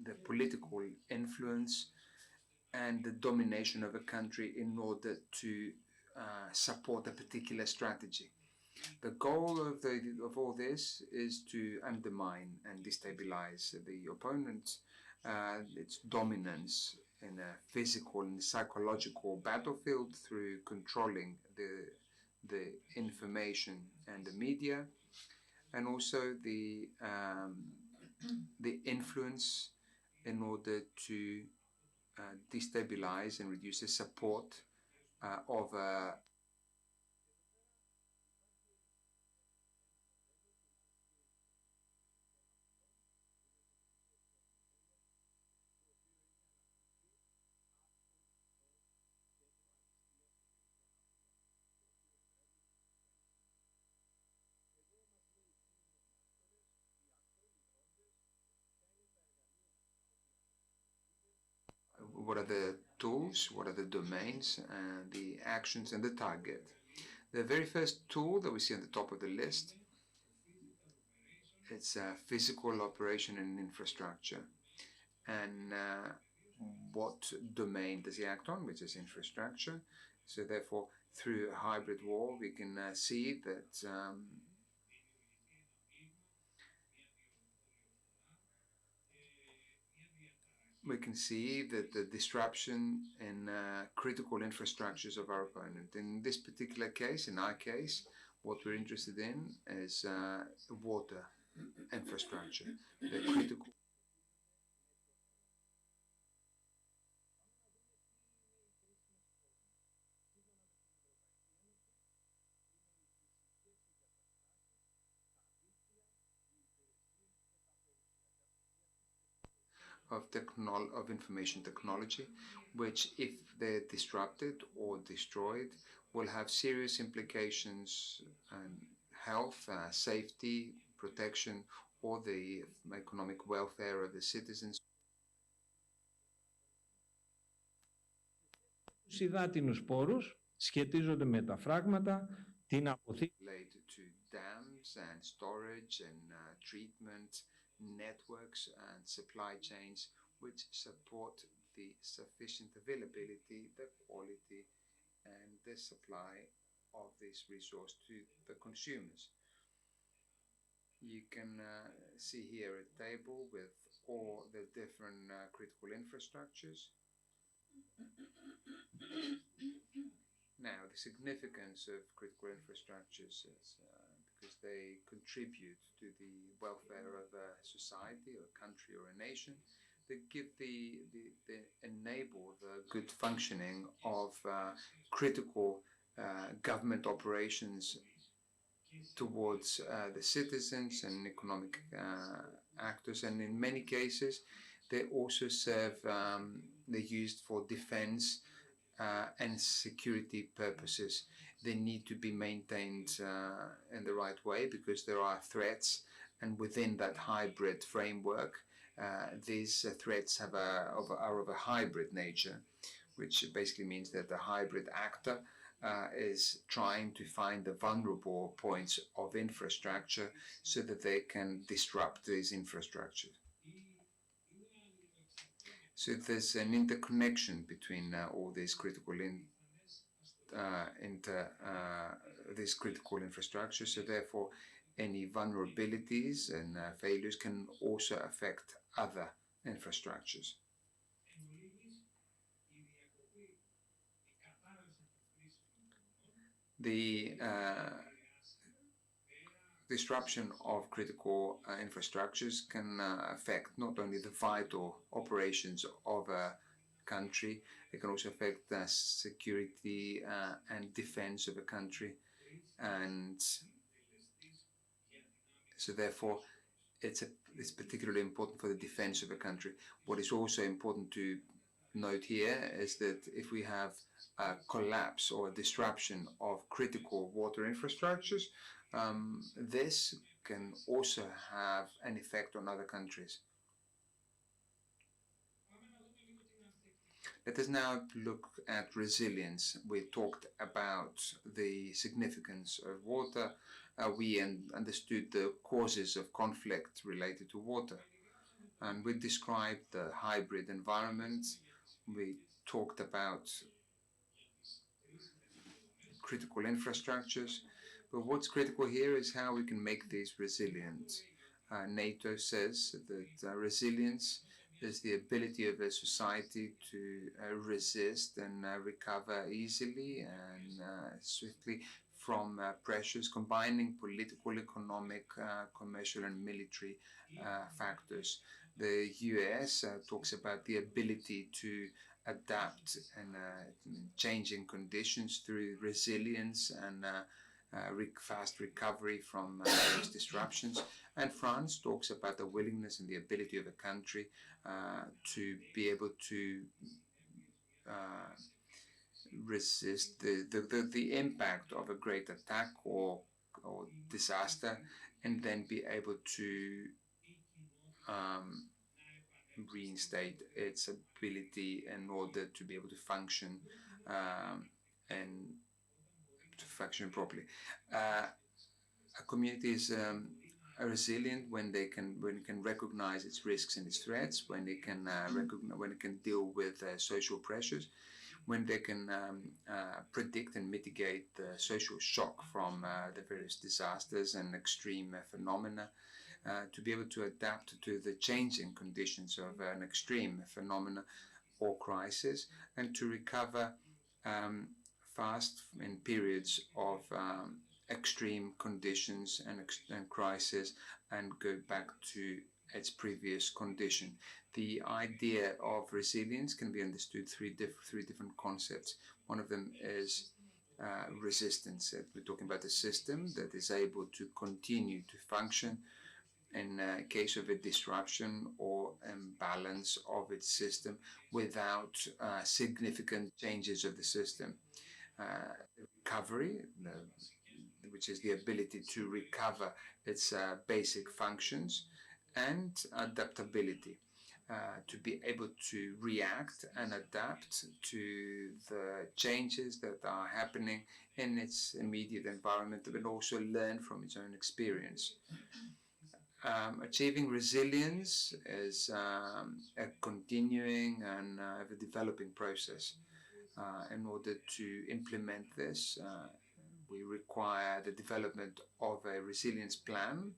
the political influence and the domination of a country in order to support a particular strategy. The goal of all this is to undermine and destabilize the opponent, its dominance in a physical and psychological battlefield through controlling the information and the media, and also the influence in order to destabilize and reduce the support of what are the tools, what are the domains, and the actions and the target. The very first tool that we see on the top of the list, it's physical operation and infrastructure. And what domain does he act on, which is infrastructure. So therefore, through a hybrid war, we can see that the disruption in critical infrastructures of our opponent. In this particular case, in our case, what we're interested in is water infrastructure, the critical. Of information technology, which, if they're disrupted or destroyed, will have serious implications on health, safety, protection, or the economic welfare of the citizens. Τους υδάτινους πόρους σχετίζονται με τα φράγματα, την αποθήκη. Related to dams and storage and treatment networks and supply chains which support the sufficient availability, the quality, and the supply of this resource to the consumers. You can see here a table with all the different critical infrastructures. Now, the significance of critical infrastructures is because they contribute to the welfare of a society, or a country, or a nation. They give they enable the good functioning of critical government operations towards the citizens and economic actors, and in many cases they also serve, they're used for defense and security purposes. They need to be maintained in the right way because there are threats, and within that hybrid framework, these threats are of a hybrid nature, which basically means that the hybrid actor is trying to find the vulnerable points of infrastructure so that they can disrupt these infrastructures. So there's an interconnection between all these critical these critical infrastructures. So therefore, any vulnerabilities and failures can also affect other infrastructures. The disruption of critical infrastructures can affect not only the vital operations of a country, it can also affect the security and defense of a country. And so therefore, it's particularly important for the defense of a country. What is also important to note here is that if we have a collapse or a disruption of critical water infrastructures, this can also have an effect on other countries. Let us now look at resilience. We talked about the significance of water. We understood the causes of conflict related to water. And we described the hybrid environment. We talked about critical infrastructures. But what's critical here is how we can make these resilient. NATO says that resilience is the ability of a society to resist and recover easily and swiftly from pressures, combining political, economic, commercial, and military factors. The US talks about the ability to adapt and changing conditions through resilience and fast recovery from those disruptions. And France talks about the willingness and the ability of a country to be able to resist the impact of a great attack or disaster, and then be able to reinstate its ability in order to be able to function and to function properly. A community is resilient when it can recognize its risks and its threats, when it can when it can deal with social pressures, when they can predict and mitigate the social shock from the various disasters and extreme phenomena, to be able to adapt to the changing conditions of an extreme phenomena or crisis, and to recover fast in periods of extreme conditions and crisis, and go back to its previous condition. The idea of resilience can be understood three different concepts. One of them is resistance. We're talking about a system that is able to continue to function in case of a disruption or imbalance of its system without significant changes of the system. Recovery, which is the ability to recover its basic functions, and adaptability, to be able to react and adapt to the changes that are happening in its immediate environment, but also learn from its own experience. Achieving resilience is a continuing and a developing process. In order to implement this, we require the development of a resilience plan,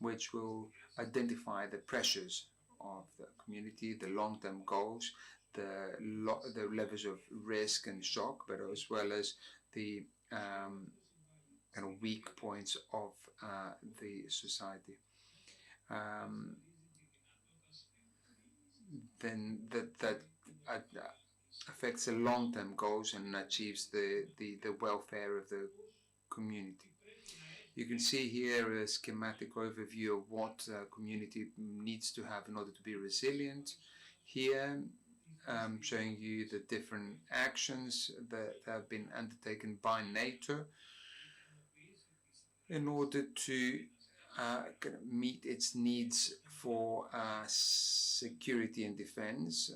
which will identify the pressures of the community, the long-term goals, the levels of risk and shock, but as well as the kind of weak points of the society. Then that affects the long-term goals and achieves the welfare of the community. You can see here a schematic overview of what a community needs to have in order to be resilient. Here, showing you the different actions that have been undertaken by NATO in order to meet its needs for security and defense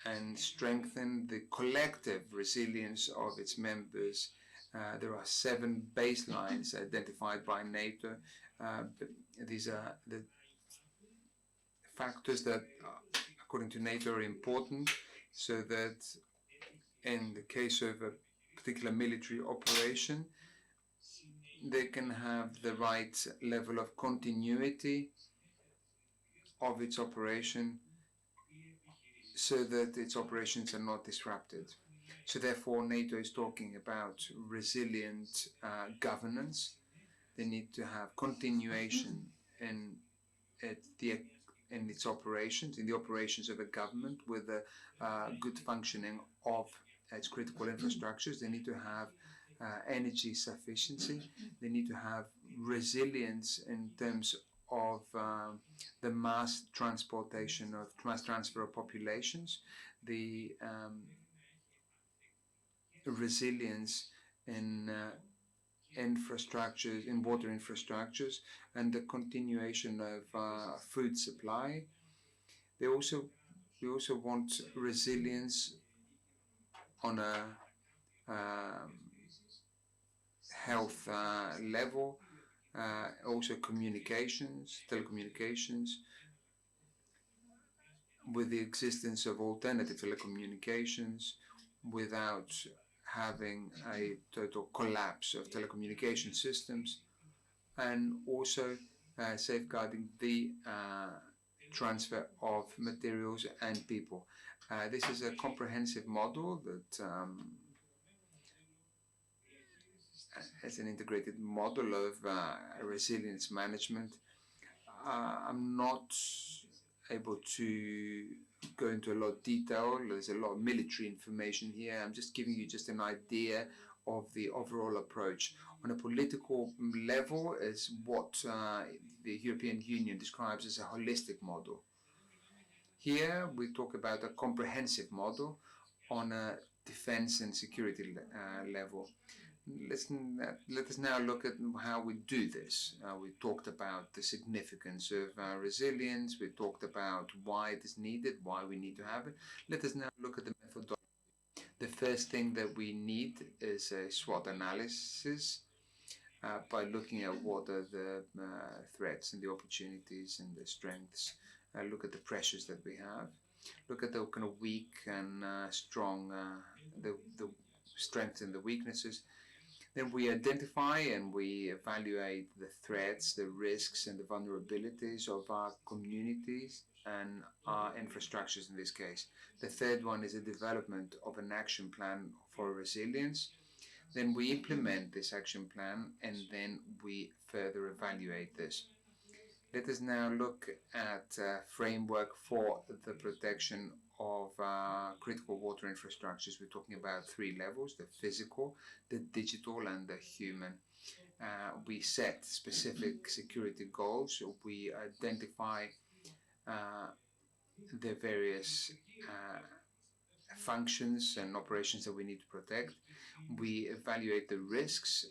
and strengthen the collective resilience of its members. There are 7 baselines identified by NATO. These are the factors that, according to NATO, are important, so that in the case of a particular military operation, they can have the right level of continuity of its operation so that its operations are not disrupted. So therefore, NATO is talking about resilient governance. They need to have continuation in its operations, in the operations of a government, with a good functioning of its critical infrastructures. They need to have energy sufficiency. They need to have resilience in terms of the mass transfer of populations, the resilience in infrastructures, in water infrastructures, and the continuation of food supply. We also want resilience on a health level, also communications, telecommunications, with the existence of alternative telecommunications without having a total collapse of telecommunication systems, and also safeguarding the transfer of materials and people. This is a comprehensive model that as an integrated model of resilience management. I'm not able to go into a lot of detail. There's a lot of military information here. I'm just giving you just an idea of the overall approach. On a political level, is what the European Union describes as a holistic model. Here we talk about a comprehensive model on a defense and security level. Let us now look at how we do this. We talked about the significance of resilience. We talked about why it is needed, why we need to have it. Let us now look at the methodology. The first thing that we need is a SWOT analysis by looking at what are the threats and the opportunities and the strengths. Look at the pressures that we have. Look at the kind of weak and strong, the strengths and the weaknesses. Then we identify and we evaluate the threats, the risks, and the vulnerabilities of our communities and our infrastructures in this case. The third one is the development of an action plan for resilience. Then we implement this action plan, and then we further evaluate this. Let us now look at a framework for the protection of critical water infrastructures. We're talking about 3 levels: the physical, the digital, and the human. We set specific security goals. We identify the various functions and operations that we need to protect. We evaluate the risks,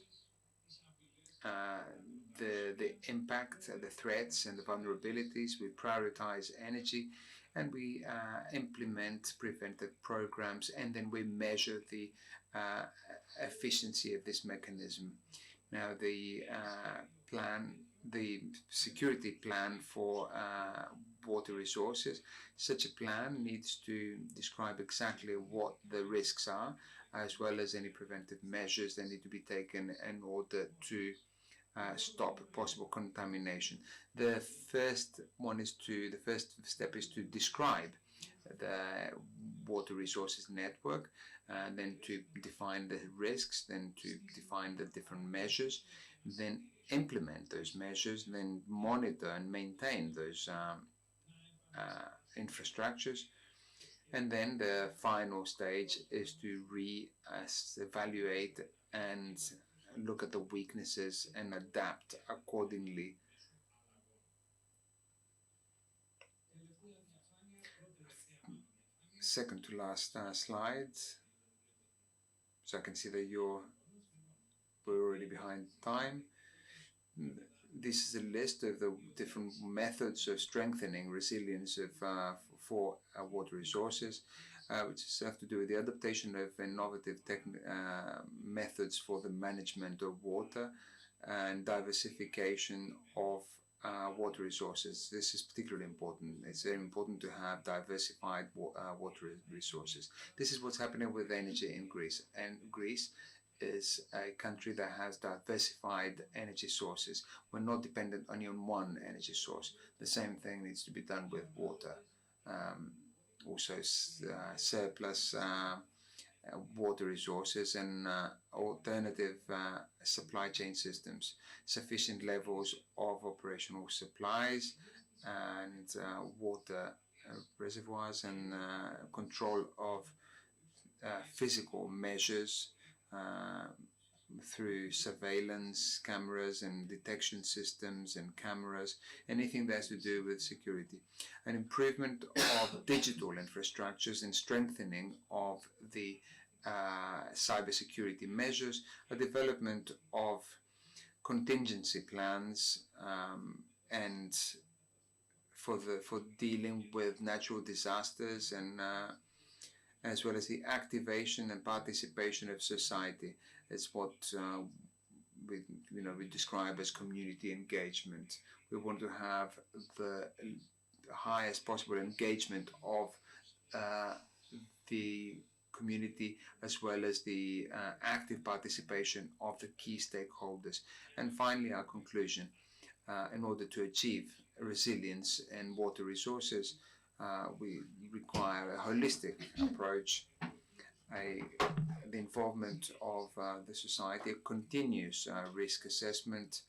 the impact, the threats, and the vulnerabilities. We prioritize energy, and we implement preventive programs, and then we measure the efficiency of this mechanism. Now, the security plan for water resources, such a plan needs to describe exactly what the risks are, as well as any preventive measures that need to be taken in order to stop possible contamination. The first step is to describe the water resources network, and then to define the risks, then to define the different measures, then implement those measures, then monitor and maintain those infrastructures. And then the final stage is to evaluate and look at the weaknesses and adapt accordingly. Second to last slide. So I can see that we're already behind time. This is a list of the different methods of strengthening resilience for water resources, which have to do with the adaptation of innovative methods for the management of water and diversification of water resources. This is particularly important. It's very important to have diversified water resources. This is what's happening with energy in Greece. And Greece is a country that has diversified energy sources. We're not dependent only on one energy source. The same thing needs to be done with water. Also surplus water resources and alternative supply chain systems, sufficient levels of operational supplies and water reservoirs, and control of physical measures through surveillance cameras and detection systems and cameras, anything that has to do with security. An improvement of digital infrastructures and strengthening of the cybersecurity measures, a development of contingency plans and for dealing with natural disasters, and as well as the activation and participation of society. It's what we describe as community engagement. We want to have the highest possible engagement of the community, as well as the active participation of the key stakeholders. And finally, our conclusion: in order to achieve resilience in water resources, we require a holistic approach, the involvement of the society, a continuous risk assessment,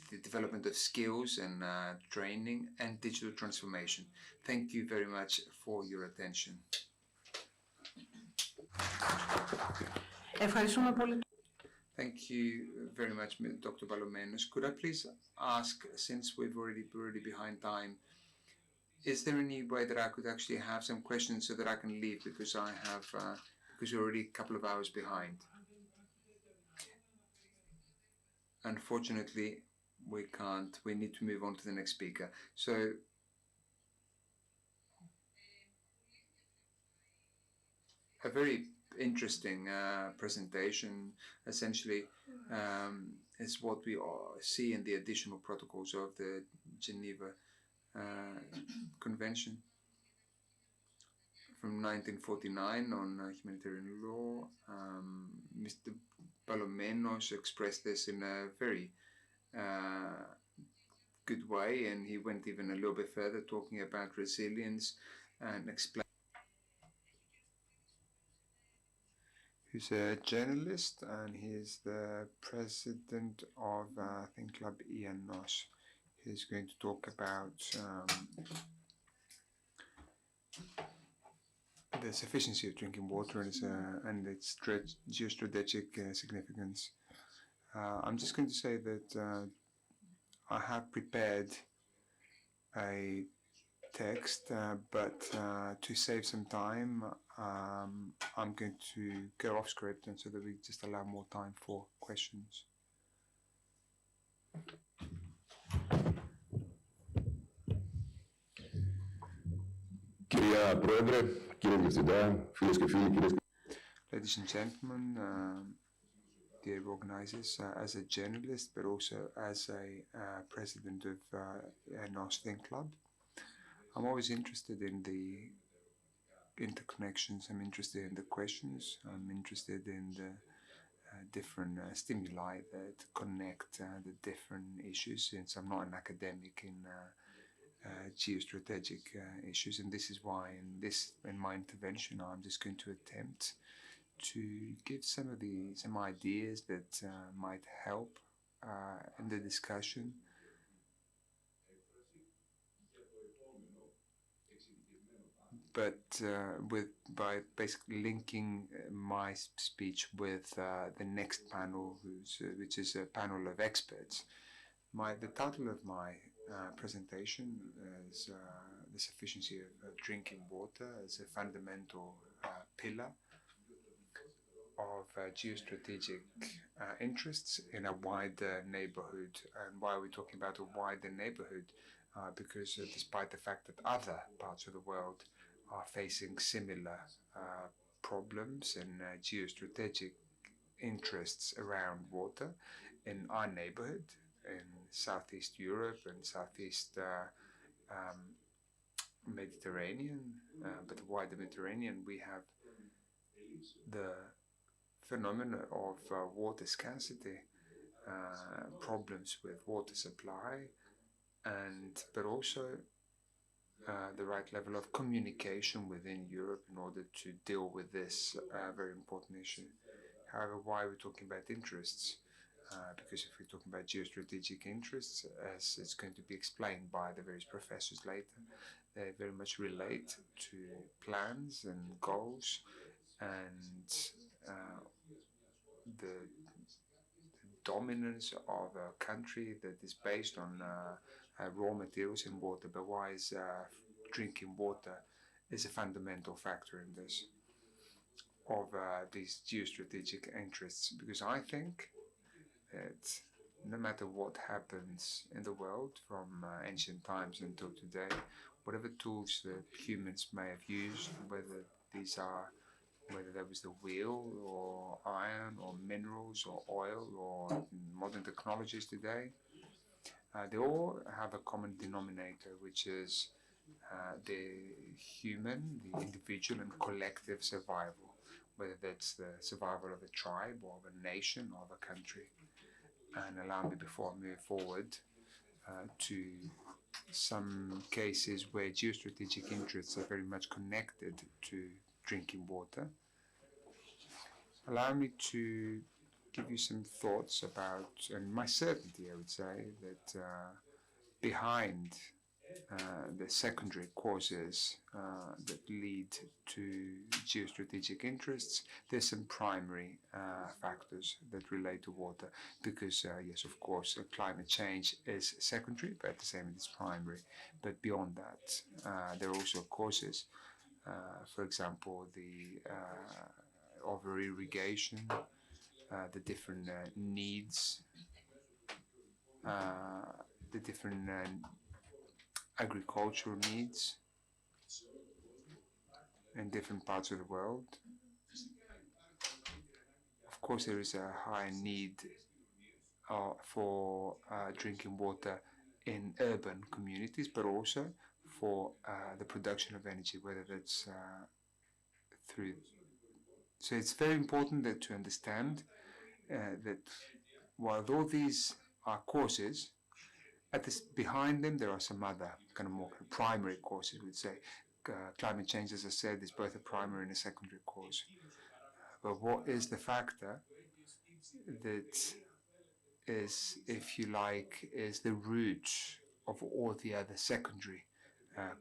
the development of skills and training, and digital transformation. Thank you very much for your attention. Thank you very much, Dr. Ballomenos. Could I please ask, since we're already behind time, is there any way that I could actually have some questions so that I can leave, because we're already a couple of hours behind? Unfortunately, we can't. We need to move on to the next speaker. So a very interesting presentation, essentially, is what we see in the additional protocols of the Geneva Convention from 1949 on humanitarian law. Mr. Ballomenos expressed this in a very good way, and he went even a little bit further, talking about resilience and explain. He's a journalist, and he's the president of Think Club EANOS. He's going to talk about the sufficiency of drinking water and its geostrategic significance. I'm just going to say that I have prepared a text, but to save some time, I'm going to go off script, and so that we just allow more time for questions. Ladies and gentlemen, dear organizers, as a journalist, but also as a president of EANOS Think Club, I'm always interested in the interconnections. I'm interested in the questions. I'm interested in the different stimuli that connect the different issues, since I'm not an academic in geostrategic issues, and this is why in my intervention I'm just going to attempt to give some ideas that might help in the discussion. But by basically linking my speech with the next panel, which is a panel of experts. The title of my presentation is the sufficiency of drinking water as a fundamental pillar of geostrategic interests in a wider neighborhood. And why are we talking about a wider neighborhood? Because despite the fact that other parts of the world are facing similar problems and geostrategic interests around water, in our neighborhood, in Southeast Europe and Southeast Mediterranean, but the wider Mediterranean, we have the phenomena of water scarcity, problems with water supply, but also the right level of communication within Europe in order to deal with this very important issue. However, why are we talking about interests? Because if we're talking about geostrategic interests, as it's going to be explained by the various professors later, they very much relate to plans and goals and the dominance of a country that is based on raw materials and water. But why is drinking water is a fundamental factor in this of these geostrategic interests? Because I think that no matter what happens in the world from ancient times until today, whatever tools that humans may have used, whether that was the wheel or iron or minerals or oil or modern technologies today, they all have a common denominator, which is the human, the individual and collective survival, whether that's the survival of a tribe or of a nation or of a country. And allow me, before I move forward, to some cases where geostrategic interests are very much connected to drinking water. Allow me to give you some thoughts about, and my certainty, I would say, that behind the secondary causes that lead to geostrategic interests, there's some primary factors that relate to water. Because, yes, of course, climate change is secondary, but at the same time it's primary. But beyond that, there are also causes. For example, the over-irrigation, the different needs, the different agricultural needs in different parts of the world. Of course, there is a high need for drinking water in urban communities, but also for the production of energy, whether that's through. So it's very important that to understand that while all these are causes, behind them there are some other kind of more primary causes, we'd say. Climate change, as I said, is both a primary and a secondary cause. But what is the factor that is, if you like, is the root of all the other secondary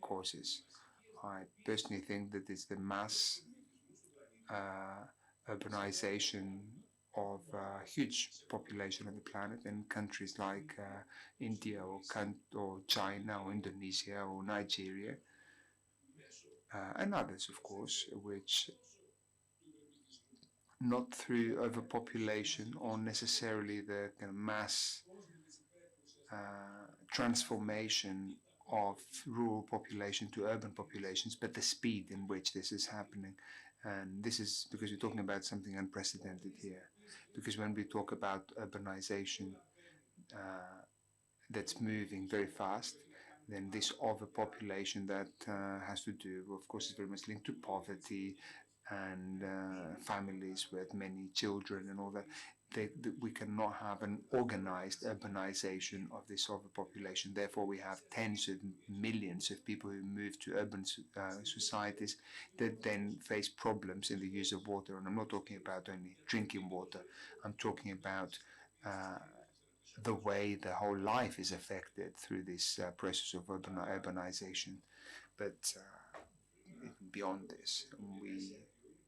causes? I personally think that it's the mass urbanization of a huge population on the planet in countries like India or China or Indonesia or Nigeria and others, of course, which not through overpopulation or necessarily the kind of mass transformation of rural population to urban populations, but the speed in which this is happening. And this is because we're talking about something unprecedented here. Because when we talk about urbanization that's moving very fast, then this overpopulation that has to do, of course, is very much linked to poverty and families with many children and all that. we cannot have an organized urbanization of this overpopulation. Therefore, we have tens of millions of people who move to urban societies that then face problems in the use of water. And I'm not talking about only drinking water. I'm talking about the way the whole life is affected through this process of urbanization. But beyond this, we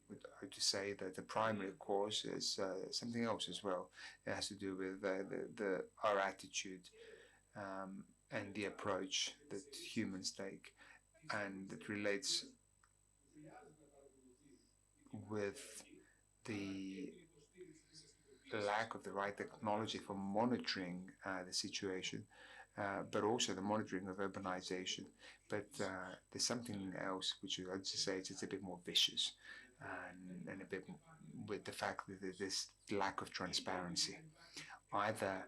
would like to say that the primary cause is something else as well. It has to do with our attitude and the approach that humans take, and it relates with the lack of the right technology for monitoring the situation, but also the monitoring of urbanization. But there's something else which I'd say it's a bit more vicious, and a bit with the fact that there's this lack of transparency, either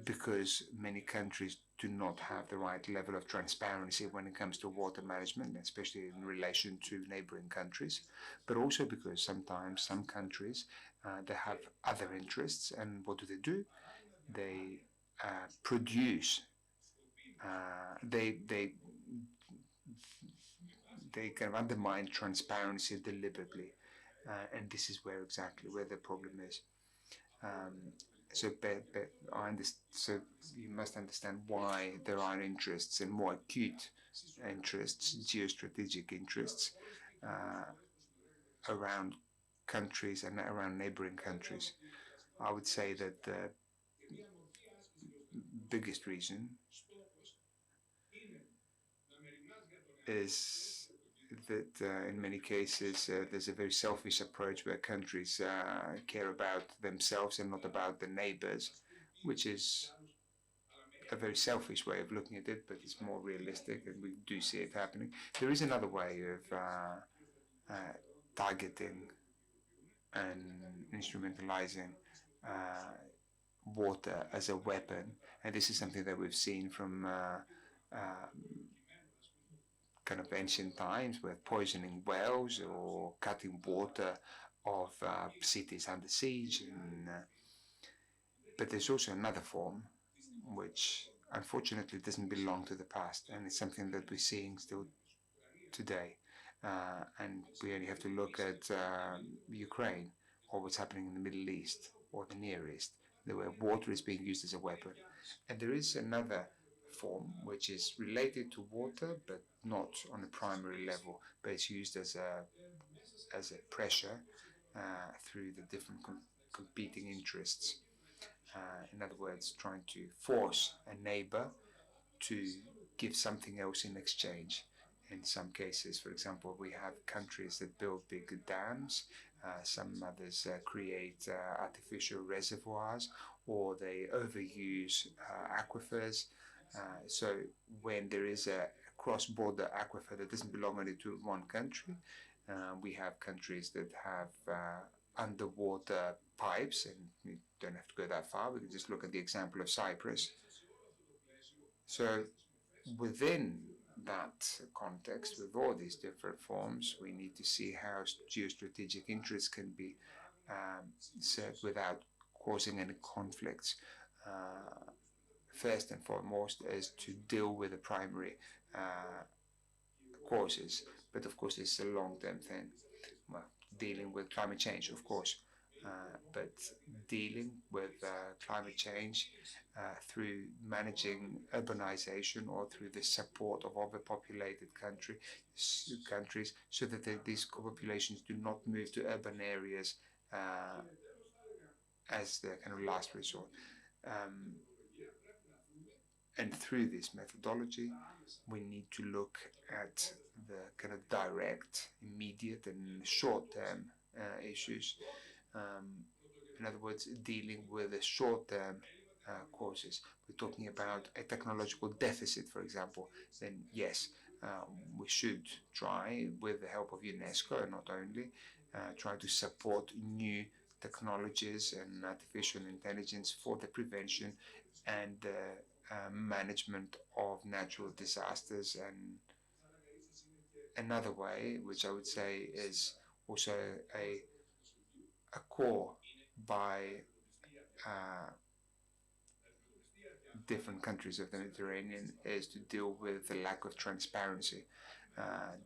because many countries do not have the right level of transparency when it comes to water management, especially in relation to neighboring countries, but also because sometimes some countries they have other interests, and what do? They produce, they kind of undermine transparency deliberately, and this is exactly where the problem is. So you must understand why there are interests, and more acute interests, geostrategic interests, around countries and around neighboring countries. I would say that the biggest reason is that in many cases there's a very selfish approach where countries care about themselves and not about the neighbors, which is a very selfish way of looking at it, but it's more realistic, and we do see it happening. There is another way of targeting and instrumentalizing water as a weapon, and this is something that we've seen from kind of ancient times, with poisoning wells or cutting water of cities under siege. But there's also another form which unfortunately doesn't belong to the past, and it's something that we're seeing still today. And we only have to look at Ukraine, or what's happening in the Middle East or the Near East, where water is being used as a weapon. And there is another form which is related to water, but not on a primary level, but it's used as a pressure through the different competing interests. In other words, trying to force a neighbor to give something else in exchange. In some cases, for example, we have countries that build big dams, some others create artificial reservoirs, or they overuse aquifers. So when there is a cross-border aquifer that doesn't belong only to one country, we have countries that have underwater pipes, and we don't have to go that far. We can just look at the example of Cyprus. So within that context, with all these different forms, we need to see how geostrategic interests can be served without causing any conflicts. First and foremost is to deal with the primary causes, but of course it's a long-term thing. Well, dealing with climate change, of course, but dealing with climate change through managing urbanization, or through the support of overpopulated countries, so that these populations do not move to urban areas as the kind of last resort. And through this methodology, we need to look at the kind of direct, immediate, and short-term issues. In other words, dealing with the short-term causes. We're talking about a technological deficit, for example, then yes, we should try, with the help of UNESCO, and not only, try to support new technologies and artificial intelligence for the prevention and management of natural disasters. And another way, which I would say is also a core by different countries of the Mediterranean is to deal with the lack of transparency.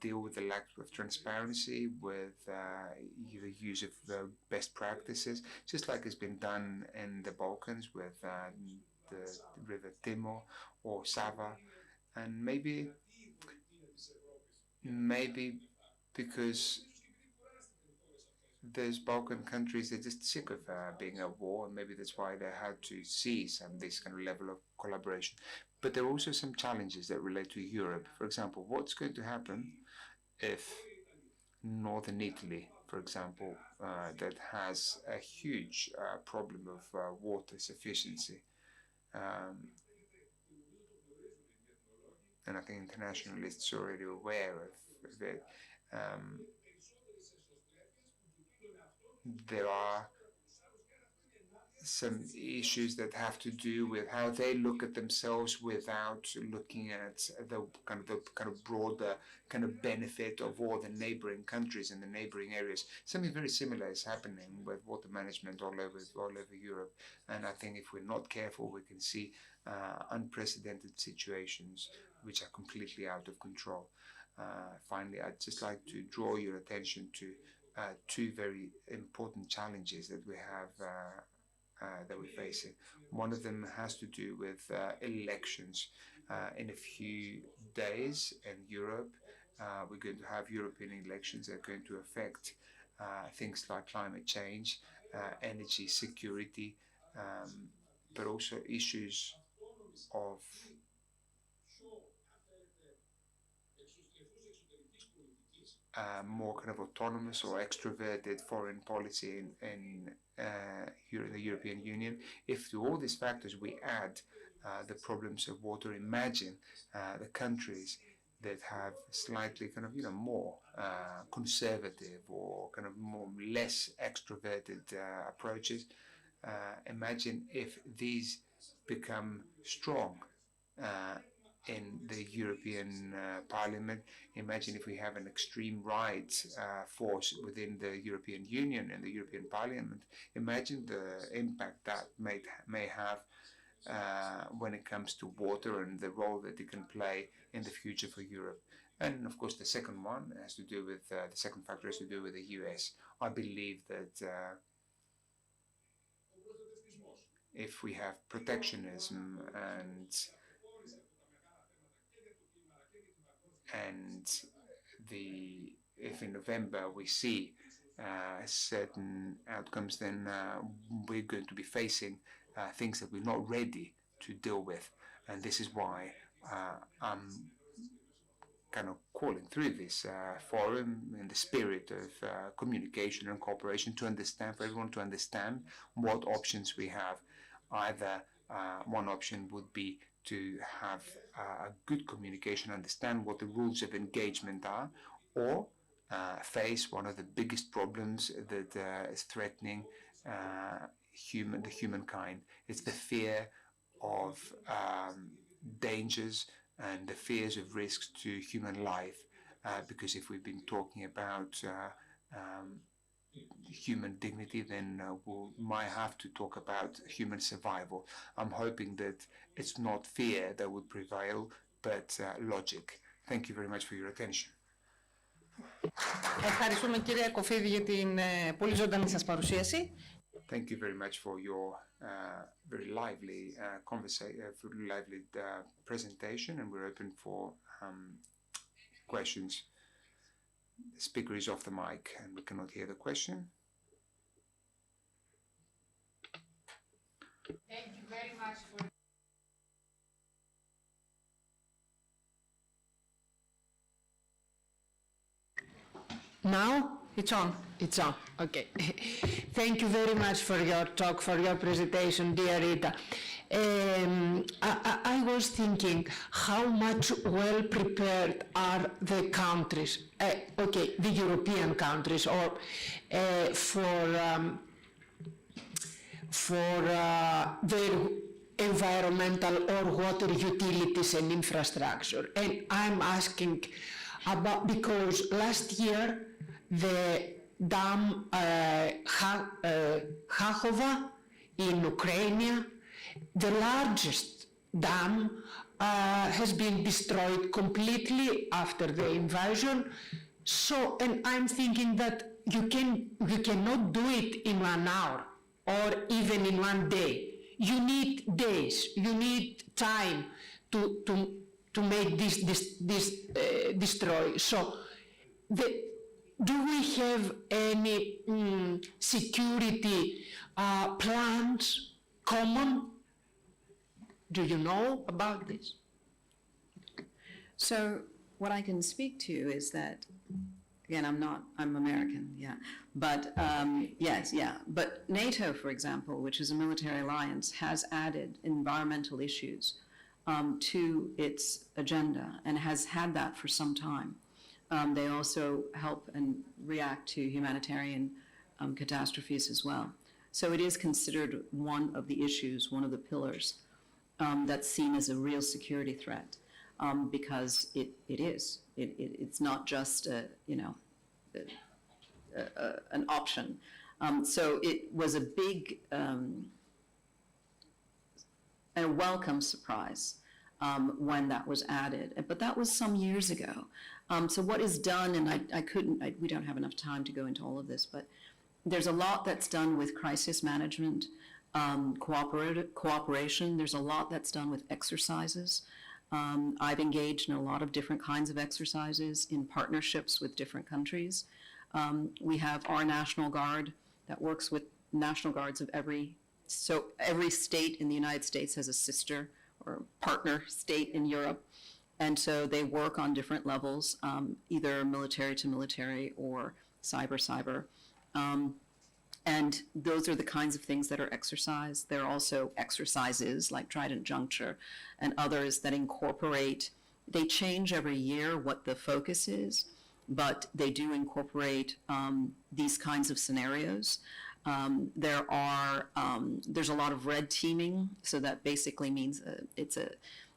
Deal with the lack of transparency with the use of the best practices, just like it's been done in the Balkans with the River Timor or Sava, and maybe because those Balkan countries, they're just sick of being at war, and maybe that's why they had to cease this kind of level of collaboration. But there are also some challenges that relate to Europe. For example, what's going to happen if northern Italy, for example, that has a huge problem of water sufficiency, and I think internationalists are already aware of it. There are some issues that have to do with how they look at themselves without looking at the kind of broader kind of benefit of all the neighboring countries and the neighboring areas. Something very similar is happening with water management all over Europe, and I think if we're not careful, we can see unprecedented situations which are completely out of control. Finally, I'd just like to draw your attention to two very important challenges that we have that we're facing. One of them has to do with elections. In a few days in Europe, we're going to have European elections that are going to affect things like climate change, energy security, but also issues of more kind of autonomous or extroverted foreign policy in the European Union. If to all these factors we add the problems of water, imagine the countries that have slightly kind of more conservative or kind of less extroverted approaches. Imagine if these become strong in the European Parliament. Imagine if we have an extreme right force within the European Union and the European Parliament. Imagine the impact that may have when it comes to water and the role that it can play in the future for Europe. And of course, the second one has to do with the second factor has to do with the US. I believe that if we have protectionism and if in November we see certain outcomes, then we're going to be facing things that we're not ready to deal with. And this is why I'm kind of calling through this forum in the spirit of communication and cooperation to understand, for everyone to understand what options we have. Either one option would be to have a good communication, understand what the rules of engagement are, or face one of the biggest problems that is threatening the humankind. It's the fear of dangers and the fears of risks to human life. Because if we've been talking about human dignity, then we might have to talk about human survival. I'm hoping that it's not fear that would prevail, but logic. Thank you very much for your attention. Ευχαριστούμε κύριε Κοφίδη για την πολύ ζωντανή σας παρουσίαση. Thank you very much for your very lively presentation, and we're open for questions. The speaker is off the mic and we cannot hear the question. Thank you very much for Now it's on. It's on. Okay. Thank you very much for your talk, for your presentation, dear Rita. I was thinking how much well prepared are the countries, the European countries, or for their environmental or water utilities and infrastructure. And I'm asking about, because last year the dam Chachova in Ukraine. The largest dam has been destroyed completely after the invasion. So, and I'm thinking that you cannot do it in 1 hour or even in 1 day. You need days, you need time to make this destroy. So, do we have any security plans common? Do you know about this? So what I can speak to is that, again, I'm American, yeah. But yes, yeah. But NATO, for example, which is a military alliance, has added environmental issues to its agenda and has had that for some time. They also help and react to humanitarian catastrophes as well. So it is considered one of the issues, one of the pillars that's seen as a real security threat, because it is. It's not just an option. So it was a big and a welcome surprise when that was added, but that was some years ago. So what is done, and we don't have enough time to go into all of this, but there's a lot that's done with crisis management, cooperation. There's a lot that's done with exercises. I've engaged in a lot of different kinds of exercises in partnerships with different countries. We have our National Guard that works with National Guards of every state in the United States has a sister or partner state in Europe. And so they work on different levels, either military to military or cyber. And those are the kinds of things that are exercised. There are also exercises like Trident Juncture and others that incorporate, they change every year what the focus is, but they do incorporate these kinds of scenarios. There's a lot of red teaming, so that basically means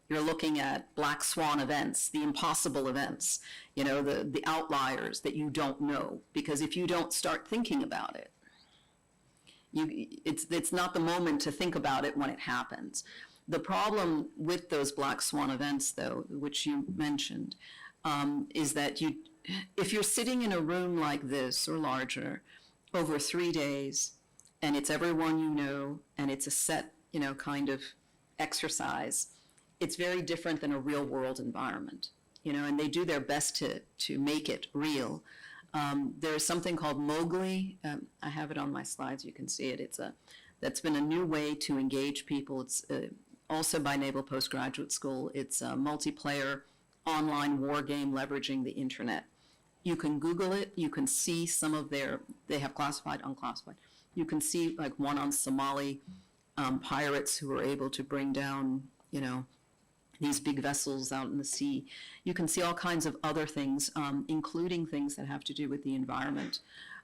you're looking at black swan events, the impossible events, the outliers that you don't know, because if you don't start thinking about it, it's not the moment to think about it when it happens. The problem with those black swan events, though, which you mentioned, is that if you're sitting in a room like this or larger over 3 days, and it's everyone you know, and it's a set, kind of exercise, it's very different than a real world environment, and they do their best to make it real. There's something called Mowgli. I have it on my slides. You can see it. That's been a new way to engage people. It's also by Naval Postgraduate School. It's a multiplayer online war game leveraging the internet. You can Google it. You can see some of they have classified, unclassified. You can see like one on Somali pirates who were able to bring down, these big vessels out in the sea. You can see all kinds of other things, including things that have to do with the environment.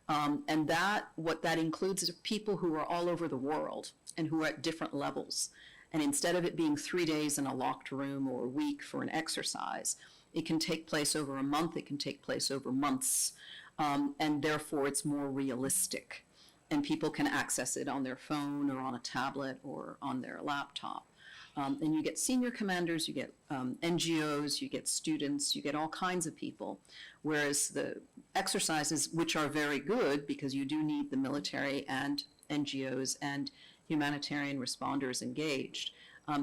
And what that includes is people who are all over the world and who are at different levels. And instead of it being 3 days in a locked room or a week for an exercise, it can take place over a month, it can take place over months, and therefore it's more realistic. And people can access it on their phone or on a tablet or on their laptop. And you get senior commanders, you get NGOs, you get students, you get all kinds of people. Whereas the exercises, which are very good because you do need the military and NGOs and humanitarian responders engaged,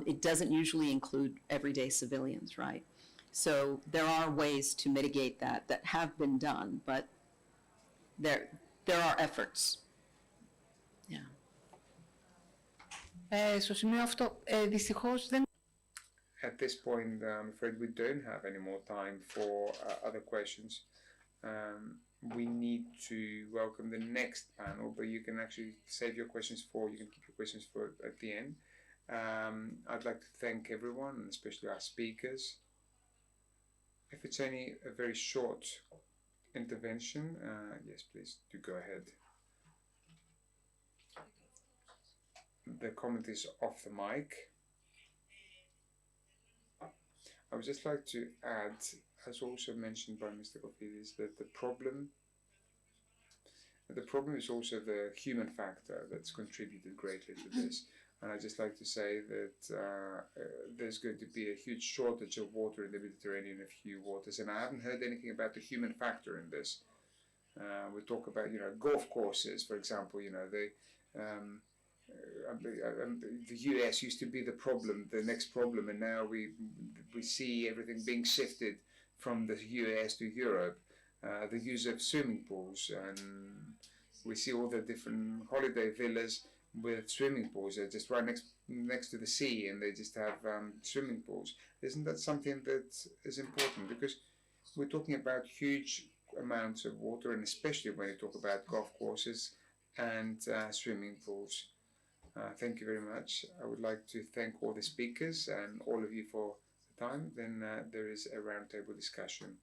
it doesn't usually include everyday civilians, right? So there are ways to mitigate that have been done, but there are efforts. Yeah. Στο σημείο αυτό, δυστυχώς δεν... At this point, I'm afraid we don't have any more time for other questions. We need to welcome the next panel, but you can actually save your questions you can keep your questions for at the end. I'd like to thank everyone, and especially our speakers. If it's a very short intervention, yes, please do go ahead. The comment is off the mic. I would just like to add, as also mentioned by Mr. Kapodistrias, that the problem The problem is also the human factor that's contributed greatly to this. And I'd just like to say that there's going to be a huge shortage of water in the Mediterranean in a few waters, and I haven't heard anything about the human factor in this. We talk about, golf courses, for example. The US used to be the problem, the next problem, and now we see everything being shifted from the US to Europe. The use of swimming pools, and we see all the different holiday villas with swimming pools. They're just right next to the sea, and they just have swimming pools. Isn't that something that is important? Because we're talking about huge amounts of water, and especially when you talk about golf courses and swimming pools. Thank you very much. I would like to thank all the speakers and all of you for the time. Then there is a roundtable discussion.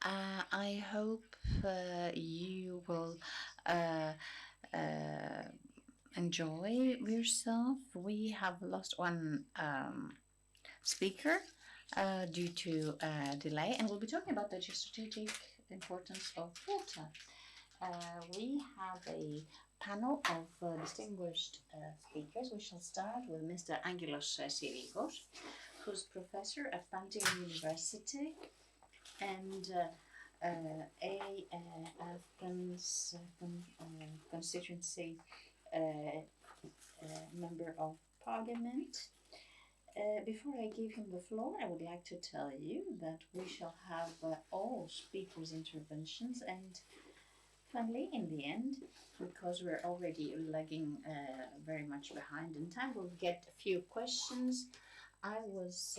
I hope you will enjoy yourself. We have lost one speaker due to delay, and we'll be talking about the geostrategic importance of water. We have a panel of distinguished speakers. We shall start with Mr. Angelos Sirigos, who's professor at Panhellenic University and Athens constituency member of parliament. Before I give him the floor, I would like to tell you that we shall have all speakers' interventions, and finally, in the end, because we're already lagging very much behind in time, we'll get a few questions. I was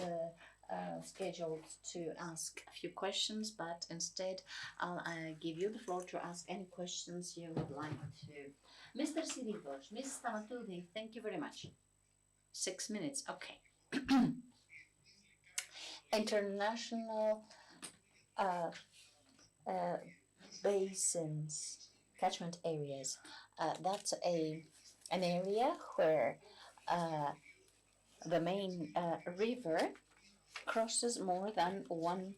scheduled to ask a few questions, but instead I'll give you the floor to ask any questions you would like to. Mr. Sirigos, Ms. Stamatoudi, thank you very much. 6 minutes, okay. International basins, catchment areas. That's an area where the main river crosses more than one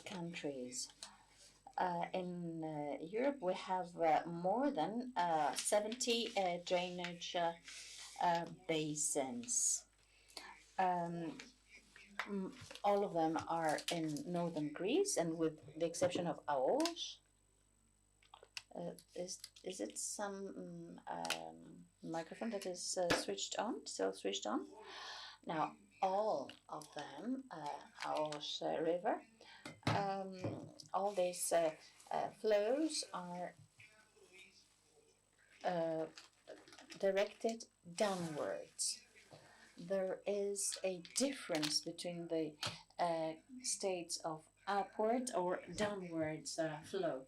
countries. In Europe, we have more than 70 drainage basins. All of them are in northern Greece, and with the exception of A.O.S. Is it some microphone that is switched on, still switched on? Now, all of them, A.O.S. River, all these flows are directed downwards. There is a difference between the states of upward or downwards flow.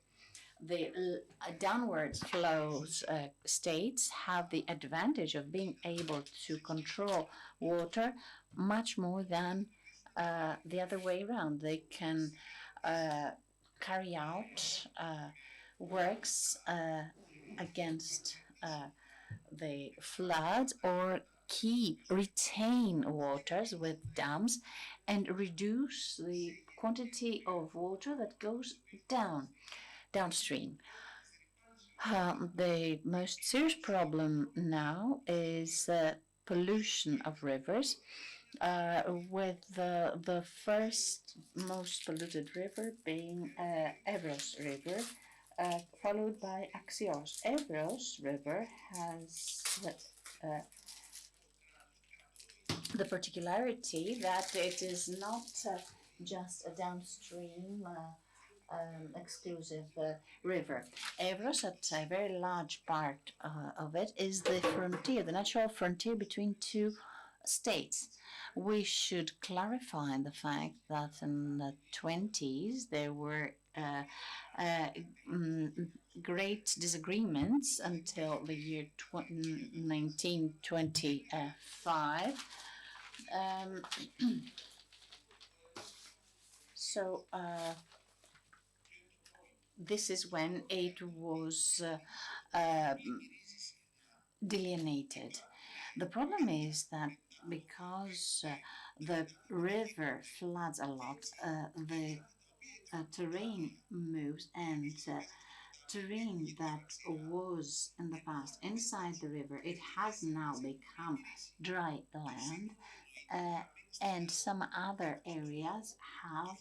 The downwards flows states have the advantage of being able to control water much more than the other way around. They can carry out works against the flood or retain waters with dams and reduce the quantity of water that goes downstream. The most serious problem now is pollution of rivers, with the first most polluted river being E.M.A.A.S River, followed by Axios. E.M.A.A.S River has the particularity that it is not just a downstream exclusive river. E.M.A.A.S, at a very large part of it, is the frontier, the natural frontier between two states. We should clarify the fact that in the 20s there were great disagreements until the year 1925. So this is when it was delineated. The problem is that because the river floods a lot, the terrain moves, and terrain that was in the past inside the river, it has now become dry land, and some other areas have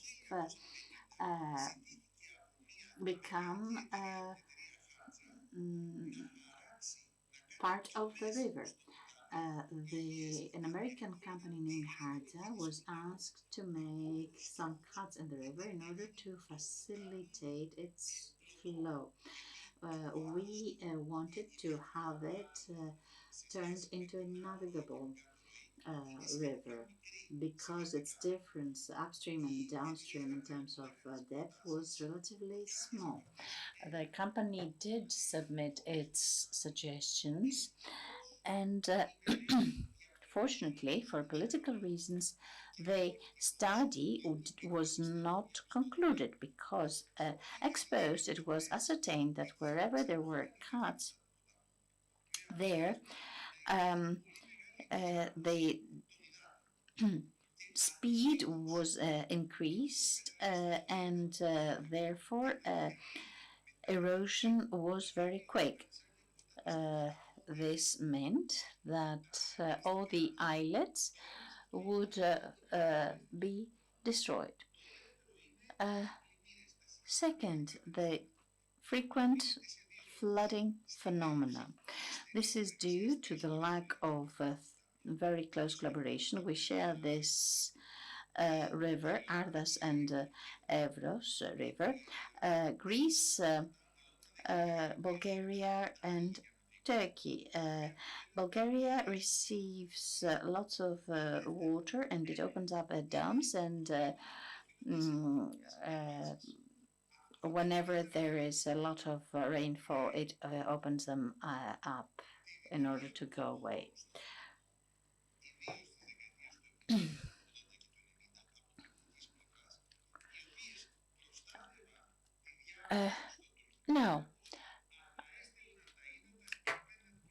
become part of the river. An American company named Harta was asked to make some cuts in the river in order to facilitate its flow. We wanted to have it turned into a navigable river because its difference upstream and downstream in terms of depth was relatively small. The company did submit its suggestions, and fortunately, for political reasons, the study was not concluded because ex post it was ascertained that wherever there were cuts there, the speed was increased, and therefore erosion was very quick. This meant that all the islets would be destroyed. Second, the frequent flooding phenomena. This is due to the lack of very close collaboration. We share this river, Ardas and Evros River, Greece, Bulgaria, and Turkey. Bulgaria receives lots of water, and it opens up dams, and whenever there is a lot of rainfall, it opens them up in order to go away. Now,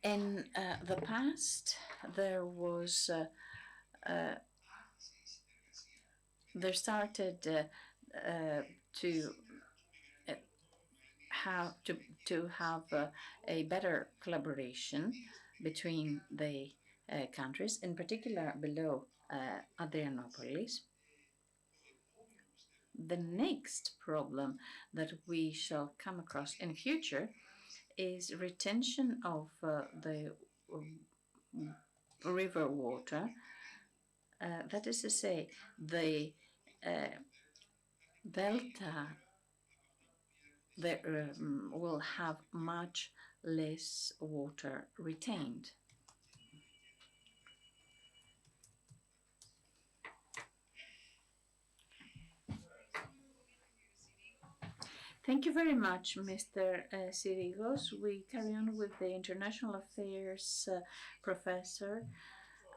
in the past, there was they started to have a better collaboration between the countries, in particular below Adrianopolis. The next problem that we shall come across in future is retention of the river water. That is to say, the delta will have much less water retained. Thank you very much, Mr. Sirigos. We carry on with the International Affairs professor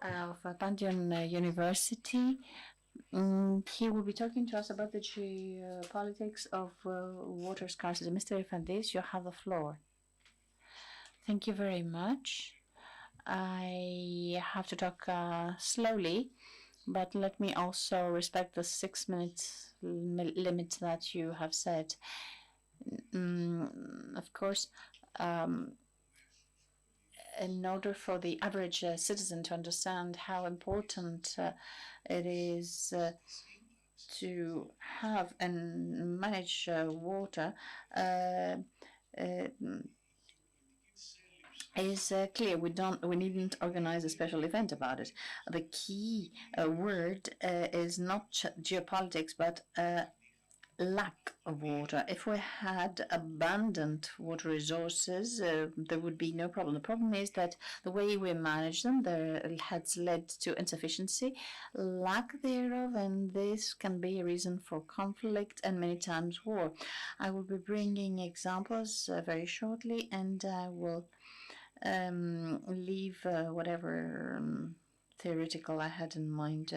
of Panhellenic University. He will be talking to us about the geopolitics of water scarcity. Mr. Ephandes, you have the floor. Thank you very much. I have to talk slowly, but let me also respect the 6 minutes limit that you have set. Of course, in order for the average citizen to understand how important it is to have and manage water, is clear. We needn't organize a special event about it. The key word is not geopolitics, but lack of water. If we had abundant water resources, there would be no problem. The problem is that the way we manage them has led to insufficiency, lack thereof, and this can be a reason for conflict and many times war. I will be bringing examples very shortly, and I will leave whatever theoretical I had in mind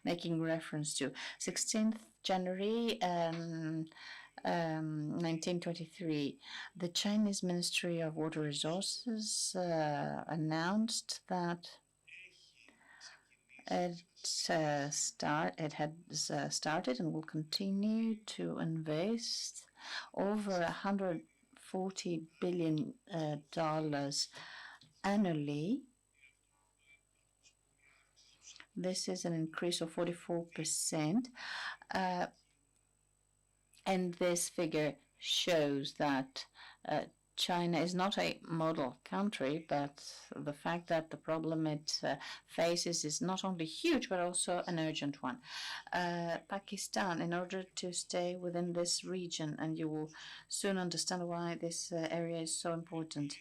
making reference to. 16th January 1923, the Chinese Ministry of Water Resources announced that it had started and will continue to invest over $140 billion annually. This is an increase of 44%. And this figure shows that China is not a model country, but the fact that the problem it faces is not only huge, but also an urgent one. Pakistan, in order to stay within this region, and you will soon understand why this area is so important,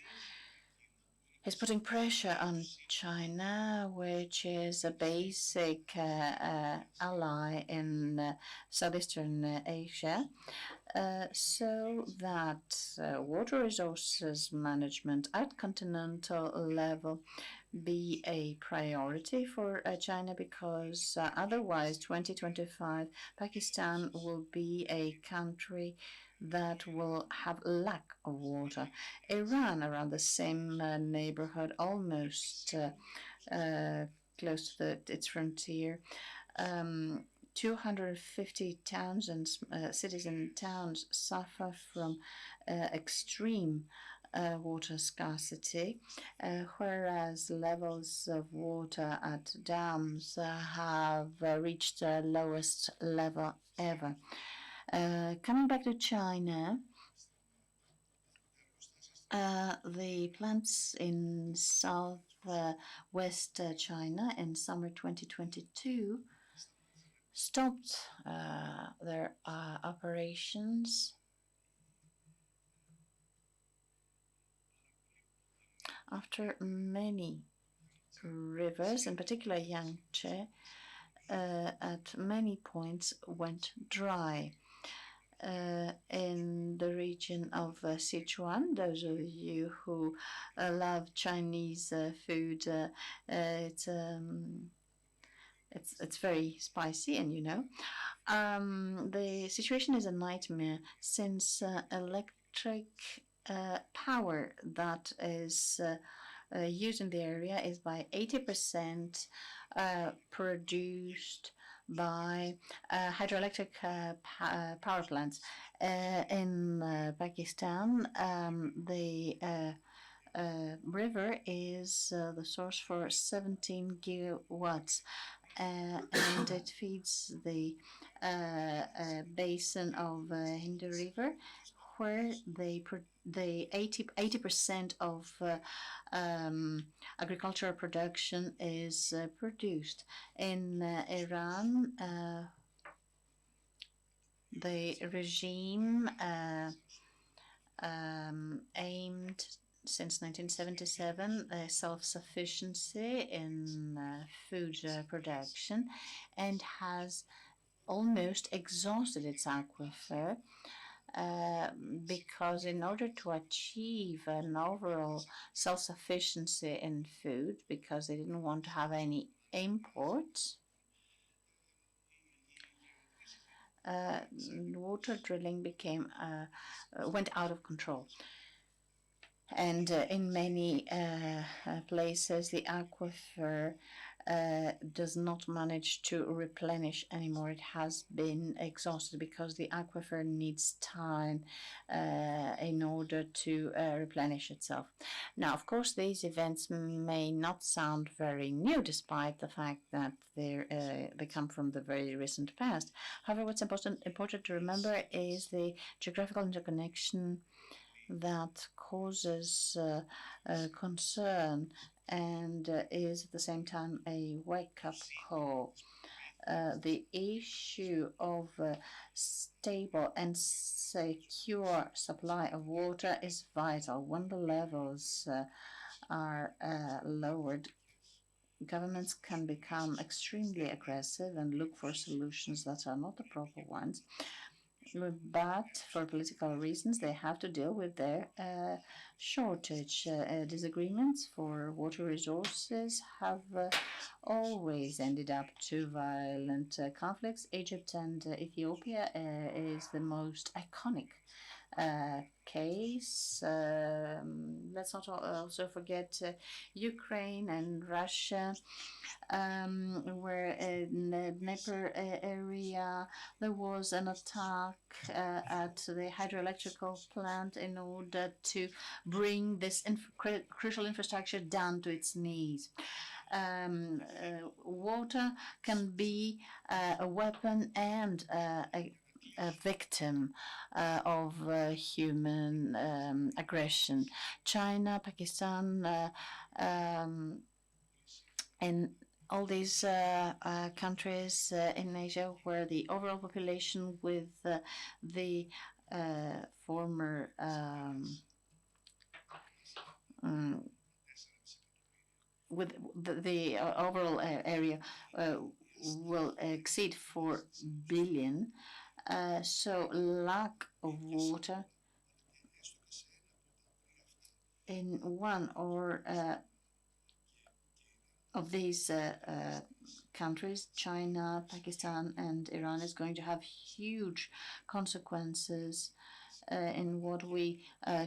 is putting pressure on China, which is a basic ally in Southeastern Asia, so that water resources management at continental level be a priority for China, because otherwise 2025 Pakistan will be a country that will have lack of water. Iran, around the same neighborhood, almost close to its frontier, 250 towns and cities and towns suffer from extreme water scarcity, whereas levels of water at dams have reached the lowest level ever. Coming back to China, the plants in southwest China in summer 2022 stopped their operations after many rivers, in particular Yangtze, at many points went dry. In the region of Sichuan, those of you who love Chinese food, it's very spicy, and you know. The situation is a nightmare since electric power that is used in the area is by 80% produced by hydroelectric power plants. In Pakistan, the river is the source for 17 gigawatts. And it feeds the basin of Hindu River, where the 80% of agricultural production is produced. In Iran, the regime aimed since 1977 self-sufficiency in food production, and has almost exhausted its aquifer, because in order to achieve an overall self-sufficiency in food, because they didn't want to have any imports, water drilling went out of control. And in many places, the aquifer does not manage to replenish anymore. It has been exhausted because the aquifer needs time in order to replenish itself. Now, of course, these events may not sound very new, despite the fact that they come from the very recent past. However, what's important to remember is the geographical interconnection that causes concern and is at the same time a wake-up call. The issue of stable and secure supply of water is vital. When the levels are lowered, governments can become extremely aggressive and look for solutions that are not the proper ones. But for political reasons, they have to deal with their shortage. Disagreements for water resources have always ended up to violent conflicts. Egypt and Ethiopia is the most iconic case. Let's not also forget Ukraine and Russia, where in the Dnieper area there was an attack at the hydroelectrical plant in order to bring this crucial infrastructure down to its knees. Water can be a weapon and a victim of human aggression. China, Pakistan, and all these countries in Asia, where the overall population with the former with the overall area will exceed 4 billion. So lack of water in one or of these countries, China, Pakistan, and Iran, is going to have huge consequences in what we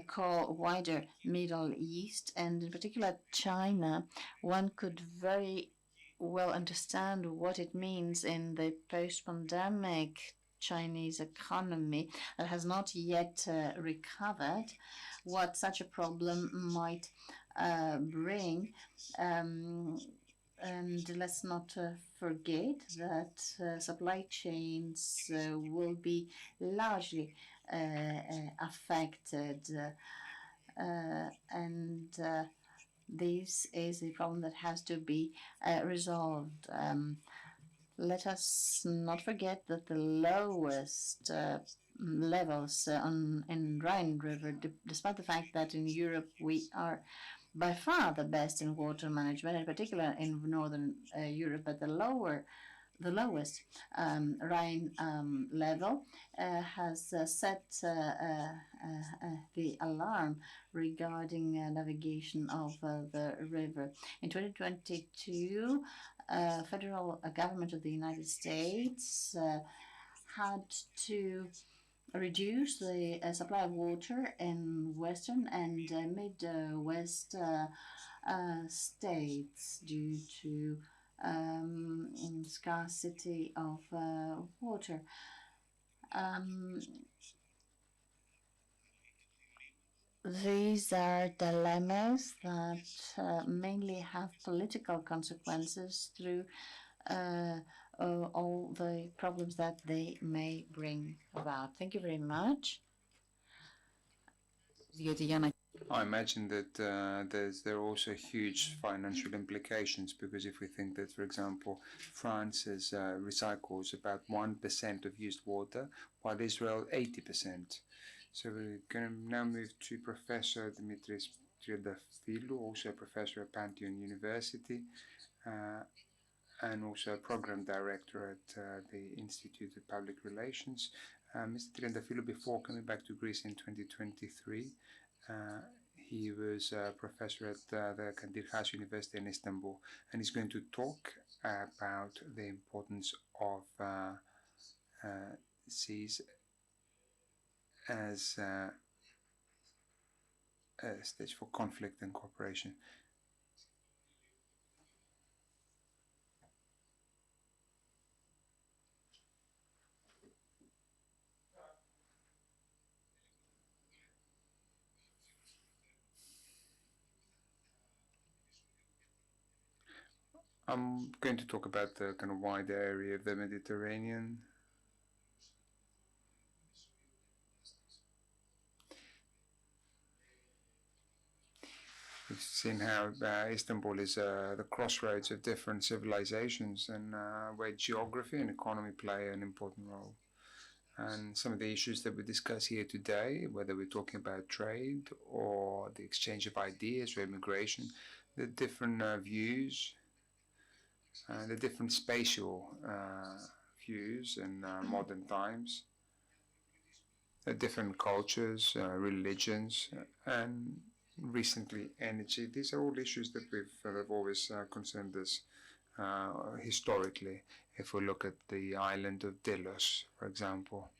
call wider Middle East, and in particular China. One could very well understand what it means in the post-pandemic Chinese economy that has not yet recovered, what such a problem might bring. And let's not forget that supply chains will be largely affected, and this is a problem that has to be resolved. Let us not forget that the lowest levels in Rhine River, despite the fact that in Europe we are by far the best in water management, in particular in Northern Europe, but the lowest Rhine level has set the alarm regarding navigation of the river. In 2022, federal government of the United States had to reduce the supply of water in western and Midwest states due to scarcity of water. These are dilemmas that mainly have political consequences through all the problems that they may bring about. Thank you very much. I imagine that there are also huge financial implications, because if we think that, for example, France recycles about 1% of used water, while Israel 80%. So we're going to now move to Professor Dimitris Triandafylou, also a professor at Pantheon University, and also a program director at the Institute of Public Relations. Mr. Triandafylou, before coming back to Greece in 2023, he was a professor at the Kapodistrias University in Istanbul, and he's going to talk about the importance of seas as a stage for conflict and cooperation. I'm going to talk about the kind of wider area of the Mediterranean. We've seen how Istanbul is the crossroads of different civilizations, and where geography and economy play an important role. And some of the issues that we discuss here today, whether we're talking about trade or the exchange of ideas or immigration, the different views, the different spatial views in modern times, the different cultures, religions, and recently energy. These are all issues that have always concerned us historically. If we look at the island of Delos, for example,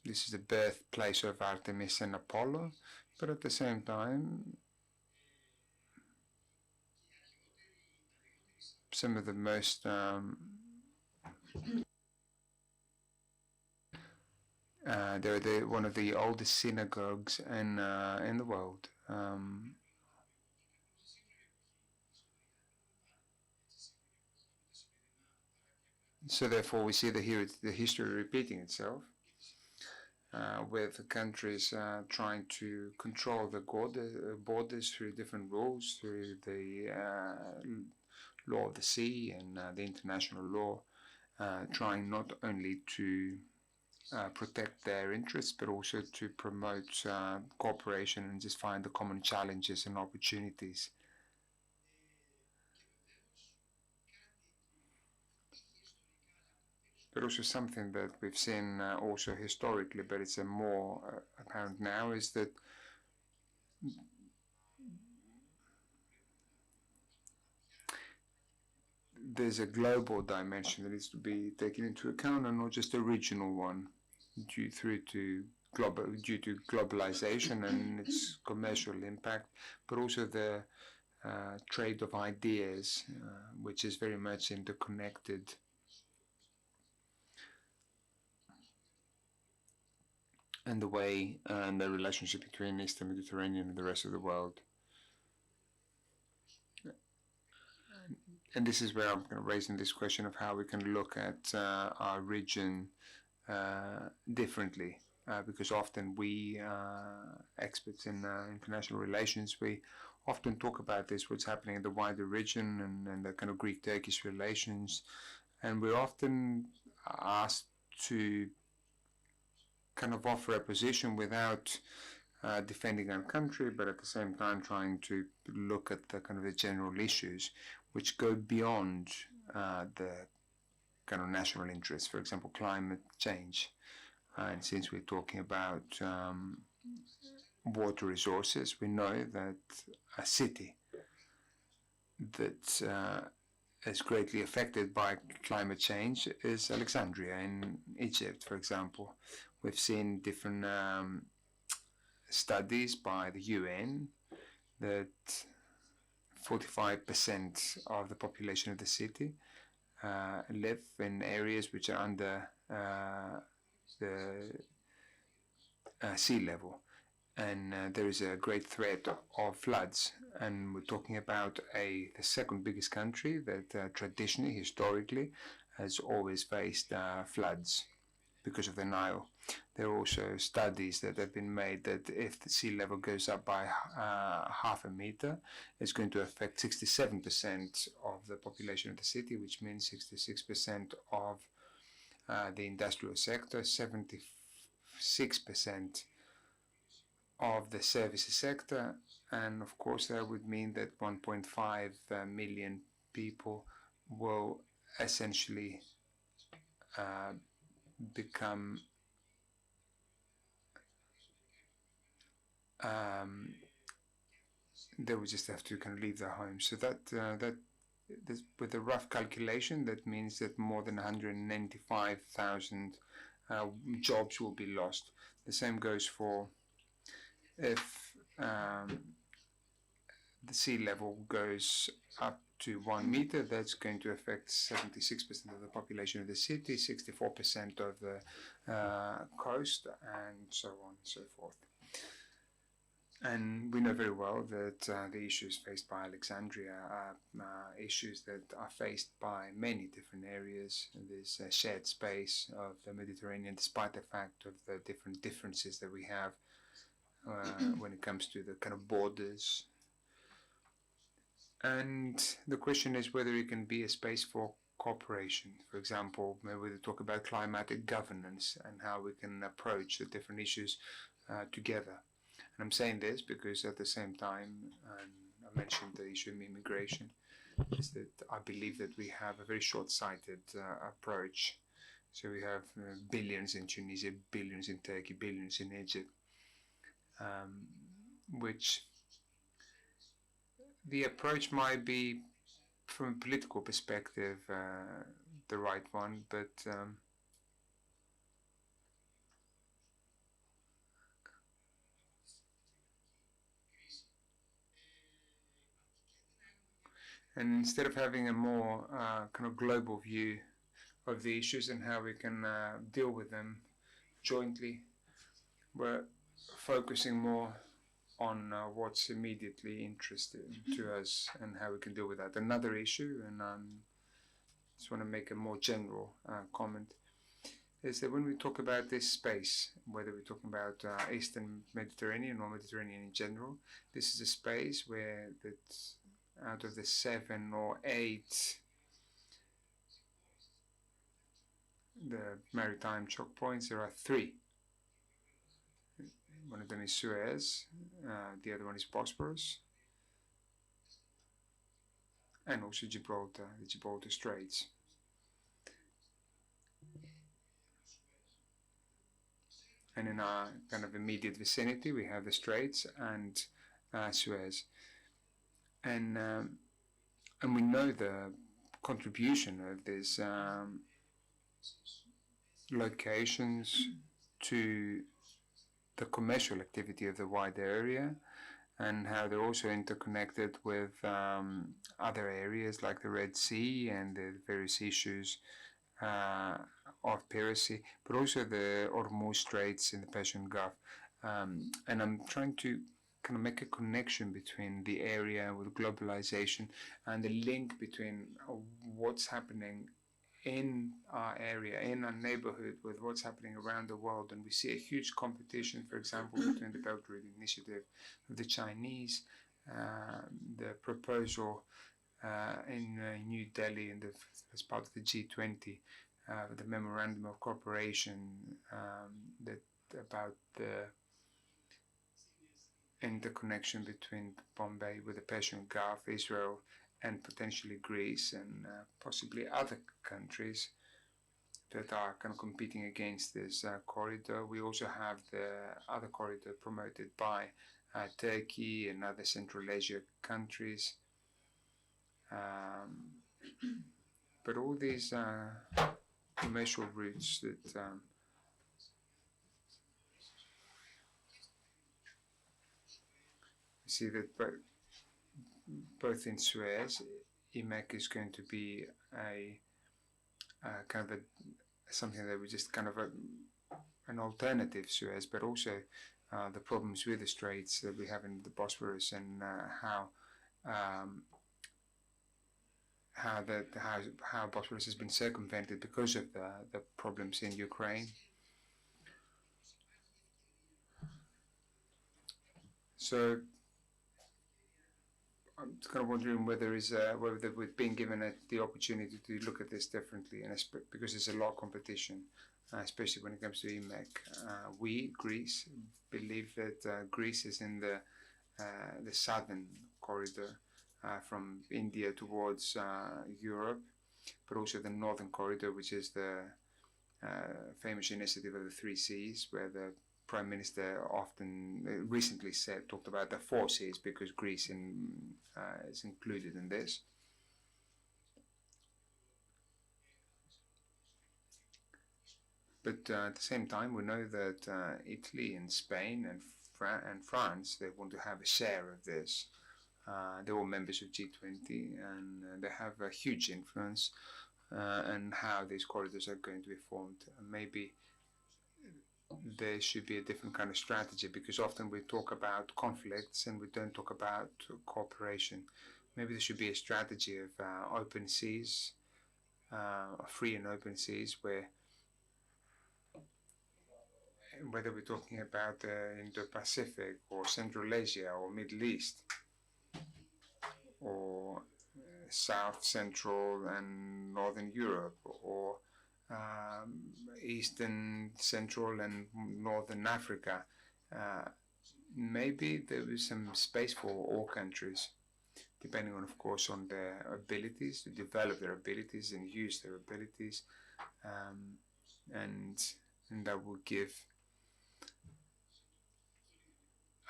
this is the birthplace of Artemis and Apollo, but at the same time, some of the most they're one of the oldest synagogues in the world. So therefore, we see the history repeating itself, with countries trying to control the borders through different rules, through the law of the sea and the international law, trying not only to protect their interests, but also to promote cooperation and just find the common challenges and opportunities. But also something that we've seen also historically, but it's a more apparent now, is that there's a global dimension that needs to be taken into account, and not just a regional one, due to globalization and its commercial impact, but also the trade of ideas, which is very much interconnected. And the way and the relationship between Eastern Mediterranean and the rest of the world. And this is where I'm kind of raising this question of how we can look at our region differently, because often we, experts in international relations, we often talk about this, what's happening in the wider region and the kind of Greek-Turkish relations, and we're often asked to kind of offer a position without defending our country, but at the same time trying to look at the kind of the general issues which go beyond the kind of national interests. For example, climate change. And since we're talking about water resources, we know that a city that is greatly affected by climate change is Alexandria in Egypt, for example. We've seen different studies by the UN that 45% of the population of the city live in areas which are under the sea level, and there is a great threat of floods. And we're talking about the second biggest country that traditionally, historically, has always faced floods because of the Nile. There are also studies that have been made that if the sea level goes up by half a meter, it's going to affect 67% of the population of the city, which means 66% of the industrial sector, 76% of the services sector, and of course that would mean that 1.5 million people will essentially become they will just have to kind of leave their homes. So that with a rough calculation, that means that more than 195,000 jobs will be lost. The same goes for if the sea level goes up to 1 meter, that's going to affect 76% of the population of the city, 64% of the coast, and so on and so forth. And we know very well that the issues faced by Alexandria are issues that are faced by many different areas in this shared space of the Mediterranean, despite the fact of the different differences that we have when it comes to the kind of borders. And the question is whether it can be a space for cooperation. For example, maybe we talk about climatic governance and how we can approach the different issues together. And I'm saying this because at the same time, and I mentioned the issue of immigration, is that I believe that we have a very short-sighted approach. So we have billions in Tunisia, billions in Turkey, billions in Egypt, which the approach might be, from a political perspective, the right one, but and instead of having a more kind of global view of the issues and how we can deal with them jointly, we're focusing more on what's immediately interesting to us and how we can deal with that. Another issue, and I just want to make a more general comment, is that when we talk about this space, whether we're talking about Eastern Mediterranean or Mediterranean in general, this is a space where that's out of the 7 or 8 the maritime choke points, there are 3. One of them is Suez, the other one is Bosporus, and also Gibraltar, the Gibraltar Straits. And in our kind of immediate vicinity, we have the Straits and Suez. And we know the contribution of these locations to the commercial activity of the wider area, and how they're also interconnected with other areas like the Red Sea and the various issues of piracy, but also the Hormuz Straits in the Persian Gulf. And I'm trying to kind of make a connection between the area with globalization and the link between what's happening in our area, in our neighborhood, with what's happening around the world. And we see a huge competition, for example, between the Belt Route Initiative of the Chinese, the proposal in New Delhi as part of the G20, the Memorandum of Cooperation that about the interconnection between Bombay with the Persian Gulf, Israel, and potentially Greece and possibly other countries that are kind of competing against this corridor. We also have the other corridor promoted by Turkey and other Central Asia countries. But all these commercial routes that we see that both in Suez, E.M.A.A.S is going to be a kind of something that was just kind of an alternative Suez, but also the problems with the straits that we have in the Bosphorus, and how Bosphorus has been circumvented because of the problems in Ukraine. So I'm kind of wondering whether we've been given the opportunity to look at this differently, and because there's a lot of competition, especially when it comes to E.M.A.A.S. We, Greece, believe that Greece is in the southern corridor from India towards Europe, but also the northern corridor, which is the famous initiative of the 3 Seas, where the Prime Minister often recently talked about the 4 Seas, because Greece is included in this. But at the same time, we know that Italy and Spain and France, they want to have a share of this. They're all members of G20, and they have a huge influence on how these corridors are going to be formed. And maybe there should be a different kind of strategy, because often we talk about conflicts and we don't talk about cooperation. Maybe there should be a strategy of open seas, free and open seas, whether we're talking about the Indo-Pacific or Central Asia or Middle East or South, Central and Northern Europe, or Eastern, Central and Northern Africa. Maybe there is some space for all countries, depending on, of course, on their abilities, to develop their abilities and use their abilities, and that will give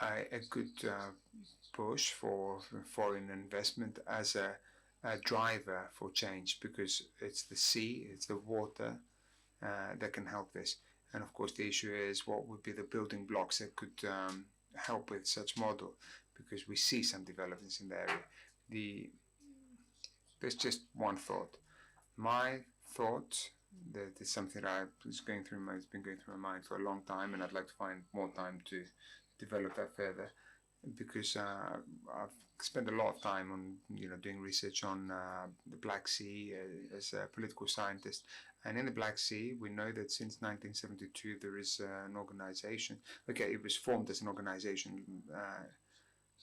a good push for foreign investment as a driver for change, because it's the sea, it's the water that can help this. And of course the issue is, what would be the building blocks that could help with such model, because we see some developments in the area. There's just one thought. My thought, that is something that it's been going through my mind for a long time, and I'd like to find more time to develop that further, because I've spent a lot of time on doing research on the Black Sea as a political scientist. And in the Black Sea, we know that since 1972 there is an organization. Okay, it was formed as an organization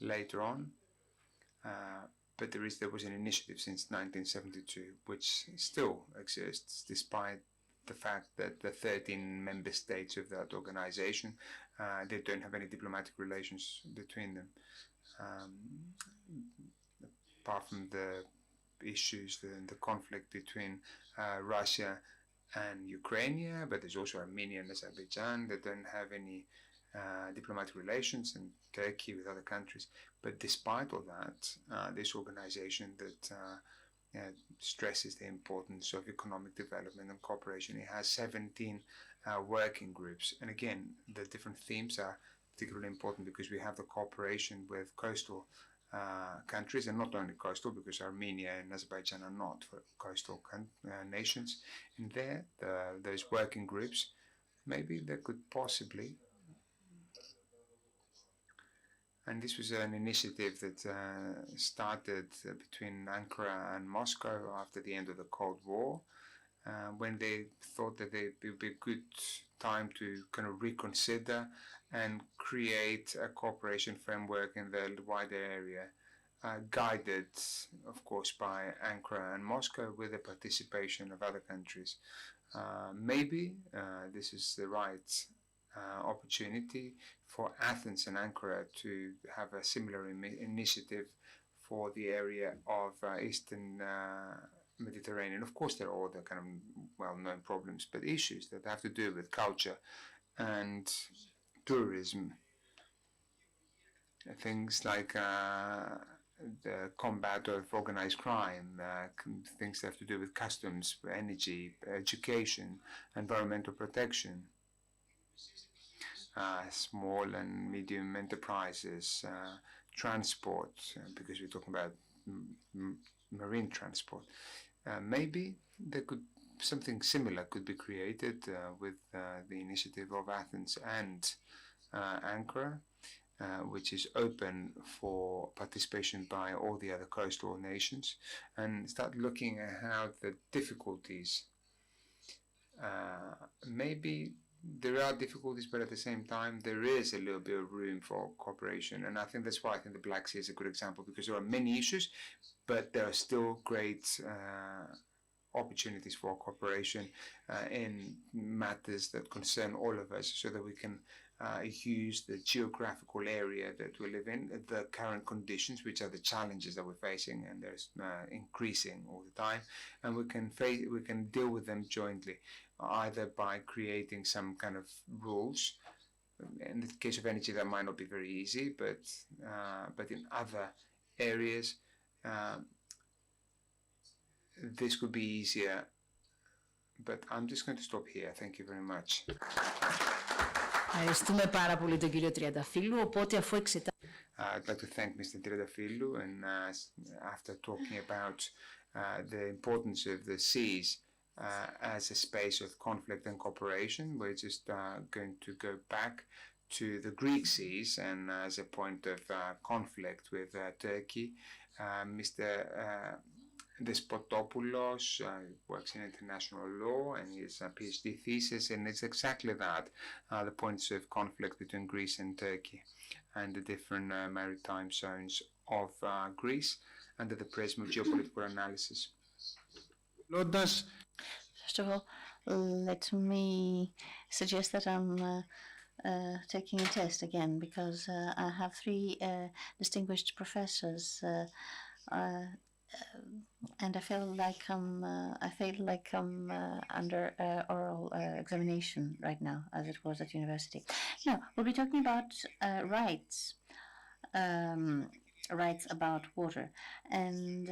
later on, but there was an initiative since 1972 which still exists, despite the fact that the 13 member states of that organization, they don't have any diplomatic relations between them, apart from the issues, the conflict between Russia and Ukraine, but there's also Armenia and Azerbaijan that don't have any diplomatic relations, and Turkey with other countries. But despite all that, this organization that stresses the importance of economic development and cooperation, it has 17 working groups. And again, the different themes are particularly important, because we have the cooperation with coastal countries, and not only coastal, because Armenia and Azerbaijan are not coastal nations. And there, those working groups, maybe they could possibly, and this was an initiative that started between Ankara and Moscow after the end of the Cold War, when they thought that it would be a good time to kind of reconsider and create a cooperation framework in the wider area, guided, of course, by Ankara and Moscow, with the participation of other countries. Maybe this is the right opportunity for Athens and Ankara to have a similar initiative for the area of Eastern Mediterranean. Of course, there are all the kind of well-known problems, but issues that have to do with culture and tourism, things like the combat of organized crime, things that have to do with customs, energy, education, environmental protection, small and medium enterprises, transport, because we're talking about marine transport. Maybe there could something similar could be created with the initiative of Athens and Ankara, which is open for participation by all the other coastal nations, and start looking at how the difficulties, maybe there are difficulties, but at the same time, there is a little bit of room for cooperation. And I think that's why I think the Black Sea is a good example, because there are many issues, but there are still great opportunities for cooperation in matters that concern all of us, so that we can use the geographical area that we live in, the current conditions, which are the challenges that we're facing, and there's increasing all the time, and we can deal with them jointly, either by creating some kind of rules. In the case of energy, that might not be very easy, but in other areas, this could be easier. But I'm just going to stop here. Thank you very much. Ευχαριστούμε πάρα πολύ τον κύριο Τριανταφύλλου, οπότε αφού I'd like to thank Mr. Triantafyllou, and after talking about the importance of the seas as a space of conflict and cooperation, we're just going to go back to the Greek seas and as a point of conflict with Turkey. Mr. Despotopoulos works in international law, and his PhD thesis, and it's exactly that, the points of conflict between Greece and Turkey and the different maritime zones of Greece under the prism of geopolitical analysis. First of all, let me suggest that I'm taking a test again, because I have three distinguished professors, and I feel like I'm under oral examination right now, as it was at university. Now, we'll be talking about rights about water, and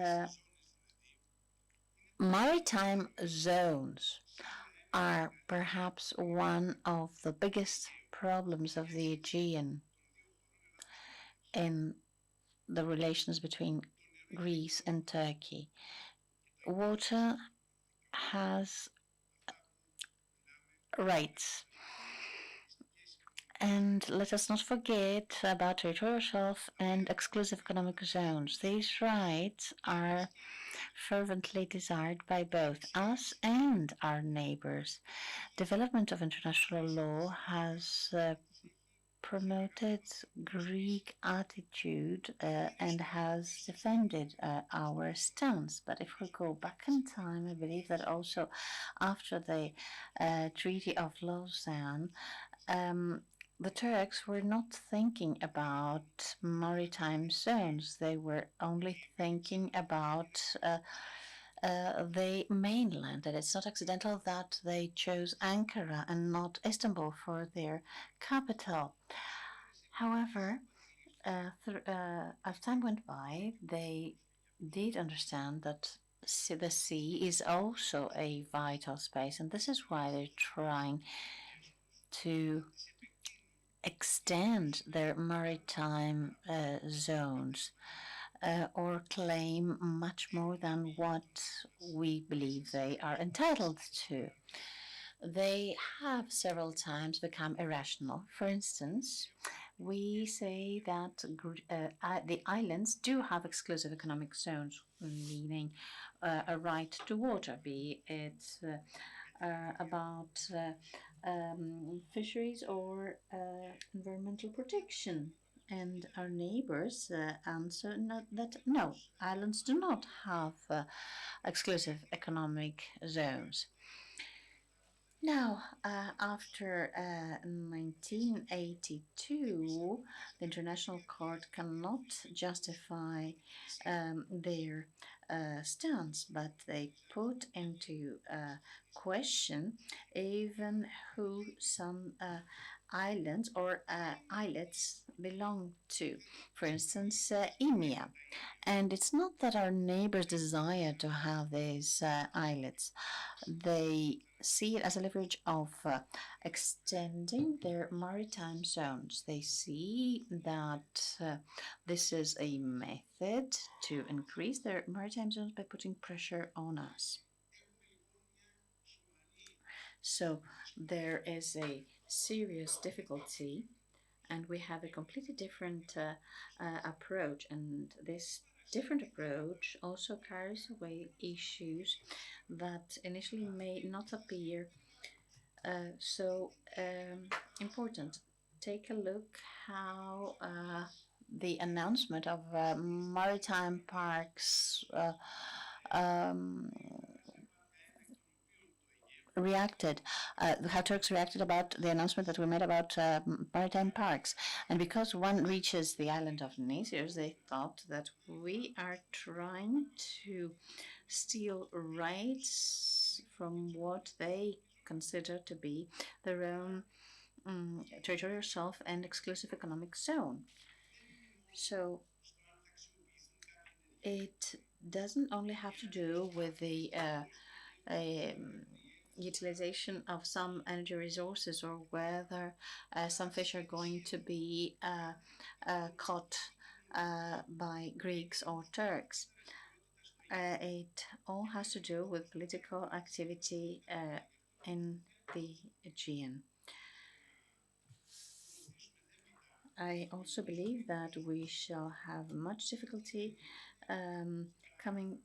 maritime zones are perhaps one of the biggest problems of the Aegean in the relations between Greece and Turkey. Water has rights, and let us not forget about territorial shelf and exclusive economic zones. These rights are fervently desired by both us and our neighbors. Development of international law has promoted Greek attitude and has defended our stance. But if we go back in time, I believe that also after the Treaty of Lausanne, the Turks were not thinking about maritime zones. They were only thinking about the mainland, and it's not accidental that they chose Ankara and not Istanbul for their capital. However, as time went by, they did understand that the sea is also a vital space, and this is why they're trying to extend their maritime zones. Or claim much more than what we believe they are entitled to. They have several times become irrational. For instance, we say that the islands do have exclusive economic zones, meaning a right to water, be it about fisheries or environmental protection. And our neighbors answer that no, islands do not have exclusive economic zones. Now, after 1982, the International Court cannot justify their stance, but they put into question even who some islands or islets belong to. For instance, E.M.A.A.S. And it's not that our neighbors desire to have these islets. They see it as a leverage of extending their maritime zones. They see that this is a method to increase their maritime zones by putting pressure on us. So there is a serious difficulty, and we have a completely different approach, and this different approach also carries away issues that initially may not appear so important. Take a look how the announcement of maritime parks reacted, how Turks reacted about the announcement that we made about maritime parks. And because one reaches the island of Nissos, they thought that we are trying to steal rights from what they consider to be their own territorial self and exclusive economic zone. So it doesn't only have to do with the utilization of some energy resources or whether some fish are going to be caught by Greeks or Turks. It all has to do with political activity in the Aegean. I also believe that we shall have much difficulty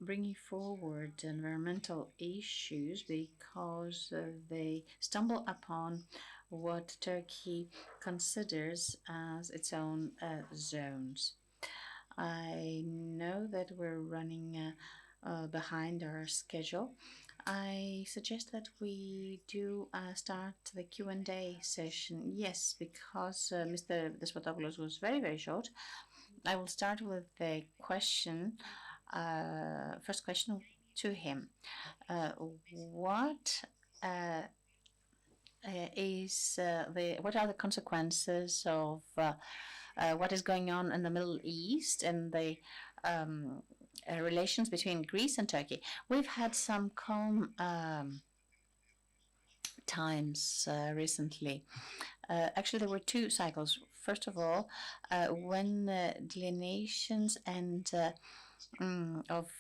bringing forward environmental issues because they stumble upon what Turkey considers as its own zones. I know that we're running behind our schedule. I suggest that we do start the Q&A session. Yes, because Mr. Despotopoulos was very, very short. I will start with the question, first question to him. What are the consequences of what is going on in the Middle East and the relations between Greece and Turkey? We've had some calm times recently. Actually, there were two cycles. First of all, when delineations and of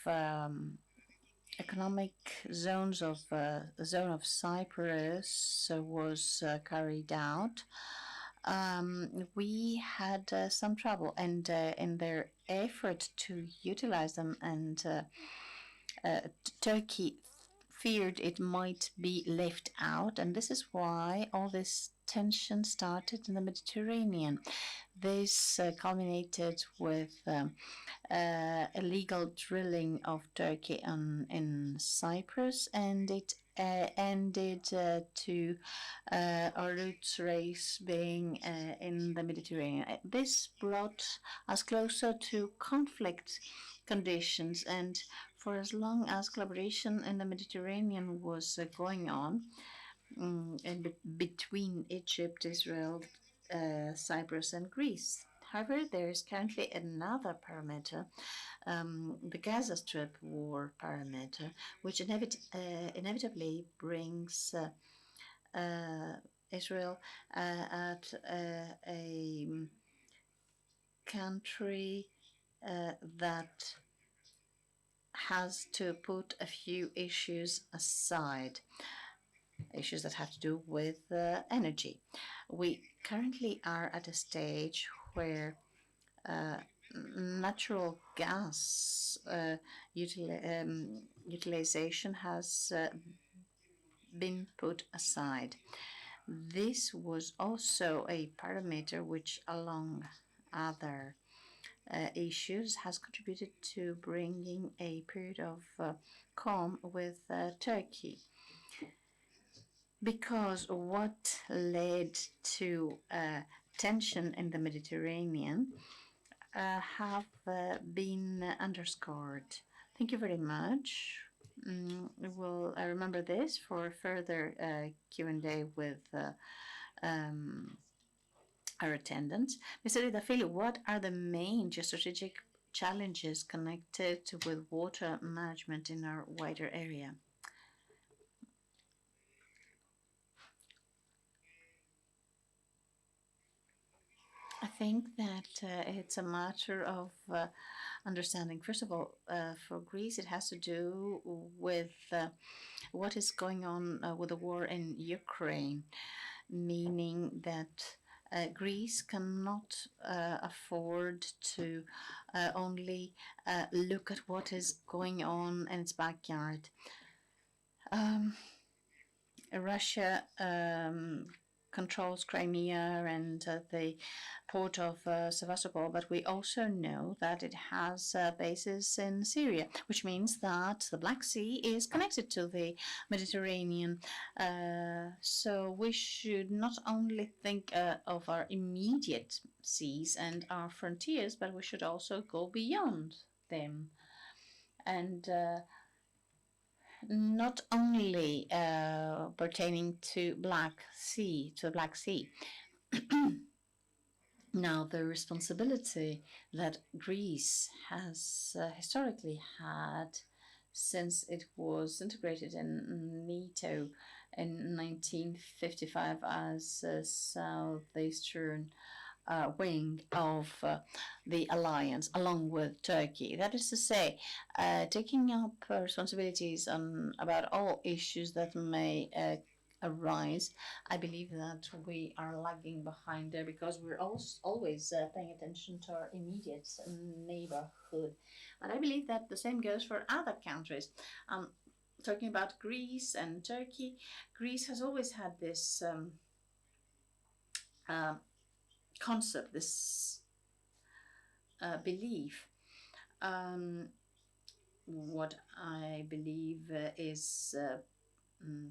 economic zones of the zone of Cyprus was carried out, we had some trouble, and in their effort to utilize them, and Turkey feared it might be left out, and this is why all this tension started in the Mediterranean. This culminated with illegal drilling of Turkey in Cyprus, and it ended to our Thrace being in the Mediterranean. This brought us closer to conflict conditions, and for as long as collaboration in the Mediterranean was going on, and between Egypt, Israel, Cyprus, and Greece. However, there is currently another parameter, the Gaza Strip war parameter, which inevitably brings Israel at a country that has to put a few issues aside, issues that have to do with energy. We currently are at a stage where natural gas utilization has been put aside. This was also a parameter which, along other issues, has contributed to bringing a period of calm with Turkey. Because what led to tension in the Mediterranean have been underscored. Thank you very much. We'll remember this for further Q&A with our attendants. Mr. Ridafili, what are the main geostrategic challenges connected with water management in our wider area? I think that it's a matter of understanding. First of all, for Greece, it has to do with what is going on with the war in Ukraine, meaning that Greece cannot afford to only look at what is going on in its backyard. Russia controls Crimea and the port of Sevastopol, but we also know that it has bases in Syria, which means that the Black Sea is connected to the Mediterranean. So we should not only think of our immediate seas and our frontiers, but we should also go beyond them. And not only pertaining to the Black Sea. Now, the responsibility that Greece has historically had since it was integrated in NATO in 1955 as a southeastern wing of the alliance, along with Turkey. That is to say, taking up responsibilities about all issues that may arise. I believe that we are lagging behind there because we're always paying attention to our immediate neighborhood. But I believe that the same goes for other countries. Talking about Greece and Turkey, Greece has always had this concept, this belief. What I believe is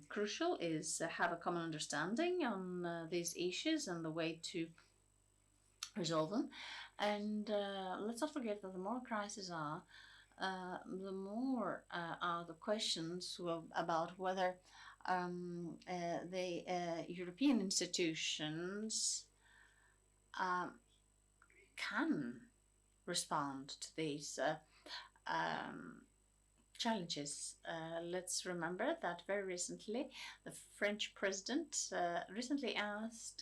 crucial is have a common understanding on these issues and the way to resolve them. And let's not forget that the more crises are, the more are the questions about whether the European institutions can respond to these challenges. Let's remember that very recently the French president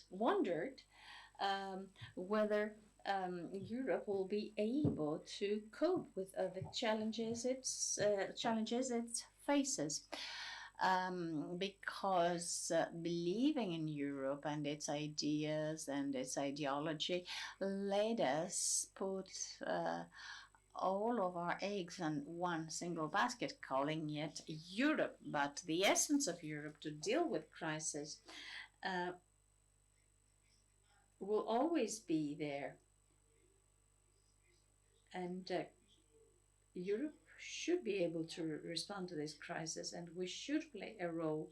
wondered whether Europe will be able to cope with the challenges it faces. Because believing in Europe and its ideas and its ideology led us put all of our eggs in one single basket, calling it Europe. But the essence of Europe to deal with crisis will always be there. And Europe should be able to respond to this crisis, and we should play a role.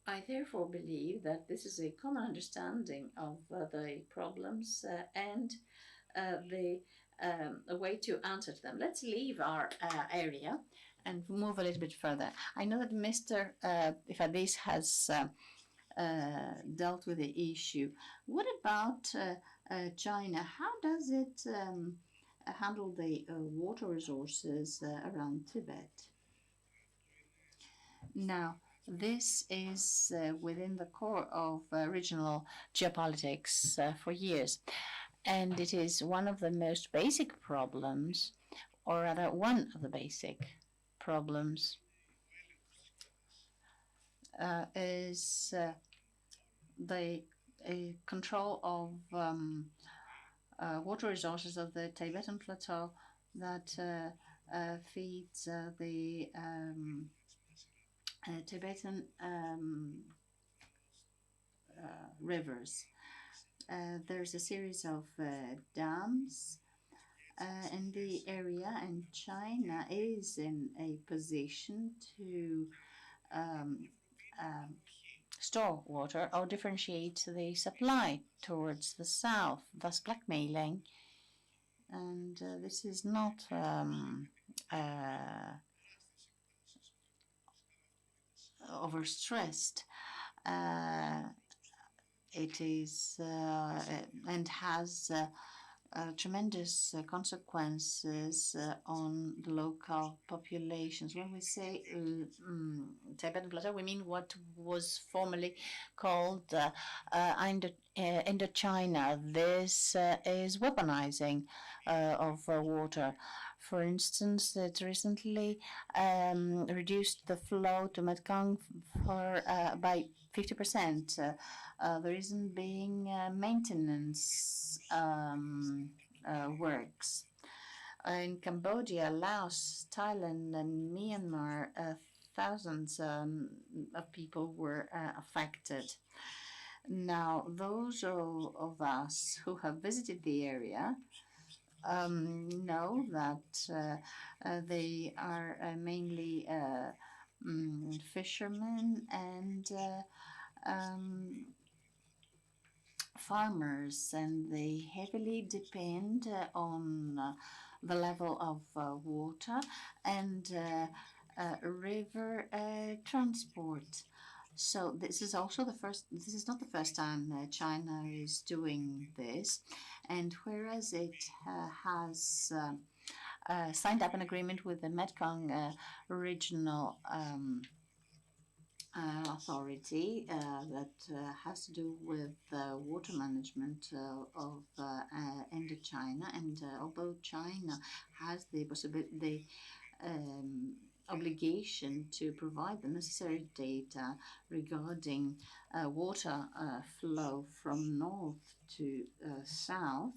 I therefore believe that this is a common understanding of the problems and the way to answer to them. Let's leave our area and move a little bit further. I know that Mr. Ephanidis has dealt with the issue. What about China? How does it handle the water resources around Tibet? Now, this is within the core of regional geopolitics for years, and it is one of the most basic problems, or rather one of the basic problems, is the control of water resources of the Tibetan plateau that feeds the Tibetan rivers. There's a series of dams in the area, and China is in a position to store water or differentiate the supply towards the south, thus blackmailing. And this is not overstressed. It is and has tremendous consequences on the local populations. When we say Tibetan Plateau, we mean what was formerly called Indochina. This is weaponizing of water. For instance, it recently reduced the flow to Mekong by 50%. The reason being maintenance works. In Cambodia, Laos, Thailand, and Myanmar, thousands of people were affected. Now, those of us who have visited the area know that they are mainly fishermen and farmers, and they heavily depend on the level of water and river transport. So this is also this is not the first time China is doing this, and whereas it has signed up an agreement with the Mekong Regional Authority that has to do with water management of Indochina, and although China has the possibility, obligation to provide the necessary data regarding water flow from north to south,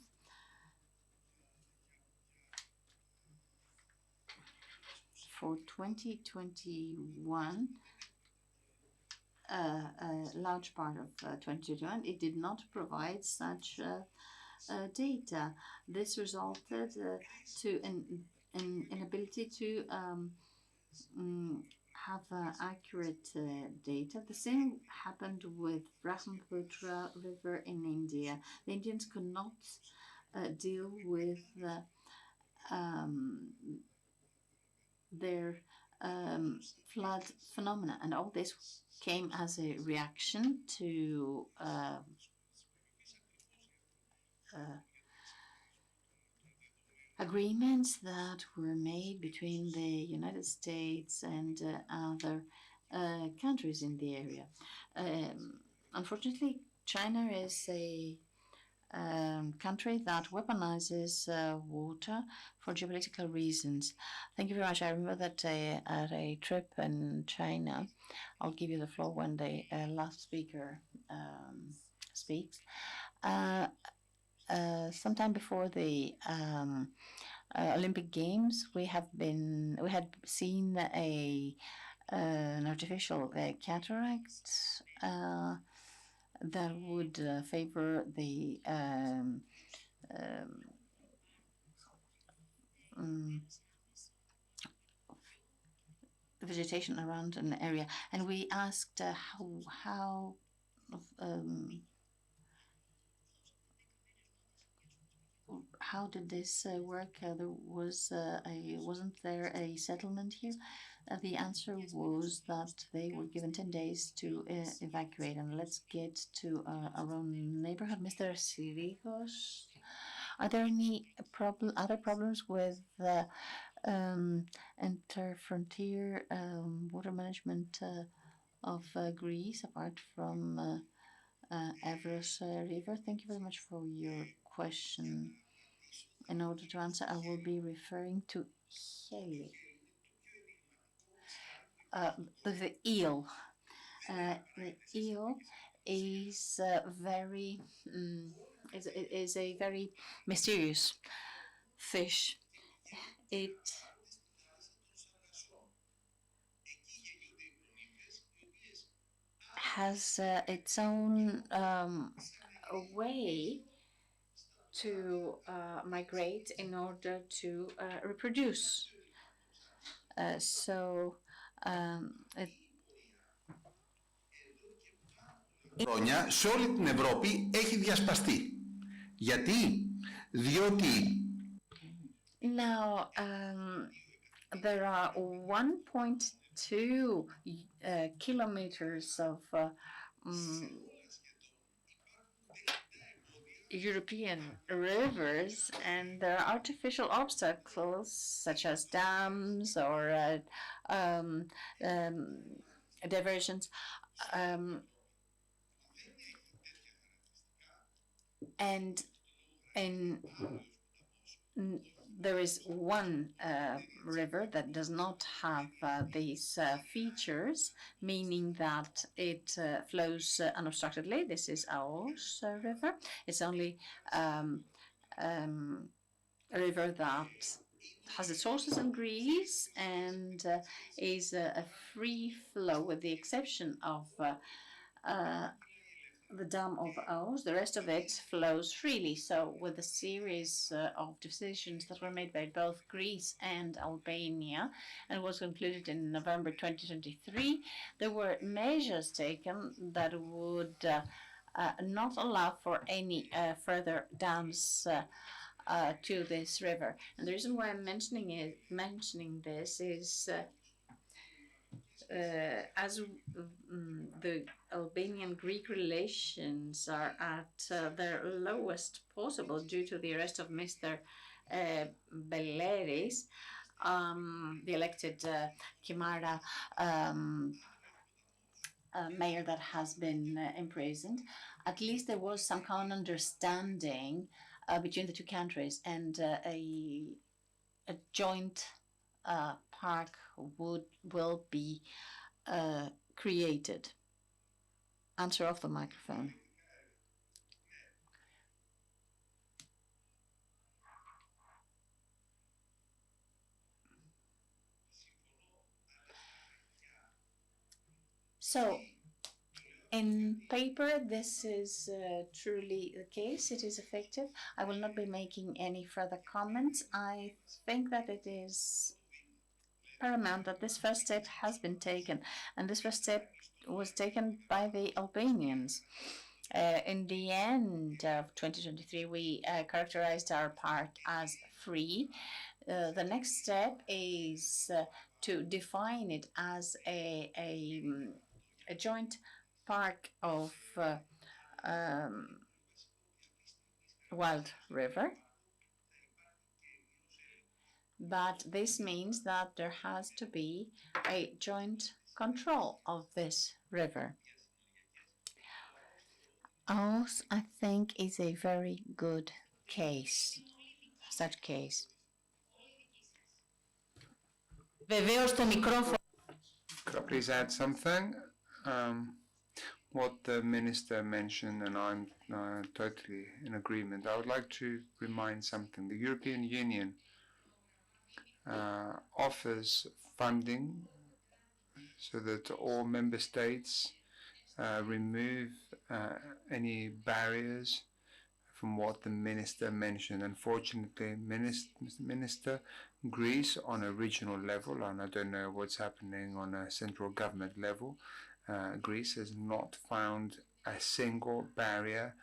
for 2021, a large part of 2021, it did not provide such data. This resulted to an inability to have accurate data. The same happened with Brahmaputra River in India. The Indians could not deal with their flood phenomena, and all this came as a reaction to agreements that were made between the United States and other countries in the area. Unfortunately, China is a country that weaponizes water for geopolitical reasons. Thank you very much. I remember that at a trip in China, I'll give you the floor when the last speaker speaks. Sometime before the Olympic Games, we had seen an artificial cataract that would favor the vegetation around an area, and we asked how did this work? Wasn't there a settlement here? The answer was that they were given 10 days to evacuate. And let's get to our own neighborhood. Mr. Sirigos, are there any other problems with inter-frontier water management of Greece apart from Evros River? Thank you very much for your question. In order to answer, I will be referring to Heli. The eel. The eel is is a very mysterious fish. It has its own way to migrate in order to reproduce. Χρόνια σε όλη την Ευρώπη έχει διασπαστεί. Γιατί? Διότι now there are 1.2 kilometers of European rivers, and there are artificial obstacles such as dams or diversions. And there is one river that does not have these features, meaning that it flows unobstructedly. This is A.A.S river. It's only a river that has its sources in Greece and is a free flow, with the exception of the dam of A.A.S. The rest of it flows freely. So with a series of decisions that were made by both Greece and Albania, and was concluded in November 2023, there were measures taken that would not allow for any further dams to this river. And the reason why I'm mentioning this is as the Albanian-Greek relations are at their lowest possible due to the arrest of Mr. Belleris, the elected E.M.A.A.S mayor that has been imprisoned. At least there was some common understanding between the two countries, and a joint park will be created. Answer off the microphone. So, in paper, this is truly the case. It is effective. I will not be making any further comments. I think that it is paramount that this first step has been taken, and this first step was taken by the Albanians. In the end of 2023, we characterized our park as free. The next step is to define it as a joint park of Wild River. But this means that there has to be a joint control of this river. A.A.S, I think, is a very good case, such case. Could I please add something? What the minister mentioned, and I'm totally in agreement. I would like to remind something. The European Union offers funding so that all member states remove any barriers from what the minister mentioned. Unfortunately, Minister, Greece on a regional level, and I don't know what's happening on a central government level, Greece has not found a single barrier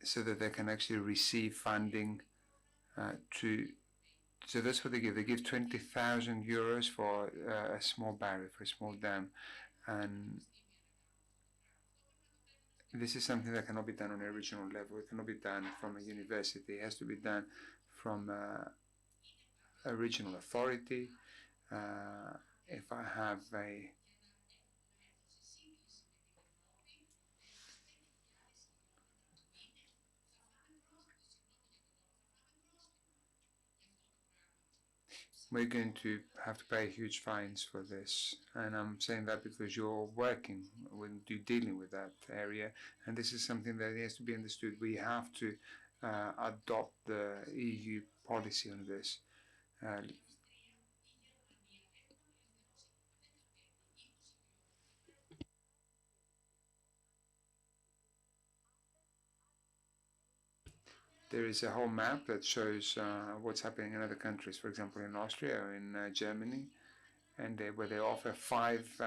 so that they can actually receive funding so that's what they give. They give 20,000 euros for a small barrier, for a small dam. And this is something that cannot be done on a regional level. It cannot be done from a university. It has to be done from a regional authority. If I have we're going to have to pay huge fines for this, and I'm saying that because you're working when you're dealing with that area, and this is something that has to be understood. We have to adopt the EU policy on this. There is a whole map that shows what's happening in other countries, for example, in Austria or in Germany, and where they offer 5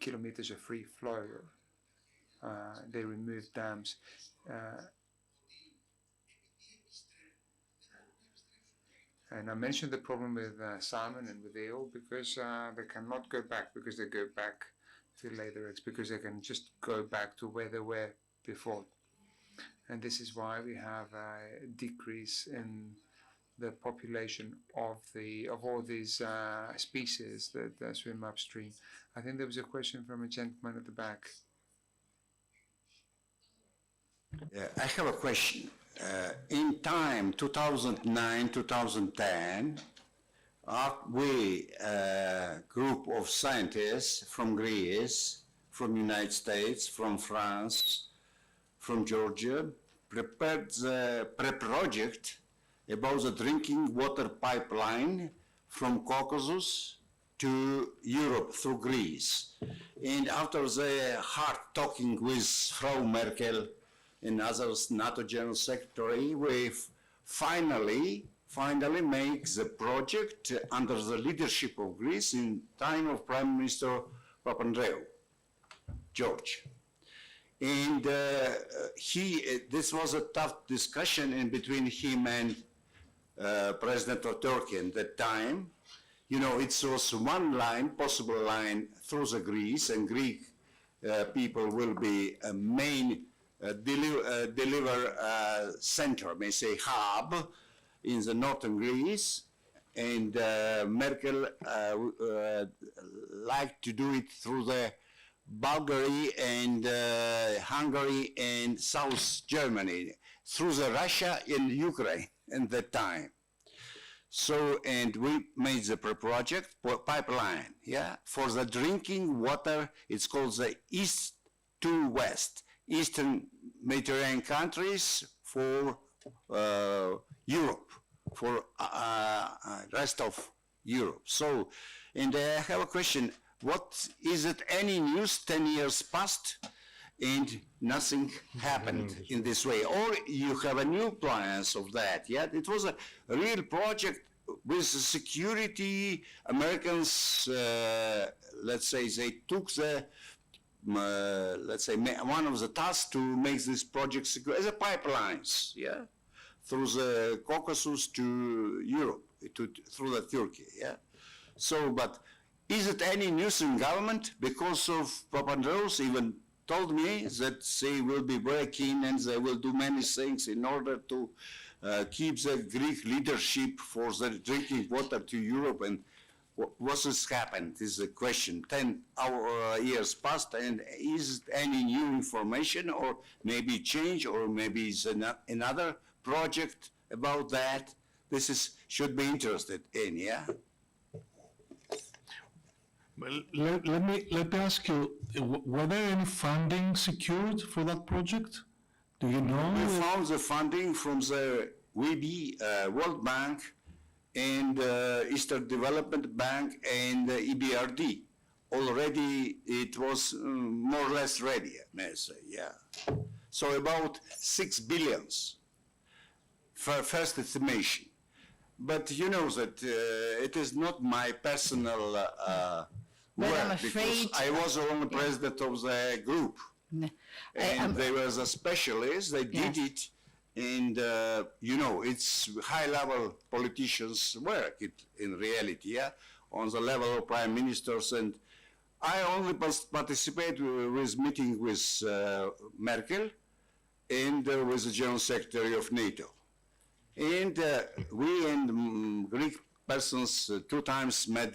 kilometers of free flow. They remove dams. And I mentioned the problem with salmon and with eel because they cannot go back, because they go back to later eggs, because they can just go back to where they were before And this is why we have a decrease in the population of all these species that swim upstream. I think there was a question from a gentleman at the back. I have a question. In time, 2009, 2010, we, a group of scientists from Greece, from United States, from France, from Georgia, prepared the pre-project about the drinking water pipeline from Caucasus to Europe through Greece. And after the hard talking with Frau Merkel and others, NATO General Secretary, we finally make the project under the leadership of Greece in time of Prime Minister Papandreou, George. And this was a tough discussion in between him and President of Turkey at that time. You know, it was one line, possible line through the Greece, and Greek people will be a main deliver center, may say hub, in the northern Greece, and Merkel liked to do it through the Bulgaria and Hungary and South Germany, through the Russia and Ukraine at that time. So, and we made the project pipeline, yeah, for the drinking water. It's called the East to West, Eastern Mediterranean countries for Europe, for rest of Europe. So, and I have a question. What is it? Any news? 10 years passed, and nothing happened in this way. Or you have a new plans of that? Yeah, it was a real project with security. Americans, let's say, they took the, let's say, one of the tasks to make this project secure as a pipelines. Yeah, through the Caucasus to Europe, through the Turkey. Yeah, so but. Is it any news in government? Because of Papandreou even told me that they will be very keen and they will do many things in order to keep the Greek leadership for the drinking water to Europe. And what has happened is the question. 10 years passed, and is any new information or maybe change or maybe it's another project about that? This is should be interested in, yeah? Well, let me ask you, were there any funding secured for that project? Do you know? We found the funding from the WEB, World Bank, and Eastern Development Bank, and EBRD. Already it was more or less ready, may I say, yeah. So about 6 billion for first estimation. But you know that it is not my personal work, because I was only president of the group. And they were the specialists, they did it, and you know, it's high-level politicians' work in reality, yeah, on the level of prime ministers. And I only participate with meeting with Merkel and with the General Secretary of NATO. And we and Greek persons 2 times met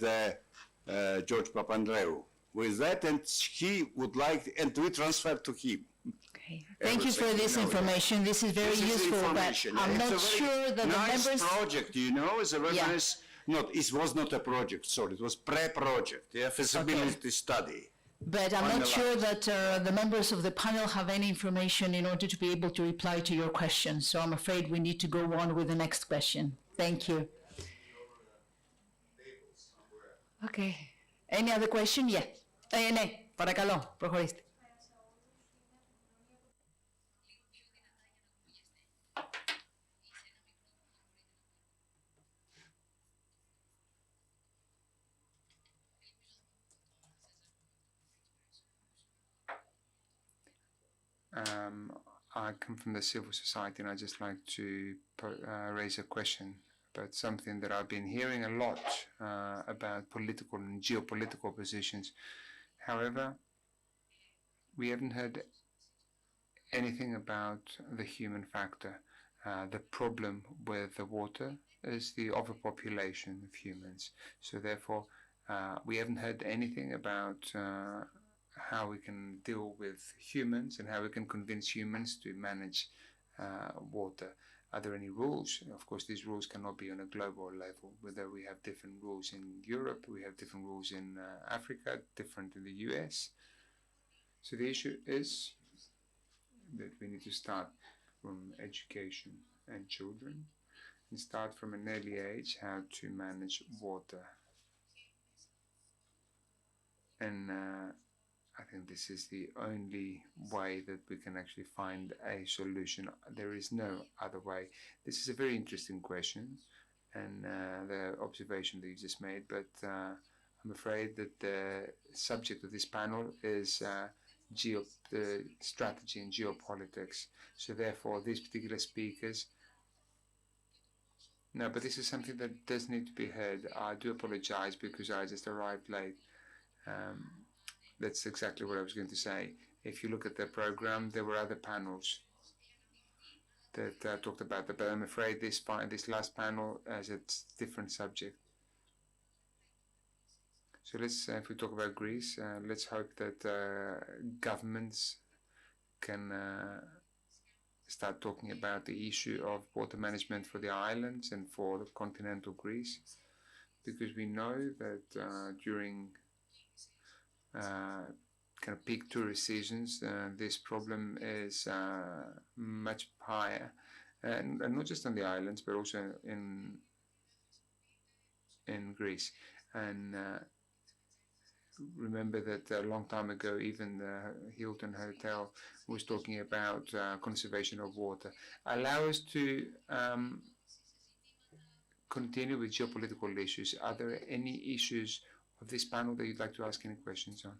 George Papandreou with that, and he would like, and we transferred to him. Okay. Thank you for this information. This is very useful, but I'm not sure that the members... project, you know, it's a very nice, it was not a project, sorry, it was pre-project, yeah, feasibility study. But I'm not sure that the members of the panel have any information in order to be able to reply to your questions. So I'm afraid we need to go on with the next question. Thank you. Okay. Any other question? Yeah. Ναι, παρακαλώ, προχωρήστε. I come from the civil society, and I'd just like to raise a question about something that I've been hearing a lot about political and geopolitical positions. However, we haven't heard anything about the human factor. The problem with the water is the overpopulation of humans. So therefore, we haven't heard anything about how we can deal with humans and how we can convince humans to manage water. Are there any rules? Of course, these rules cannot be on a global level. Whether we have different rules in Europe, we have different rules in Africa, different in the US. So the issue is that we need to start from education and children and start from an early age how to manage water. And I think this is the only way that we can actually find a solution. There is no other way. This is a very interesting question and the observation that you just made, but I'm afraid that the subject of this panel is the strategy and geopolitics. So therefore, these particular speakers. No, but this is something that does need to be heard. I do apologize because I just arrived late. That's exactly what I was going to say. If you look at the program, there were other panels that talked about that, but I'm afraid this last panel has a different subject. So let's, if we talk about Greece, let's hope that governments can start talking about the issue of water management for the islands and for the continental Greece, because we know that during kind of peak tourist seasons, this problem is much higher, and not just on the islands, but also in Greece. And remember that a long time ago, even the Hilton Hotel was talking about conservation of water. Allow us to continue with geopolitical issues. Are there any issues of this panel that you'd like to ask any questions on?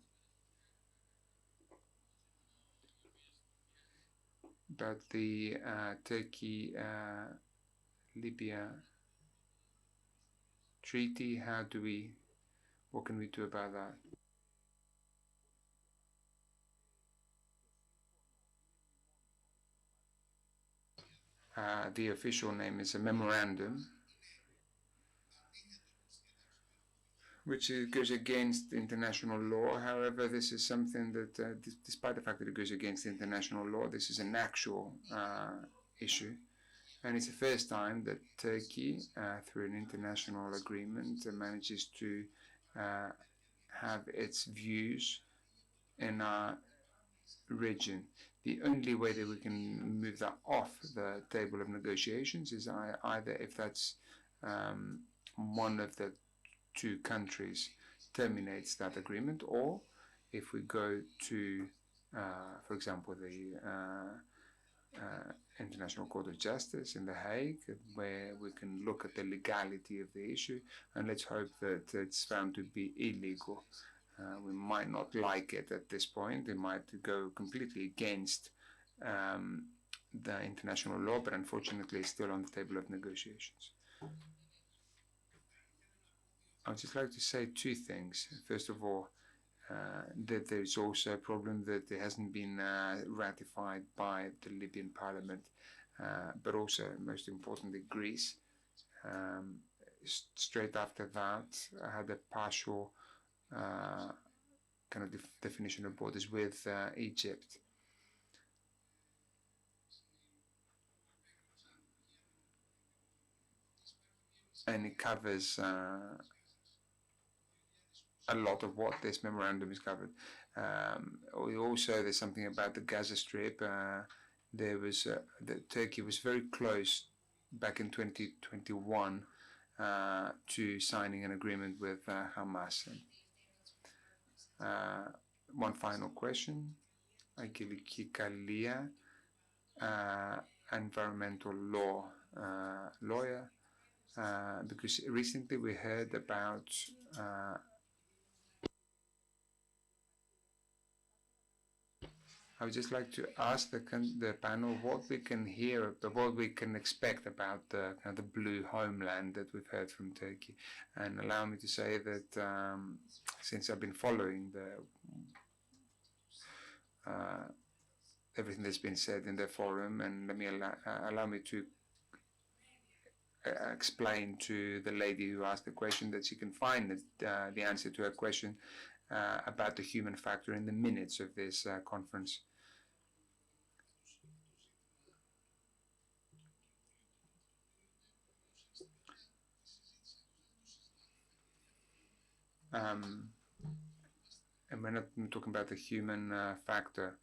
About the Turkey-Libya treaty, what can we do about that? The official name is a memorandum, which goes against international law. However, this is something that, despite the fact that it goes against international law, this is an actual issue. And it's the first time that Turkey, through an international agreement, manages to have its views in our region. The only way that we can move that off the table of negotiations is either if that's one of the two countries terminates that agreement, or if we go to, for example, the International Court of Justice in The Hague, where we can look at the legality of the issue, and let's hope that it's found to be illegal. We might not like it at this point. It might go completely against the international law, but unfortunately it's still on the table of negotiations. I would just like to say two things. First of all, that there's also a problem that it hasn't been ratified by the Libyan parliament, but also, most importantly, Greece. Straight after that, I had a partial kind of definition of borders with Egypt. And it covers a lot of what this memorandum is covered. Also, there's something about the Gaza Strip. Turkey was very close back in 2021 to signing an agreement with Hamas. One final question. Αγγελική Καλία, environmental law lawyer, because recently we heard about I would just like to ask the panel what we can hear, what we can expect about the kind of the blue homeland that we've heard from Turkey. And allow me to say that since I've been following the everything that's been said in the forum, and let me allow me to explain to the lady who asked the question that she can find the answer to her question about the human factor in the minutes of this conference. And we're not talking about the human factor.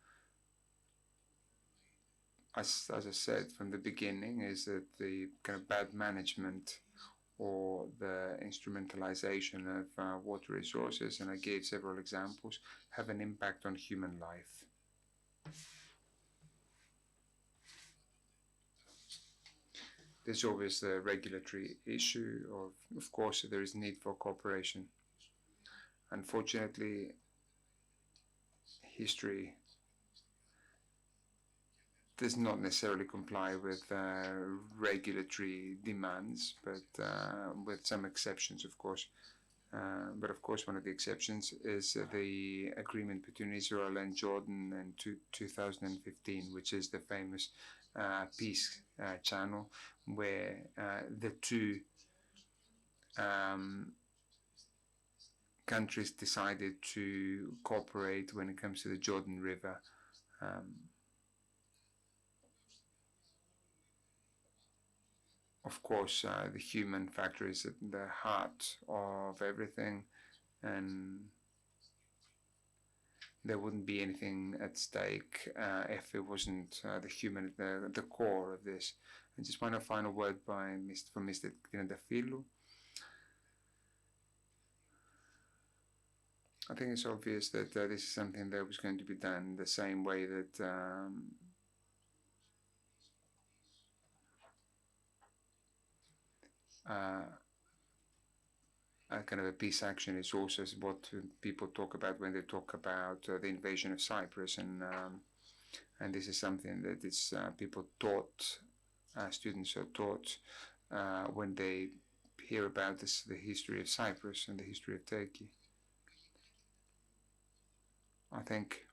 As I said from the beginning, is that the kind of bad management or the instrumentalization of water resources, and I gave several examples, have an impact on human life. There's always the regulatory issue of course, there is need for cooperation. Unfortunately, history does not necessarily comply with regulatory demands, but with some exceptions, of course. But of course, one of the exceptions is the agreement between Israel and Jordan in 2015, which is the famous peace channel, where the two countries decided to cooperate when it comes to the Jordan River. Of course, the human factor is at the heart of everything, and there wouldn't be anything at stake if it wasn't the human at the core of this. And just one final word from Mr. Triantafylou. I think it's obvious that this is something that was going to be done the same way that kind of a peace action is also what people talk about when they talk about the invasion of Cyprus, and this is something that is people taught, students are taught when they hear about the history of Cyprus and the history of Turkey. I think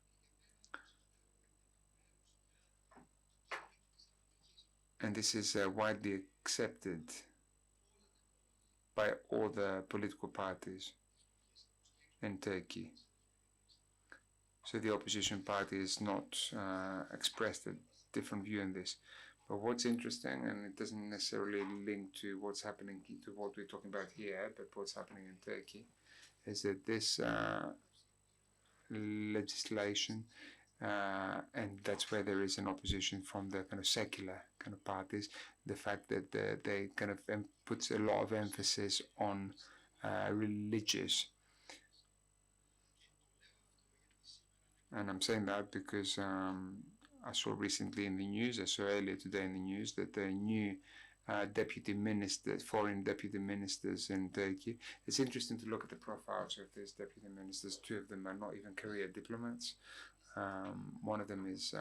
and this is widely accepted by all the political parties in Turkey. So the opposition party has not expressed a different view on this. But what's interesting, and it doesn't necessarily link to what's happening, to what we're talking about here, but what's happening in Turkey, is that this legislation, and that's where there is an opposition from the kind of secular kind of parties, the fact that they kind of puts a lot of emphasis on religious. And I'm saying that because I saw recently in the news, I saw earlier today in the news, that the new deputy ministers, foreign deputy ministers in Turkey. It's interesting to look at the profiles of these deputy ministers. Two of them are not even career diplomats. One of them is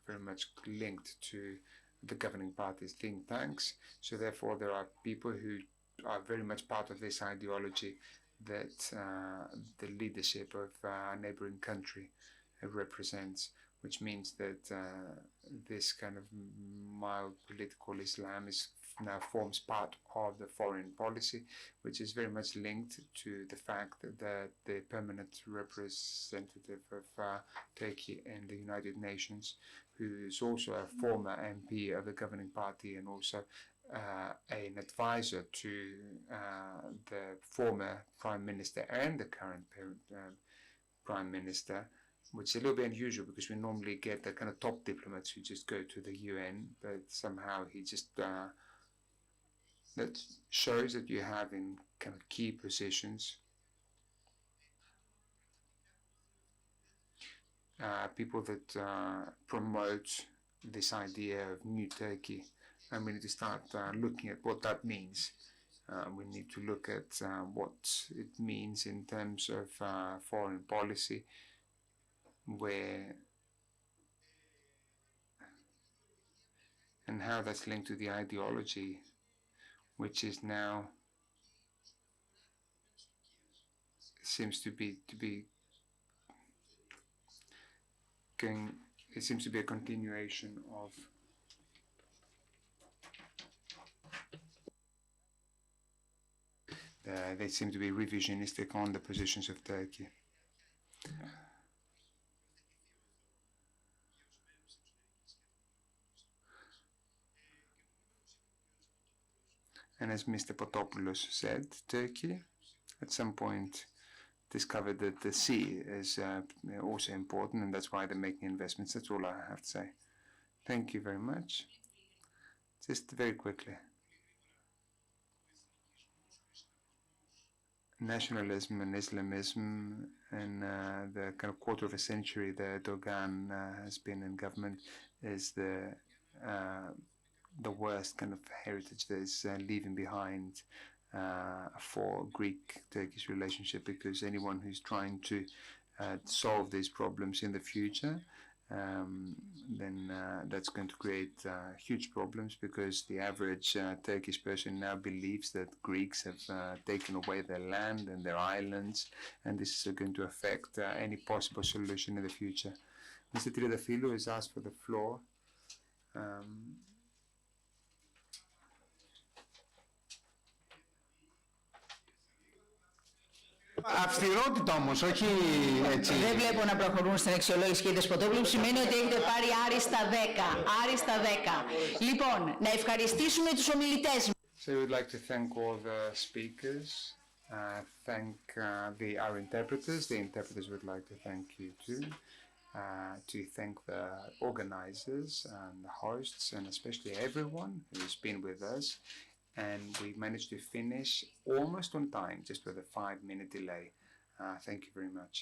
very much linked to the governing party's think tanks. So therefore, there are people who are very much part of this ideology that the leadership of a neighboring country represents, which means that this kind of mild political Islam now forms part of the foreign policy, which is very much linked to the fact that the permanent representative of Turkey in the United Nations, who is also a former MP of the governing party and also an advisor to the former Prime Minister and the current Prime Minister, which is a little bit unusual because we normally get the kind of top diplomats who just go to the UN, but somehow he just that shows that you have in kind of key positions people that promote this idea of new Turkey, and we need to start looking at what that means. We need to look at what it means in terms of foreign policy, where and how that's linked to the ideology, which is now seems to be going it seems to be a continuation of they seem to be revisionistic on the positions of Turkey. And as Mr. Potopoulos said, Turkey at some point discovered that the sea is also important, and that's why they're making investments. That's all I have to say. Thank you very much. Just very quickly. Nationalism and Islamism and the kind of quarter of a century that Erdogan has been in government is the worst kind of heritage that is leaving behind for Greek-Turkish relationship, because anyone who's trying to solve these problems in the future, then that's going to create huge problems, because the average Turkish person now believes that Greeks have taken away their land and their islands, and this is going to affect any possible solution in the future. Mr. Triadafilou has asked for the floor. Αυστηρότητα όμως, όχι έτσι. Δεν βλέπω να προχωρούν στην αξιολόγηση, κύριε Δεσποτόπουλου, σημαίνει ότι έχετε πάρει άριστα 10. Άριστα 10. Λοιπόν, να ευχαριστήσουμε τους ομιλητές. So we would like to thank all the speakers, thank our interpreters. The interpreters would like to thank you too. To thank the organizers and the hosts, and especially everyone who's been with us. And we managed to finish almost on time, just with a 5-minute delay. Thank you very much.